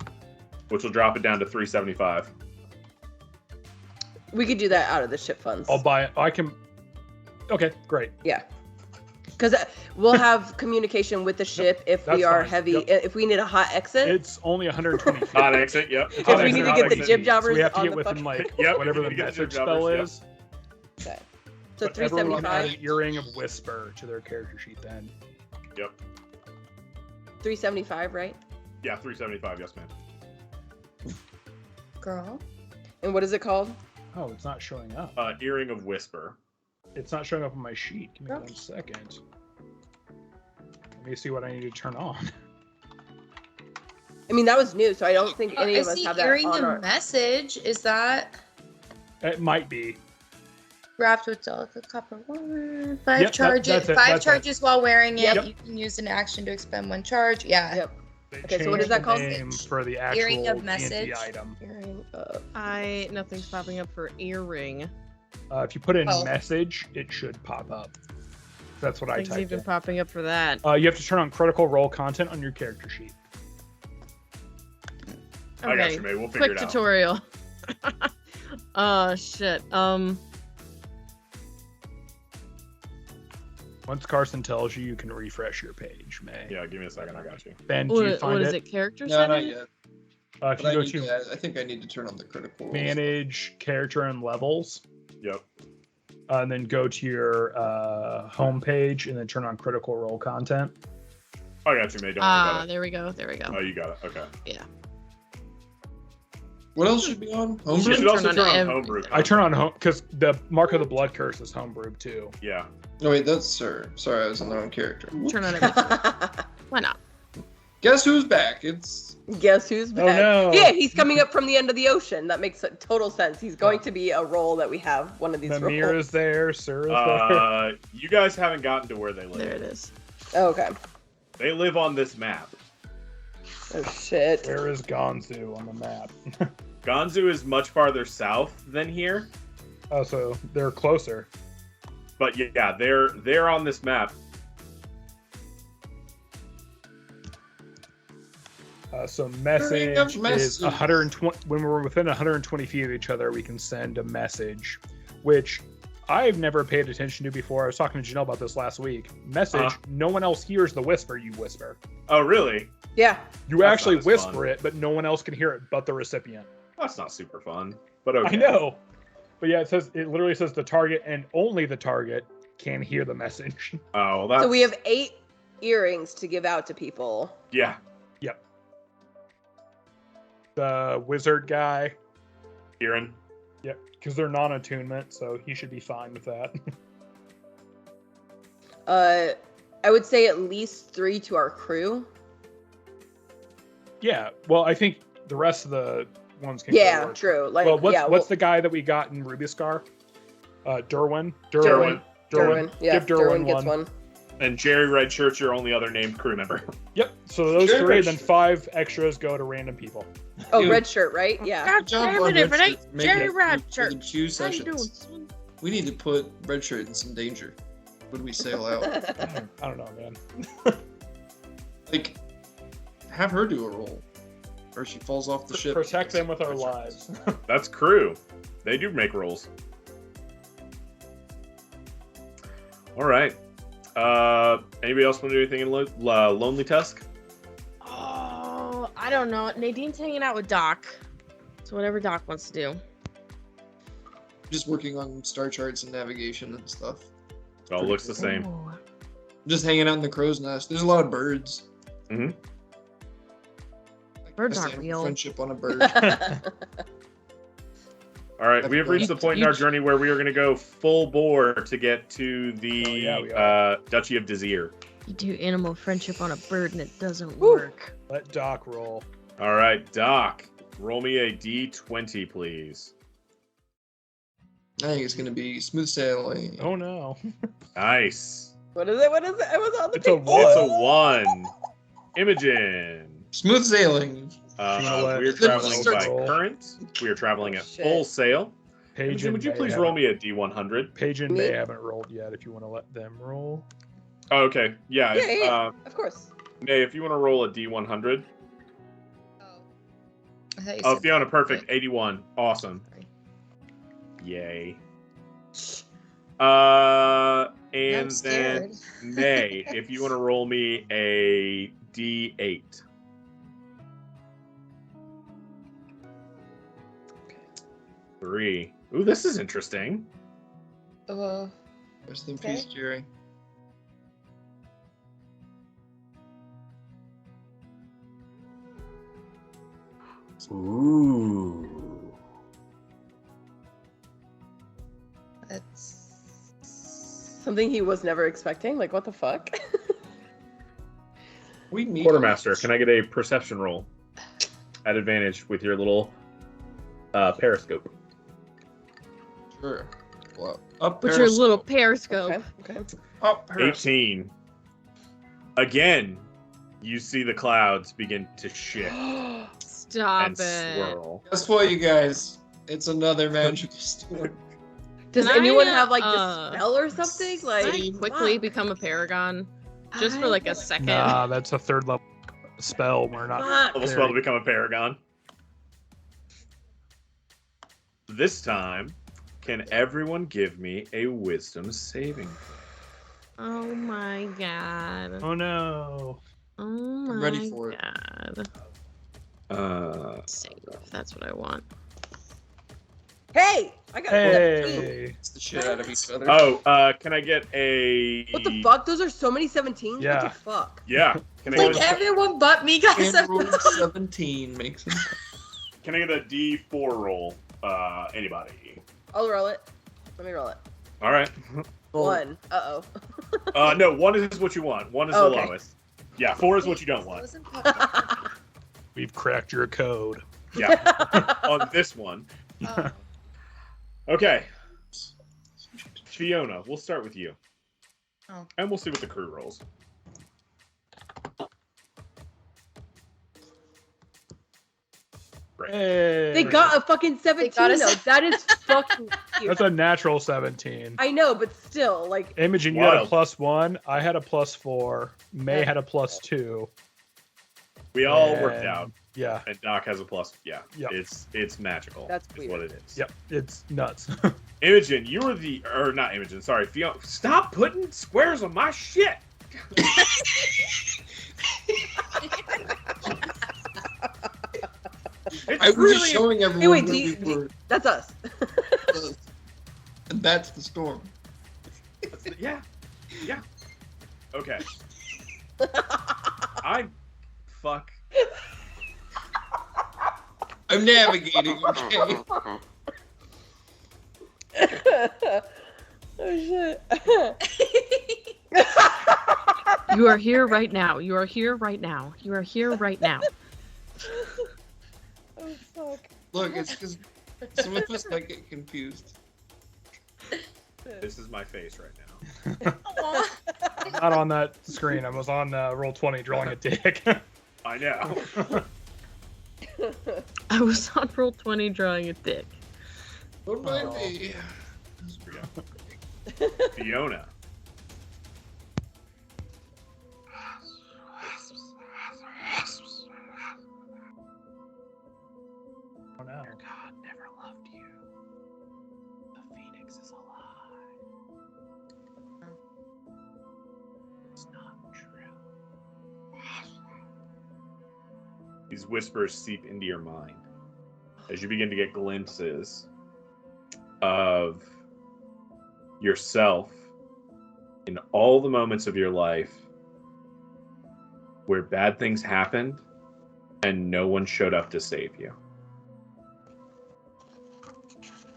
which will drop it down to 375. We could do that out of the ship funds. I'll buy it. I can. Okay, great. Yeah. Because we'll have communication with the ship if we that's are fine. heavy. Yep. If we need a hot exit, It's only 120 feet. Hot exit, yep. It's Because hot we need exit, to hot get the exit. jib jobbers So we have to on get the within fucking- like Yep, whatever we the need to get the message jib spell jobbers, is. okay. So But everyone add 375. an earring of whisper to their character sheet then. Yep. 375, right? Yeah, 375, yes, man. Girl. And what is it called? Oh, it's not showing up. Earring of Whisper. It's not showing up on my sheet. Give me 1 second. Let me see what I need to turn on. I mean, that was new, so I don't think any I of us see have that earring on a our. message. Is that It might be. wrapped with delicate copper wire? Yep, 5 charges. that's it, 5 that's it. charges while wearing it. Yep. You can use an action to expend 1 charge. Yeah. Yep. They Okay, so what is changed that the called? Name for the actual Earring of D&D message. item. Earring Nothing's popping up for earring. If you put in Oh. message, it should pop up. That's what I Nothing's typed even in. popping up for that. You have to turn on critical role content on your character sheet. I got Okay, you, mate. We'll figure quick it out. tutorial. Shit. Once Carson tells you, you can refresh your page, May. Yeah, give me a second. I got you. Ben, do you What find is it? it? Character No, not setting? yet. If But you go to I think I need to turn on the critical rolls. manage character and levels, Yep. and then go to your home page and then turn on critical role content. I got you, mate. Don't worry about it. There we go. There we go. Oh, you got it. Okay. What else should be on? You Homebrew? should also Turn turn on on every- homebrew. I turn on home because the Mark of the Blood Curse is homebrew too. Yeah. Oh wait, that's Sir. Sorry, I was on the wrong character. Turn on everything. Why not? Guess who's back? It's Guess who's back? Oh, no. Yeah, he's coming up from the end of the ocean. That makes total sense. He's going to be a role that we have one of these Mir roles. is there, Sir is there. You guys haven't gotten to where they live. There it is. Oh, okay. They live on this map. Oh shit. Where is Gonzu on the map? Gonzu is much farther south than here, Oh, so they're closer. but yeah, they're on this map. So Earring message of is message. 120. When we're within 120 feet of each other, we can send a message, which I've never paid attention to before. I was talking to Janelle about this last week. Message. No one else hears the whisper you whisper. Oh, really? Yeah. You That's actually not as whisper fun. it, but no one else can hear it but the recipient. That's not super fun, but okay. I know. But yeah, it literally says the target and only the target can hear the message. Oh, well, that's... So we have 8 earrings to give out to people. Yeah. The wizard guy, Kieran. yep, because they're non-attunement, so he should be fine with that. I would say at least 3 to our crew. Yeah, well, I think the rest of the ones can. Yeah, go work. true. Like, Well, what's yeah, what's the guy that we got in Ruby Scar? Derwin. Derwin. Derwin? Yeah, Give Derwin Derwin gets one. one. And Jerry Redshirt's your only other named crew member. Yep. So those Jerry 3, Red then Shirt. 5 extras go to random people. Oh, Dude. red shirt, right? Yeah. God job, damn it, Red if it ain't Shirt. Make Jerry it Red for the Shirt. Q How you doing? sessions. We need to put Redshirt in some danger. when we sail out. I don't know, man. Like, have her do a roll, or she falls off the ship. Protect them with our lives. That's crew. They do make rolls. All right. Anybody else want to do anything in Lonely Tusk? Oh, I don't know. Nadine's hanging out with Doc. So whatever Doc wants to do. Just working on star charts and navigation and stuff. It all looks the same. Ooh. Just hanging out in the crow's nest. There's a lot of birds. Mm-hmm. Birds I aren't stand real. Friendship on a bird. All right, we have reached the point in our journey where we are going to go full bore to get to the Duchy of Desir. You do animal friendship on a bird and it doesn't work. Let Doc roll. All right, Doc, roll me a D20, please. I think it's gonna be smooth sailing. Oh no. Nice. What is it? What is it? I was on the It's a page. one. It's a 1. Imogen. Smooth sailing. We are Let's traveling by roll. current. We are traveling at Shit. full sail. Paige Imogen, and would you May please haven't- roll me a D100? Paige and Me? May haven't rolled yet. If you want to let them roll. Oh, okay. Yeah. Yeah. Of course. Nay, if you want to roll a D100. I thought you Oh, said Fiona, perfect. 81. Awesome. Sorry. Yay. I'm And then scared. May, if you want to roll me a D8. Three. Ooh, this is interesting. Rest in peace, Jerry. Ooh. That's Something he was never expecting. Like, what the fuck? We meet Quartermaster, can I get a perception roll at advantage with your little periscope? Sure. Well, up With your little periscope. Okay. Up periscope. 18. Again, you see the clouds begin to shift Stop and it. swirl. Guess what, you guys? It's another magical storm. Does Can anyone I, have like dispel or something? Like, Can I quickly fuck. become a paragon? Just for like a second. Nah, that's a third level spell. We're not. Fuck. Level spell to become a paragon. This time, can everyone give me a wisdom saving? Oh my god. Oh no. Oh my I'm ready for it. god. Save. That's what I want. Hey, I got 17. Hey. It's the shit out of each other. Oh, can I get a... What the fuck? Those are so many 17s. Yeah. What the fuck? Yeah. Can I like get a, everyone but me got And roll 17. 17 makes it. can I get a D4 roll? Anybody? I'll roll it. Let me roll it. All right. One. Uh-oh. No, 1 is what you want. 1 is Oh, the okay. lowest. Yeah, 4 is what you don't want. Wasn't Papa- We've cracked your code. Yeah. On this one. Oh. Okay. Fiona, we'll start with you. Oh. And we'll see what the crew rolls. Great. Hey. They got a fucking 17 got a though. That is fucking cute. That's a natural 17. I know, but still, like, Imogen, you had a Wild. +1. I had a +4. May had a +2. We all worked And- out, Yeah. and Doc has a plus. Yeah, Yep. it's magical. That's is weird. what it is. Yep. It's nuts. Imogen, you were the, or not Imogen, sorry, Fiona. Stop putting squares on my shit. It's I was really just showing everyone Hey, wait, who do you- we were. that's us. And that's the storm. yeah. Okay. Fuck. I'm navigating, okay? Oh shit. You are here right now. You are here right now. You are here right now. Oh fuck. Look, it's because some of us might get confused. This is my face right now. I'm not on that screen. I was on Roll20 drawing a dick. I know. I was on Roll20 drawing a dick. What might be? Fiona. Phoenix is alive. It's not true. These whispers seep into your mind as you begin to get glimpses of yourself in all the moments of your life where bad things happened and no one showed up to save you.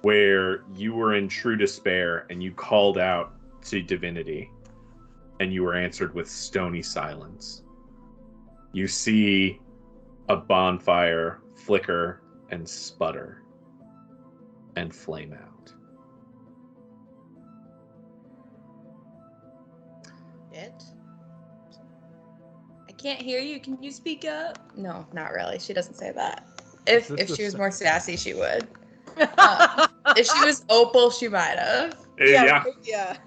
Where you were in true despair and you called out to divinity and you were answered with stony silence. You see a bonfire flicker and sputter and flame out. It? I can't hear you. Can you speak up? No, not really. She doesn't say that. If she was more sassy, she would. If she was Opal, she might have. Yeah.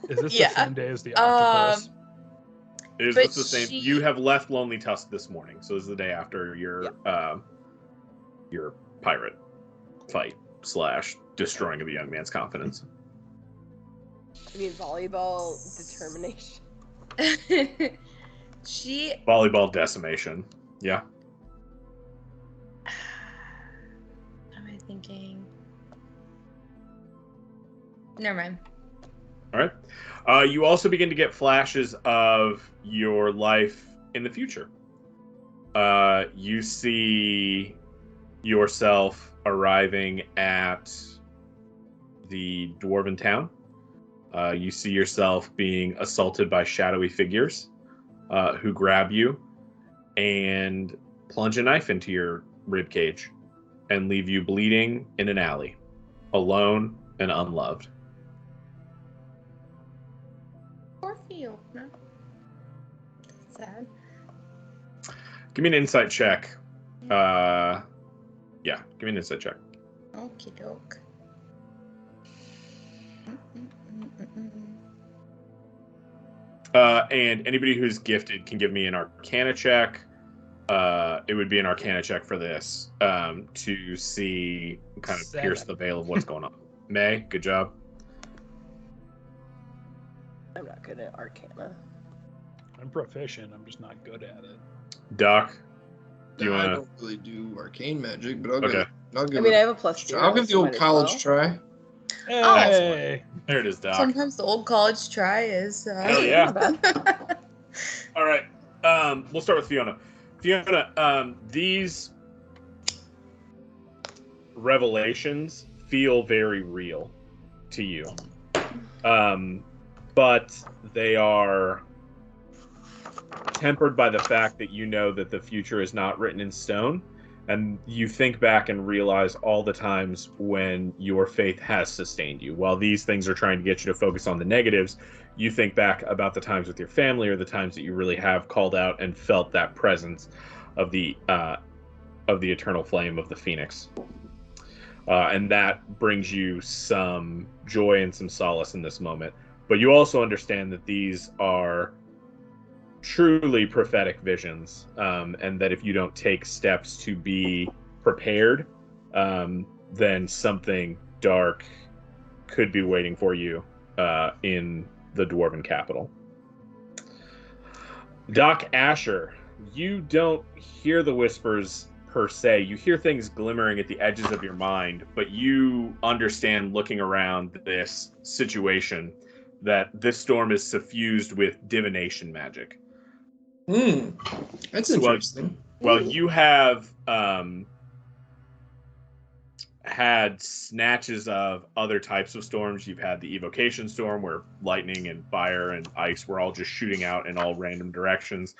Is this the same day as the octopus? Is this the same? You have left Lonely Tusk this morning, so this is the day after your pirate fight / destroying of the young man's confidence. I mean, volleyball determination. Volleyball decimation. Yeah. What am I thinking? Never mind. All right. You also begin to get flashes of your life in the future. You see yourself arriving at the dwarven town. You see yourself being assaulted by shadowy figures who grab you and plunge a knife into your rib cage and leave you bleeding in an alley, alone and unloved. Poor Theo. No. Sad. Give me an insight check. Yeah, give me an insight check. Okie doke. And anybody who's gifted can give me an Arcana check. It would be an Arcana check for this to see, kind of pierce the veil of what's going on. May, good job. I'm not good at Arcana. I'm proficient. I'm just not good at it. Doc, do you want to? I don't really do arcane magic, but I'll Okay. give I have a +2. I'll give the old college try. Hey! There it is, Doc. Sometimes the old college try is. Hell yeah. All right. We'll start with Fiona. Fiona, these revelations feel very real to you. But they are tempered by the fact that you know that the future is not written in stone. And you think back and realize all the times when your faith has sustained you. While these things are trying to get you to focus on the negatives, you think back about the times with your family or the times that you really have called out and felt that presence of the eternal flame of the Phoenix. And that brings you some joy and some solace in this moment. But you also understand that these are truly prophetic visions, and that if you don't take steps to be prepared, then something dark could be waiting for you in the dwarven capital. Doc Asher, you don't hear the whispers per se. You hear things glimmering at the edges of your mind, but you understand, looking around this situation, that this storm is suffused with divination magic. That's interesting. Well, you have had snatches of other types of storms. You've had the evocation storm where lightning and fire and ice were all just shooting out in all random directions.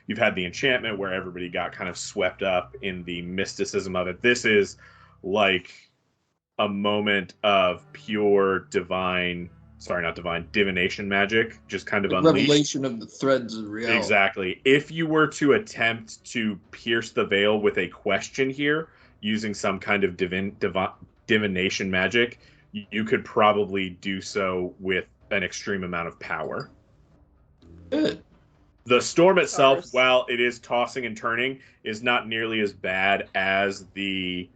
You've had the enchantment where everybody got kind of swept up in the mysticism of it. This is like a moment of pure divination magic, just kind of unleashed. Revelation of the threads of reality. Exactly. If you were to attempt to pierce the veil with a question here, using some kind of divination magic, you could probably do so with an extreme amount of power. Good. The storm itself, while it is tossing and turning, is not nearly as bad as the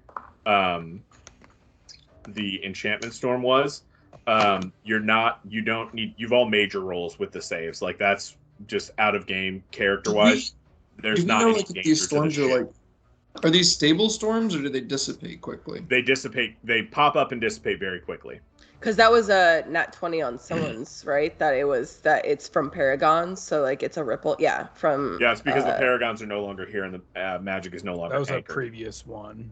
enchantment storm was. You've all made your rolls with the saves. Like that's just out of game character wise. There's do we not know any like if danger these to storms the are ship. like, are these stable storms or do they dissipate quickly? They dissipate. They pop up and dissipate very quickly. Because that was a nat 20 on someone's, right? That it's from Paragons, so like it's a ripple. Yeah, from. Yeah, it's because the Paragons are no longer here and the magic is no longer. That was anchored. a previous one.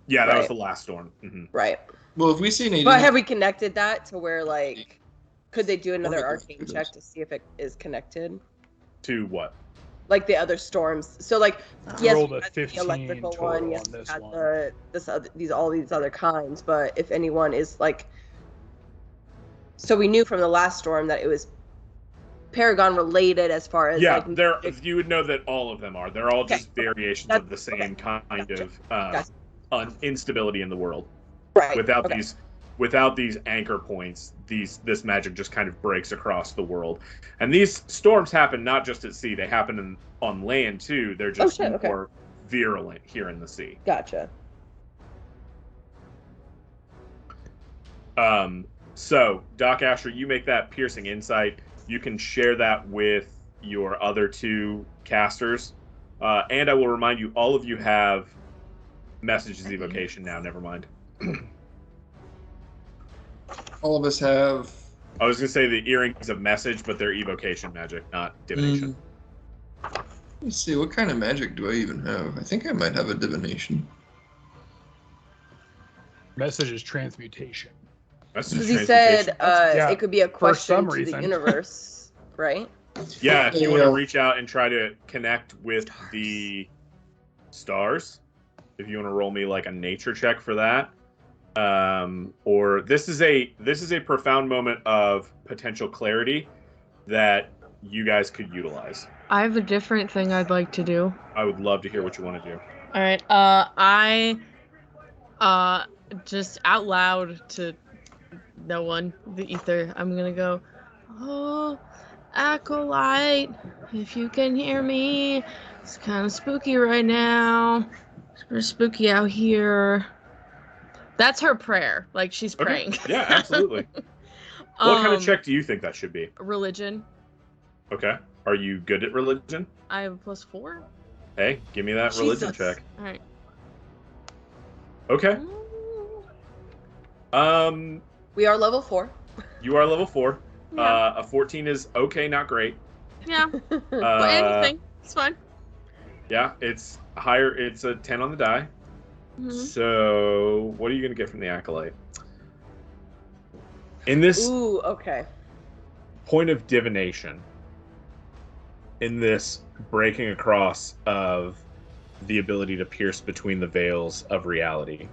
Yeah, that was Right. the last storm. Mm-hmm. Right. Well, if we see an But have we connected that to where like, could they do another Or- arcane check to see if it is connected? To what? Like the other storms. So like, yes, rolled we a had 15 the electrical total one. Yes, on we this had one. all these other kinds. But if anyone is like, so we knew from the last storm that it was Paragon related as far as Yeah, like you would know that all of them are. They're all Okay. just variations That's- of the same okay. kind Gotcha. of instability in the world. right. Without okay. these anchor points, this magic just kind of breaks across the world. And these storms happen not just at sea; they happen on land too. They're just okay. more virulent here in the sea. Gotcha. So, Doc Asher, you make that piercing insight. You can share that with your other two casters. And I will remind you, all of you have messages evocation now. Never mind. all of us have. I was going to say the earrings of message, but they're evocation magic, not divination. Let's see, what kind of magic do I even have? I think I might have a divination. Message is transmutation. Message Because he transmutation. said Yeah, it could be a question some to reason. the universe, right? Yeah, if you want Yeah. to reach out and try to connect with the stars, if you want to roll me like a nature check for that, or this is a profound moment of potential clarity that you guys could utilize. I have a different thing I'd like to do. I would love to hear what you want to do. All right. I just out loud to no one, the ether. I'm gonna go, oh, acolyte, if you can hear me. It's kind of spooky right now. It's pretty spooky out here. That's her prayer. Like she's Okay. praying. Yeah, absolutely. What kind of check do you think that should be? Religion. Okay. Are you good at religion? I have a +4. Hey, give me that religion Jesus. check. All right. Okay. We are level 4. You are level 4. Yeah. A 14 is okay, not great. Yeah. Well, anything. It's fine. Yeah, it's higher. It's a 10 on the die. Mhm. So, what are you going to get from the acolyte? In this Ooh, okay. point of divination, in this breaking across of the ability to pierce between the veils of reality,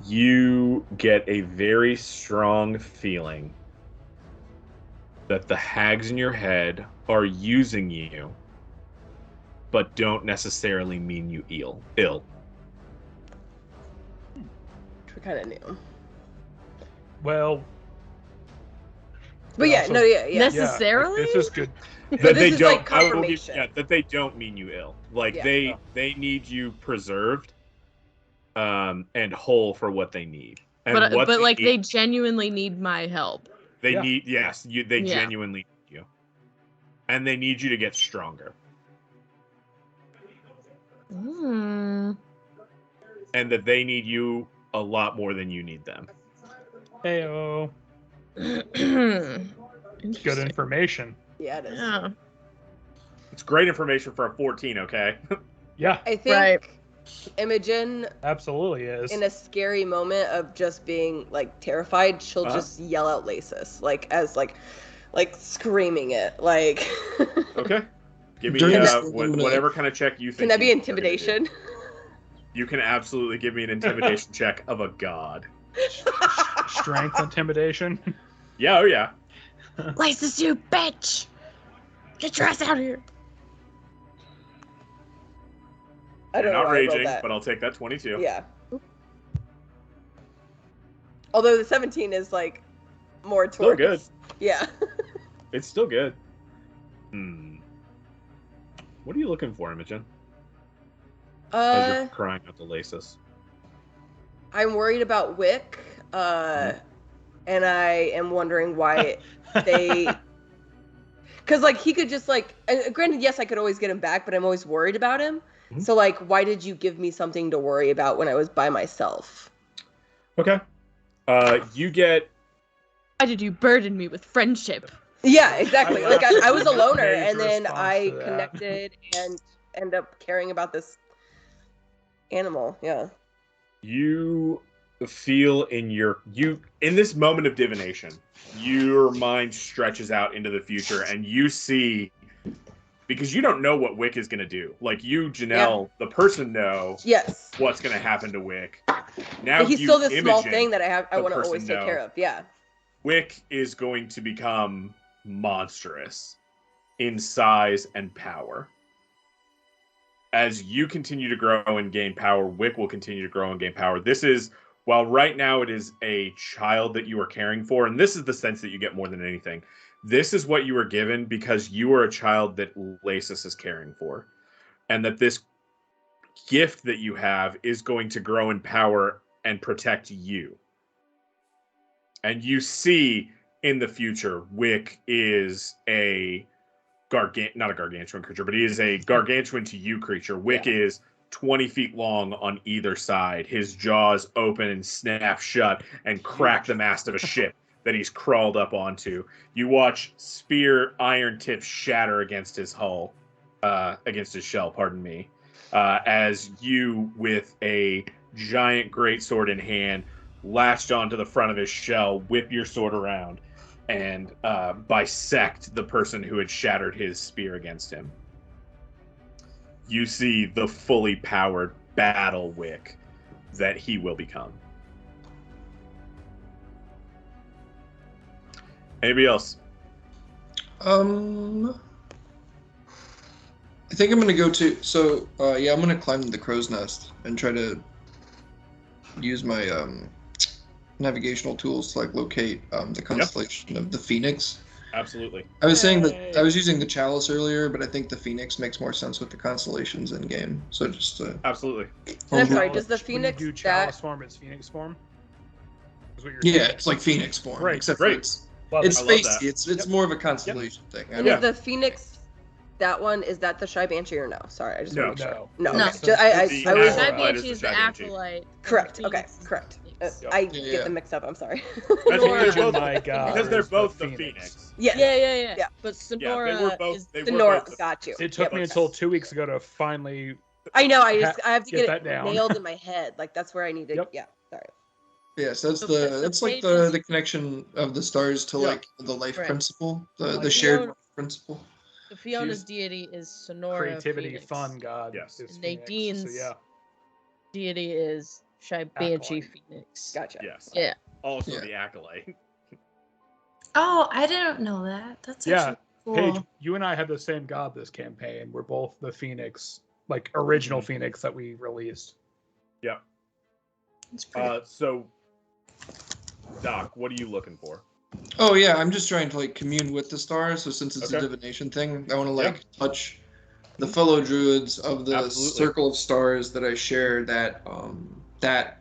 you get a very strong feeling that the hags in your head are using you, but don't necessarily mean you ill. Which we kind of knew. Well, But yeah, also- no, yeah. Necessarily? this is good. But That this they is don't. like I will give, confirmation. yeah, that they don't mean you ill. Like Yeah. they need you preserved, and whole for what they need. And But what like need, they genuinely need my help. they Yeah. need they Yeah. genuinely need you, and they need you to get stronger, Mm. and that they need you a lot more than you need them. Heyo. Good Interesting. information. Yeah, it is. Yeah. It's great information for a 14. Okay. Yeah, I think Right. Imogen, absolutely is. in a scary moment of just being like terrified, she'll Uh-huh. just yell out "Lasis," like as like screaming it, like. Okay. Give me During this- whatever kind of check you think. Can that be you are gonna do. intimidation? You can absolutely give me an intimidation check of a god. Strength intimidation. Yeah. Oh yeah. Lysis, you bitch! Get your ass out of here! I don't You're know not why I rolled raging, that. but I'll take that 22. Yeah. Although the 17 is like more Still towards. good. Yeah. It's still good. What are you looking for, Imogen? As you're crying out the laces. I'm worried about Wick. and I am wondering why they. Because like he could just like, granted, yes, I could always get him back, but I'm always worried about him. Mhm. So like, why did you give me something to worry about when I was by myself? Okay. You get. Why did you burden me with friendship? Yeah, exactly. Like I was a loner, Major and then response I to that. connected and end up caring about this animal. Yeah. You feel in this moment of divination, your mind stretches out into the future, and you see, because you don't know what Wick is going to do. Like you, Janelle, the person, know Yes. what's going to happen to Wick. Now But he's you still this small imagine thing that I the want to person always take know. care of. Yeah. Wick is going to become monstrous in size and power. As you continue to grow and gain power, Wick will continue to grow and gain power. This is, while right now it is a child that you are caring for, and this is the sense that you get more than anything. This is what you were given because you are a child that Lasis is caring for. And that this gift that you have is going to grow in power and protect you. And you see in the future, Wick is not a gargantuan creature, but he is a gargantuan to you creature. Wick is 20 feet long on either side. His jaws open and snap shut and crack the mast of a ship that he's crawled up onto. You watch spear iron tips shatter against his hull, against his shell, pardon me, as you, with a giant greatsword in hand, latched onto the front of his shell, whip your sword around and bisect the person who had shattered his spear against him. You see the fully powered battle Wick that he will become. Anybody else? I think I'm gonna go to. So I'm gonna climb the crow's nest and try to use my navigational tools to like locate the constellation of the Phoenix. Absolutely. I was saying that I was using the chalice earlier, but I think the Phoenix makes more sense with the constellations in game. So just absolutely. And I'm sorry, does the Phoenix when you do chalice form, it's Phoenix form? Is what you're yeah, saying? it's like Phoenix form, Right, except great. for it's Love it's it. I love spacey. that. It's more of a constellation thing. And is the Phoenix, that one, is that the Shy Banshee or no? Sorry, I just want to make sure. No. No. Okay. I The was Shy Acolyte Banshee is is the the Shy Banshee. acolyte. and correct. the Okay, Phoenix is correct. the Phoenix. I Yeah. get them mixed up. I'm sorry. That's because they're Oh both, my God, because they're is the both the Phoenix. Phoenix. Yeah. Yeah. But Yeah, Sonora they were both. is They Sonora, were both. got you. It took me until 2 weeks ago to finally. I know. I have to get get that it down. nailed in my head. Like that's where I need to. Yep. Yeah. Sorry. Yeah, so that's Okay, so that's like pages- the connection of the stars to Yeah. like the life Right. principle, the Like shared Fiona- life principle. So Fiona's She's deity is Sonora Creativity, Phoenix. fun, God. Yes. Is And Phoenix, Nadine's so yeah. deity is Shy Banshee Acolyte. Phoenix. Gotcha. Yes. Yeah. Also Yeah. the acolyte. Oh, I didn't know that. That's Yeah, actually cool. Paige, you and I have the same god this campaign. We're both the Phoenix, like original Phoenix that we released. Yeah. That's pretty. So, Doc, what are you looking for? Oh yeah, I'm just trying to like commune with the stars. So since it's a Okay. divination thing, I want to like touch the fellow druids of the Absolutely. circle of stars that I share that that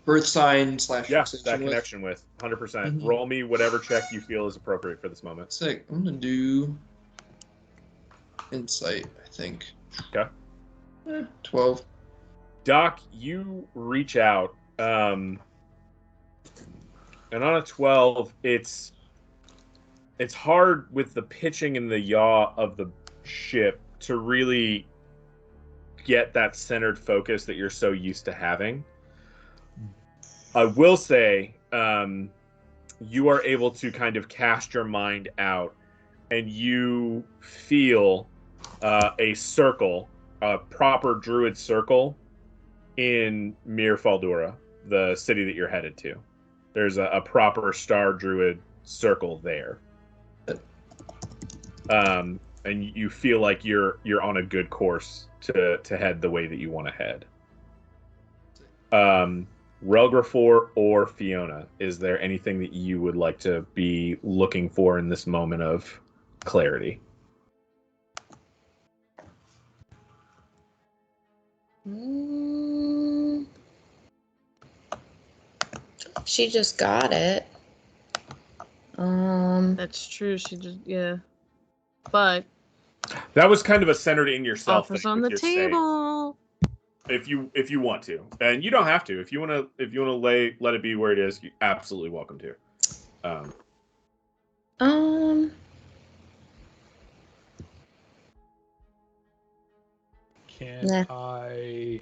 birth sign / Yeah, fixation that with. connection with 100%. Mhm. Roll me whatever check you feel is appropriate for this moment. Sick. I'm gonna do insight. I think. Okay. 12. Doc, you reach out, and on a 12, it's hard with the pitching and the yaw of the ship to really get that centered focus that you're so used to having. I will say, you are able to kind of cast your mind out, and you feel a circle, a proper druid circle, in Mir Faldurh, the city that you're headed to. There's a proper star druid circle there. And you feel like you're on a good course to head the way that you want to head. Relgrafor or Fiona, is there anything that you would like to be looking for in this moment of clarity? She just got it. That's true. She just but that was kind of a centered in yourself offers thing on with the your table. If you want to, and you don't have to. If you want to let it be where it is, you're absolutely welcome to. Can I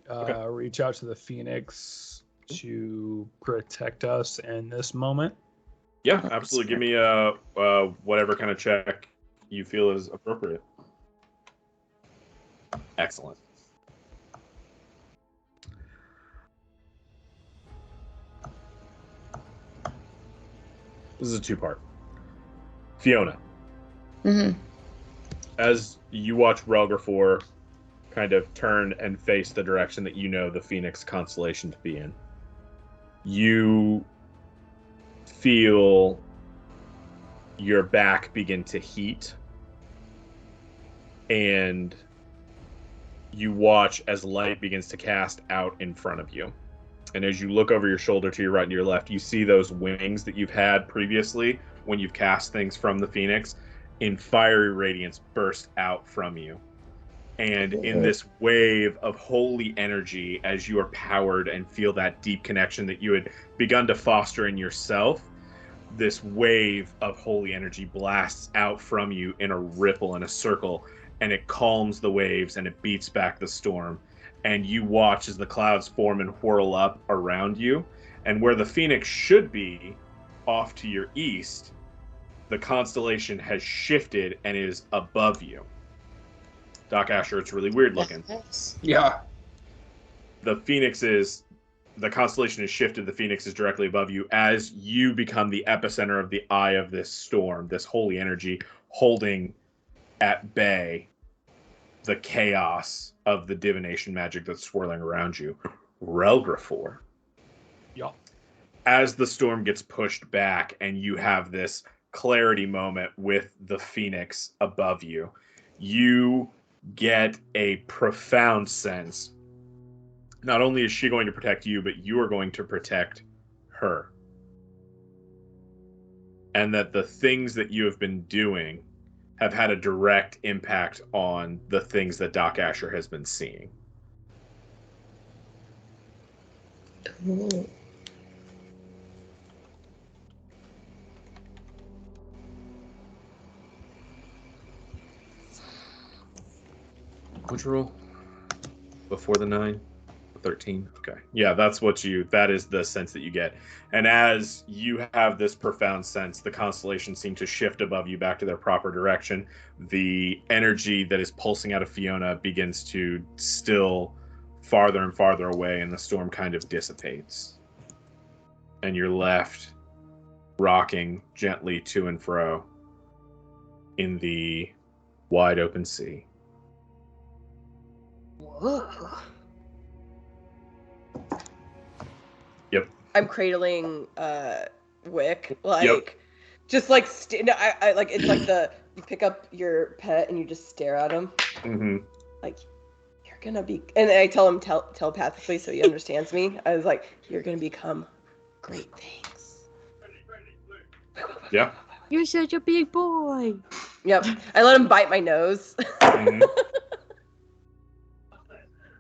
reach out to the Phoenix to protect us in this moment? Yeah, absolutely. Give me a whatever kind of check you feel is appropriate. Excellent. This is a two-part. Fiona. Mm-hmm. As you watch Relgrafor kind of turn and face the direction that you know the Phoenix constellation to be in, you feel your back begin to heat, and you watch as light begins to cast out in front of you. And as you look over your shoulder to your right and your left, you see those wings that you've had previously when you've cast things from the Phoenix in fiery radiance burst out from you. And in this wave of holy energy, as you are powered and feel that deep connection that you had begun to foster in yourself, this wave of holy energy blasts out from you in a ripple, in a circle, and it calms the waves and it beats back the storm. And you watch as the clouds form and whirl up around you. And where the Phoenix should be, off to your east, the constellation has shifted and is above you. Doc Asher, it's really weird looking. Yeah. The constellation is shifted. The Phoenix is directly above you as you become the epicenter of the eye of this storm, this holy energy holding at bay the chaos of the divination magic that's swirling around you. Relgrafor. Yeah. As the storm gets pushed back and you have this clarity moment with the Phoenix above you, you get a profound sense. Not only is she going to protect you, but you are going to protect her. And that the things that you have been doing have had a direct impact on the things that Doc Asher has been seeing. Ooh. Which roll? Before the 9? 13? Okay. Yeah, that is the sense that you get. And as you have this profound sense, the constellations seem to shift above you back to their proper direction. The energy that is pulsing out of Fiona begins to still farther and farther away, and the storm kind of dissipates. And you're left rocking gently to and fro in the wide open sea. Whoa. Yep. I'm cradling Wick, just like I like it's like you pick up your pet and you just stare at him. Mm-hmm. Like you're gonna be, and I tell him telepathically so he understands me. I was like, you're gonna become great things. Yeah. You're such a big boy. Yep. I let him bite my nose. Mm-hmm.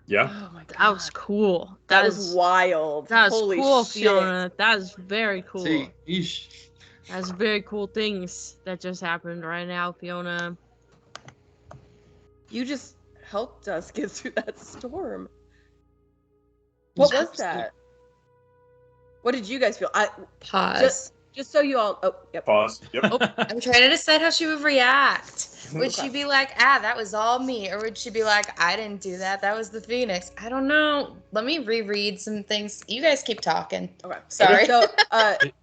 Yeah. Oh my god. That was cool. That was wild. That was Holy cool, shit. Fiona. That is very cool. See, yeesh. That's very cool things that just happened right now, Fiona. You just helped us get through that storm. What was that? What did you guys feel? Pause. Just so you all. Oh, yep. Pause. Yep. I'm trying to decide how she would react. Would she be like, that was all me? Or would she be like, I didn't do that. That was the Phoenix. I don't know. Let me reread some things. You guys keep talking. Okay. Sorry. So,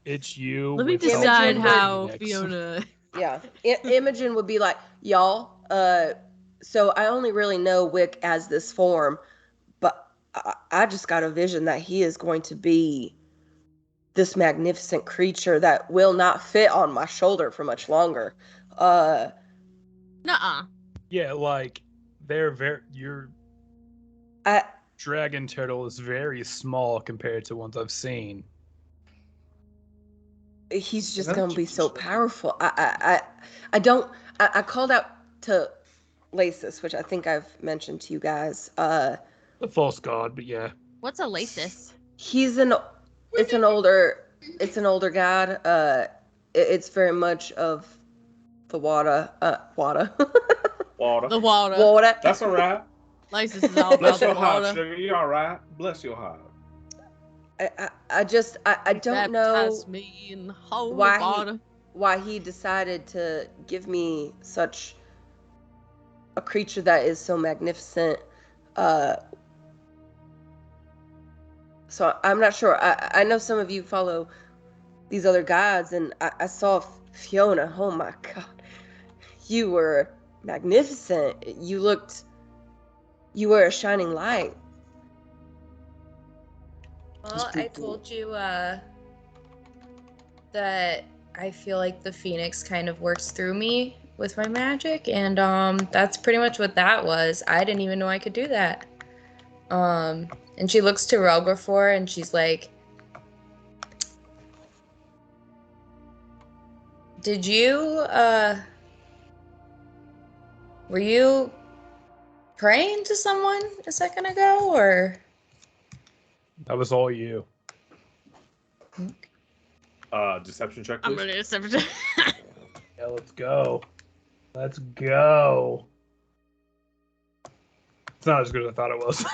it's you. Let me with decide Imogen how Phoenix. Fiona. yeah. Imogen would be like, y'all, so I only really know Wick as this form, but I just got a vision that he is going to be this magnificent creature that will not fit on my shoulder for much longer. Nuh-uh. Yeah, like your dragon turtle is very small compared to ones I've seen. he's just gonna be so powerful. I called out to Lasis, which I think I've mentioned to you guys. The false god, but yeah. What's a Lasis? It's an older god. It's very much of the water. Water. The water. Water. That's all right. Lasis is all about Bless the your heart, water. sugar. You all right? Bless your heart. I don't know Baptize me in holy why water. why he decided to give me such a creature that is so magnificent. So I'm not sure. I know some of you follow these other gods, and I saw Fiona. Oh my God, you were magnificent. You were a shining light. Well, I told you that I feel like the Phoenix kind of works through me with my magic, and that's pretty much what that was. I didn't even know I could do that. And she looks to Relgrafor and she's like, "Did you were you praying to someone a second ago, or?" That was all you. Deception check, I'm please. ready to separate. Yeah, let's go. Let's go. It's not as good as I thought it was.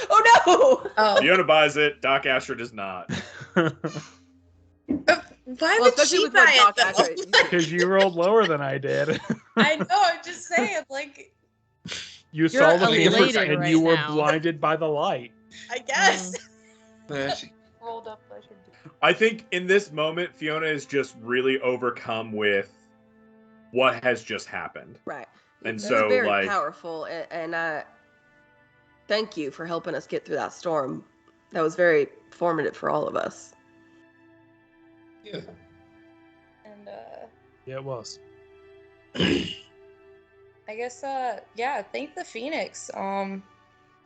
Oh no! Oh, Fiona buys it. Doc Asher does not. why Well, would especially she with what buy Doc it though? Asher- Because you rolled lower than I did. I know. I'm just saying, like, You saw the elated Phoenix and right you were now. blinded by the light. I guess. Yeah, she- Rolled up. I should do. I think in this moment, Fiona is just really overcome with what has just happened. Right. And He's so, very like, powerful, and I thank you for helping us get through that storm. That was very formative for all of us. yeah. And Yeah, it was. I guess yeah, thank the Phoenix. Because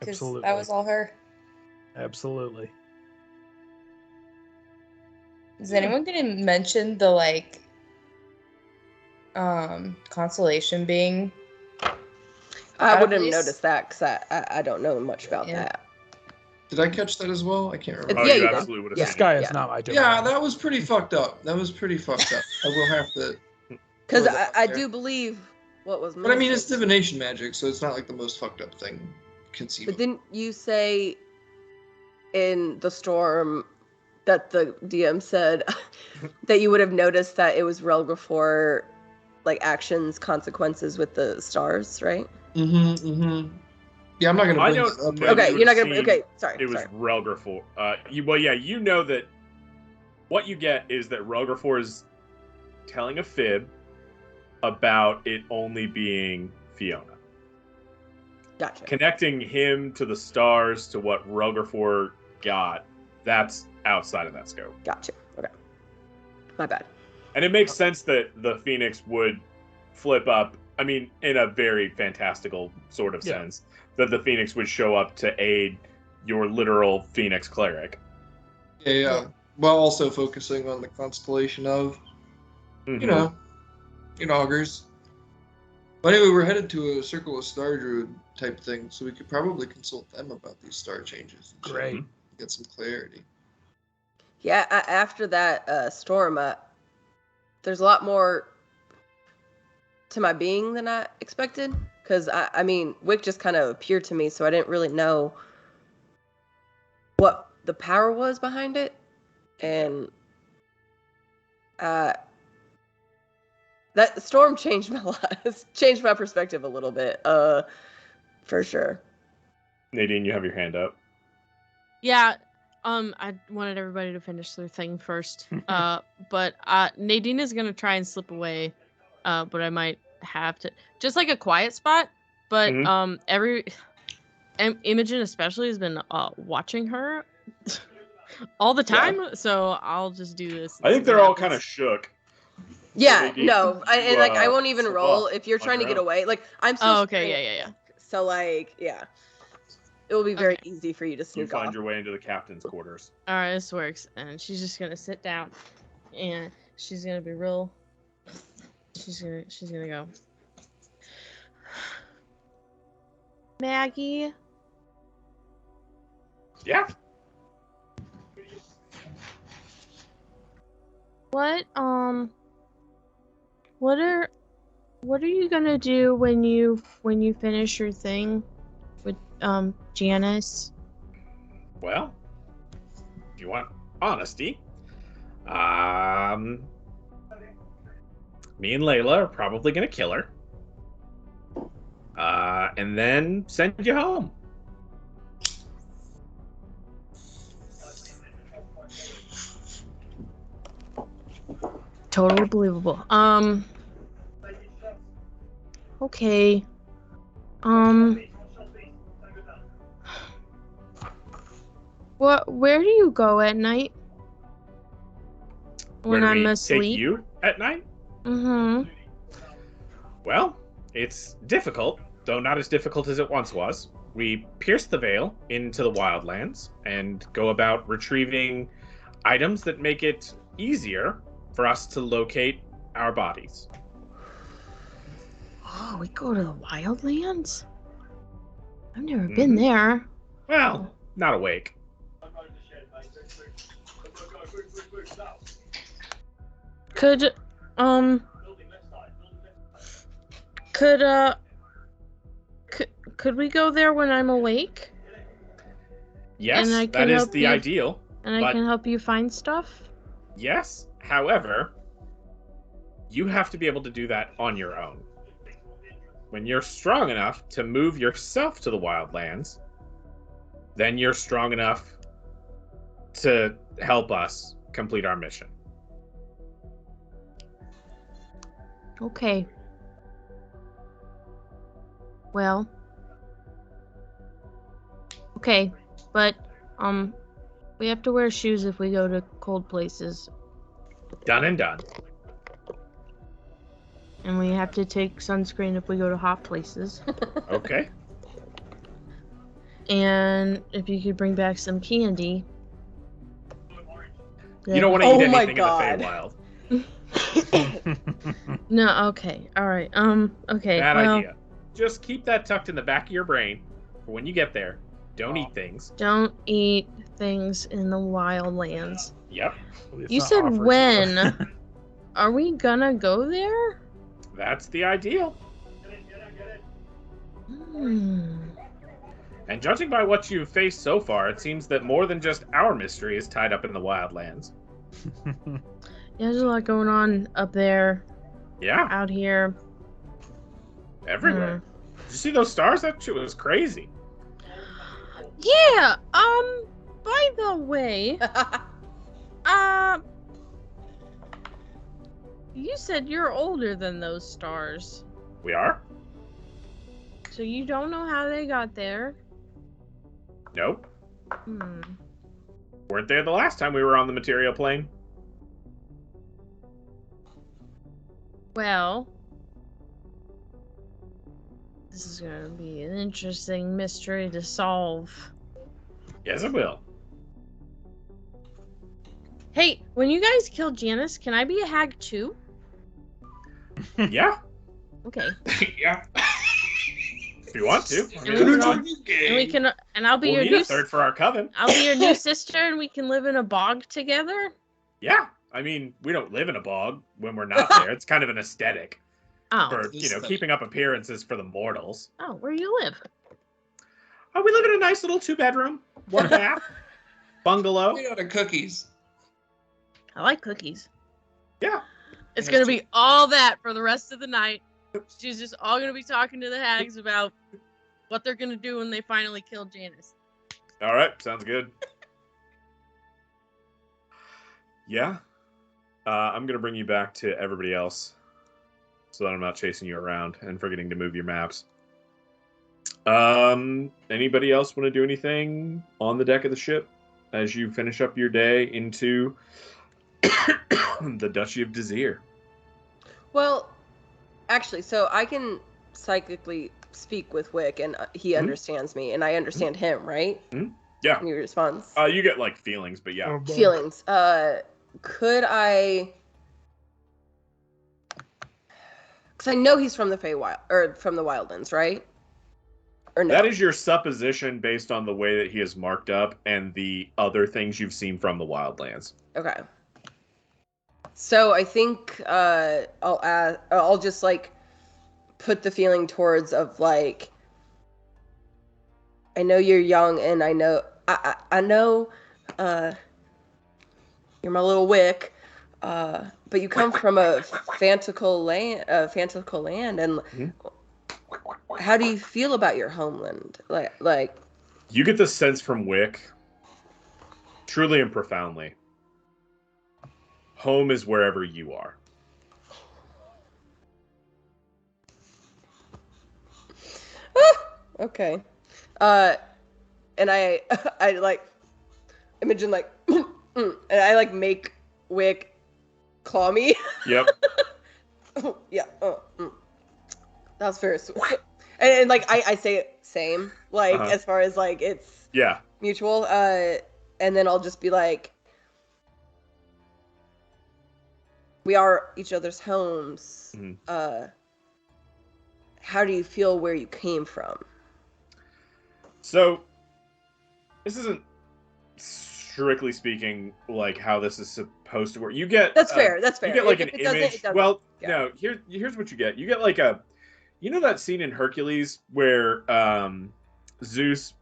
Absolutely. that was all her. Absolutely. Is anyone gonna mention the like constellation being? I At wouldn't have least- noticed that because I don't know much about Yeah. that. Did I catch that as well? I can't remember. oh, Yeah, you you did. absolutely would have Yeah. This seen guy it. is Yeah. not my domain. Yeah, that was pretty fucked up. That was pretty fucked up. I will have to. Because throw that out I there. do believe what was. But I mean, it's mentioned. divination magic, so it's not like the most fucked up thing conceivable. But didn't you say in the storm that the DM said that you would have noticed that it was Relgrafor, like actions, consequences with the stars, right? Mm-hmm. Mm-hmm. Yeah, I'm not gonna I bring don't that up. know. Right? you Okay, would you're not have gonna. seen Okay, sorry. It was sorry. Relgrafor. You know that what you get is that Relgrafor is telling a fib about it only being Fiona. Gotcha. Connecting him to the stars to what Relgrafor got, that's outside of that scope. Gotcha. Okay. My bad. And it makes sense that the Phoenix would flip up, I mean, in a very fantastical sort of Yeah. sense, that the Phoenix would show up to aid your literal Phoenix cleric. Yeah. While also focusing on the constellation of, Mhm. you know, augurs. But anyway, we're headed to a Circle of Star Druid type thing, so we could probably consult them about these star changes. And shit, Great. get some clarity. Yeah. After that storm, there's a lot more to my being than I expected. Because I mean, Wick just kind of appeared to me, so I didn't really know what the power was behind it, and that storm changed my life, changed my perspective a little bit, for sure. Nadine, you have your hand up. Yeah, I wanted everybody to finish their thing first. But Nadine is gonna try and slip away. But I might have to just like a quiet spot. But Mhm. Imogen especially has been watching her all the time. So I'll just do this. I think they're all kind of shook. Yeah, Nadine, no, and like I won't even slip roll off if you're on trying to your get own. away. Like I'm still. Oh, okay, staring- yeah. So like, yeah. It will be very Okay. easy for you to You sneak find off. your way into the captain's quarters. All right, this works. And she's just gonna sit down, and she's gonna be real. She's gonna go. Maggie, Yeah. what what are you gonna do when you finish your thing with Janice? Well, if you want honesty, me and Layla are probably gonna kill her. And then send you home. Totally believable. Okay. Where do you go at night? Where When do I'm we asleep? take you at night? Mm-hmm. Well, it's difficult, though not as difficult as it once was. We pierce the veil into the wildlands and go about retrieving items that make it easier for us to locate our bodies. Oh, we go to the Wildlands? I've never been Mhm. there. Well, not awake. Could could we go there when I'm awake? Yes, And I that can is help the you- ideal. And I But- can help you find stuff? Yes, however, you have to be able to do that on your own. When you're strong enough to move yourself to the wildlands, then you're strong enough to help us complete our mission. Okay. Well. Okay, but we have to wear shoes if we go to cold places, Done and done. and we have to take sunscreen if we go to hot places. Okay. And if you could bring back some candy. You don't want to Oh eat my anything God. in the Feywild. No, okay. All right. Okay. Bad well, idea. Just keep that tucked in the back of your brain for when you get there. Don't eat things. don't eat things in the wildlands. Yep. It's You not said offered to when? Are we gonna go there? That's the ideal. Hmm. And judging by what you've faced so far, it seems that more than just our mystery is tied up in the wildlands. Yeah, there's a lot going on up there, Yeah, out here. everywhere. Hmm. Did you see those stars? That shit was crazy. Yeah. By the way, you said you're older than those stars, We are? so you don't know how they got there. Nope. Hmm. Weren't there the last time we were on the material plane? Well, this is gonna be an interesting mystery to solve. Yes, it will. Hey, when you guys kill Janice, can I be a hag too? Yeah. Okay. Yeah. If you want to. And I'll be We'll your need new a third for our coven. I'll be your new sister, and we can live in a bog together. Yeah. I mean, we don't live in a bog when we're not there. It's kind of an aesthetic Oh, for, keeping up appearances for the mortals. oh, where you live? Oh, we live in a nice little 2-bedroom, 1-bath bungalow. Made out of cookies. I like cookies. Yeah. It's Yeah, gonna it's- be all that for the rest of the night. She's just all gonna be talking to the hags about what they're gonna do when they finally kill Janice. All right. Sounds good. Yeah. I'm going to bring you back to everybody else so that I'm not chasing you around and forgetting to move your maps. Anybody else want to do anything on the deck of the ship as you finish up your day into the Duchy of Desir? Well, actually, so I can psychically speak with Wick, and he understands me, and I understand him, right? Yeah. In your response. You get like feelings, but yeah. Feelings. Could I? Because I know he's from the Feywild or from the Wildlands, right? Or no? That is your supposition based on the way that he is marked up and the other things you've seen from the Wildlands. Okay. So I think I'll just like put the feeling towards of like, I know you're young, and I know you're my little Wick, but you come from a fantastical land, and how do you feel about your homeland? Like you get the sense from Wick, truly and profoundly, home is wherever you are. Okay. And I like Imogen like, and I like make Wick claw me. Yep. Yeah. That's very sweet. And like I say it same, like as far as like it's mutual. And then I'll just be like, we are each other's homes. How do you feel where you came from? So, this isn't strictly speaking like how this is supposed to work. You get that's fair. That's fair. You get like if an it doesn't, image. it doesn't. Well, Yeah. no. Here's what you get. You get like you know that scene in Hercules where Zeus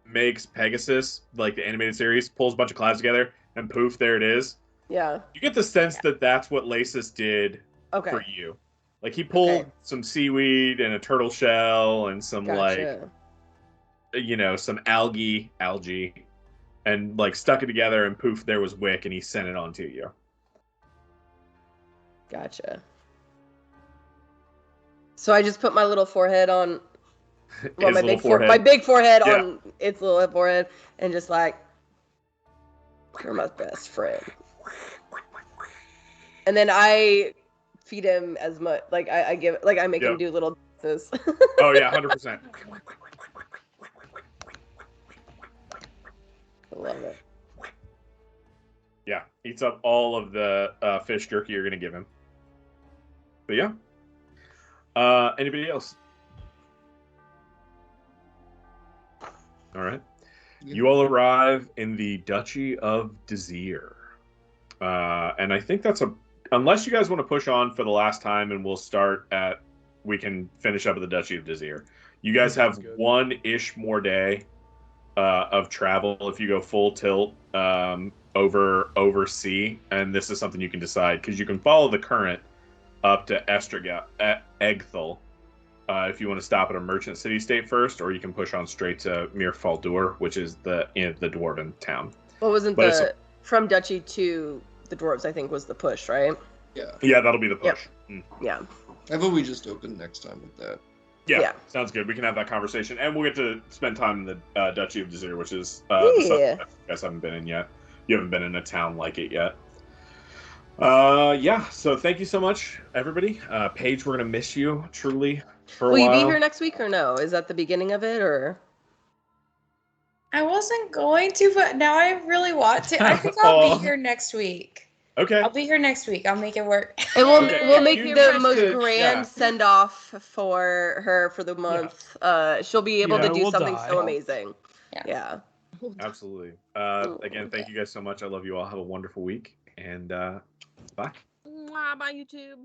makes Pegasus, like the animated series, pulls a bunch of clouds together, and poof, there it is. Yeah. You get the sense that that's what Lasus did for you. Like he pulled some seaweed and a turtle shell and some like, you know, some algae, and like stuck it together, and poof, there was Wick, and he sent it on to you. Gotcha. So I just put my little forehead on, well, my big forehead on its little forehead, and just like, you're my best friend. And then I feed him as much, like I give, like I make him do little dances. Oh yeah, 100%. I love it. Yeah, eats up all of the fish jerky you're gonna give him. But yeah. Anybody else? All right. Yeah. You all arrive in the Duchy of Desir. And I think that's unless you guys want to push on for the last time, and we can finish up at the Duchy of Desir. You guys have one-ish more day of travel if you go full tilt over sea, and this is something you can decide, because you can follow the current up to Egthel if you want to stop at a merchant city-state first, or you can push on straight to Mir Faldurh, which is the dwarven town. Well, wasn't from Duchy to the dwarves, I think, was the push, right? Yeah, that'll be the push. Yep. Yeah. I thought we just opened next time with that. Yeah, sounds good. We can have that conversation, and we'll get to spend time in the Duchy of Desir, which is the stuff you guys haven't been in yet. You haven't been in a town like it yet. So thank you so much, everybody. Paige, we're gonna miss you truly for a while. Will you be here next week or no? Is that the beginning of it, or? I wasn't going to, but now I really want to. I think I'll be here next week. Okay. I'll be here next week. I'll make it work. And we'll make the most grand send off for her for the month. Yeah. She'll be able to do something so amazing. Yeah. Absolutely. Again, thank you guys so much. I love you all. Have a wonderful week, and bye. Bye, YouTube.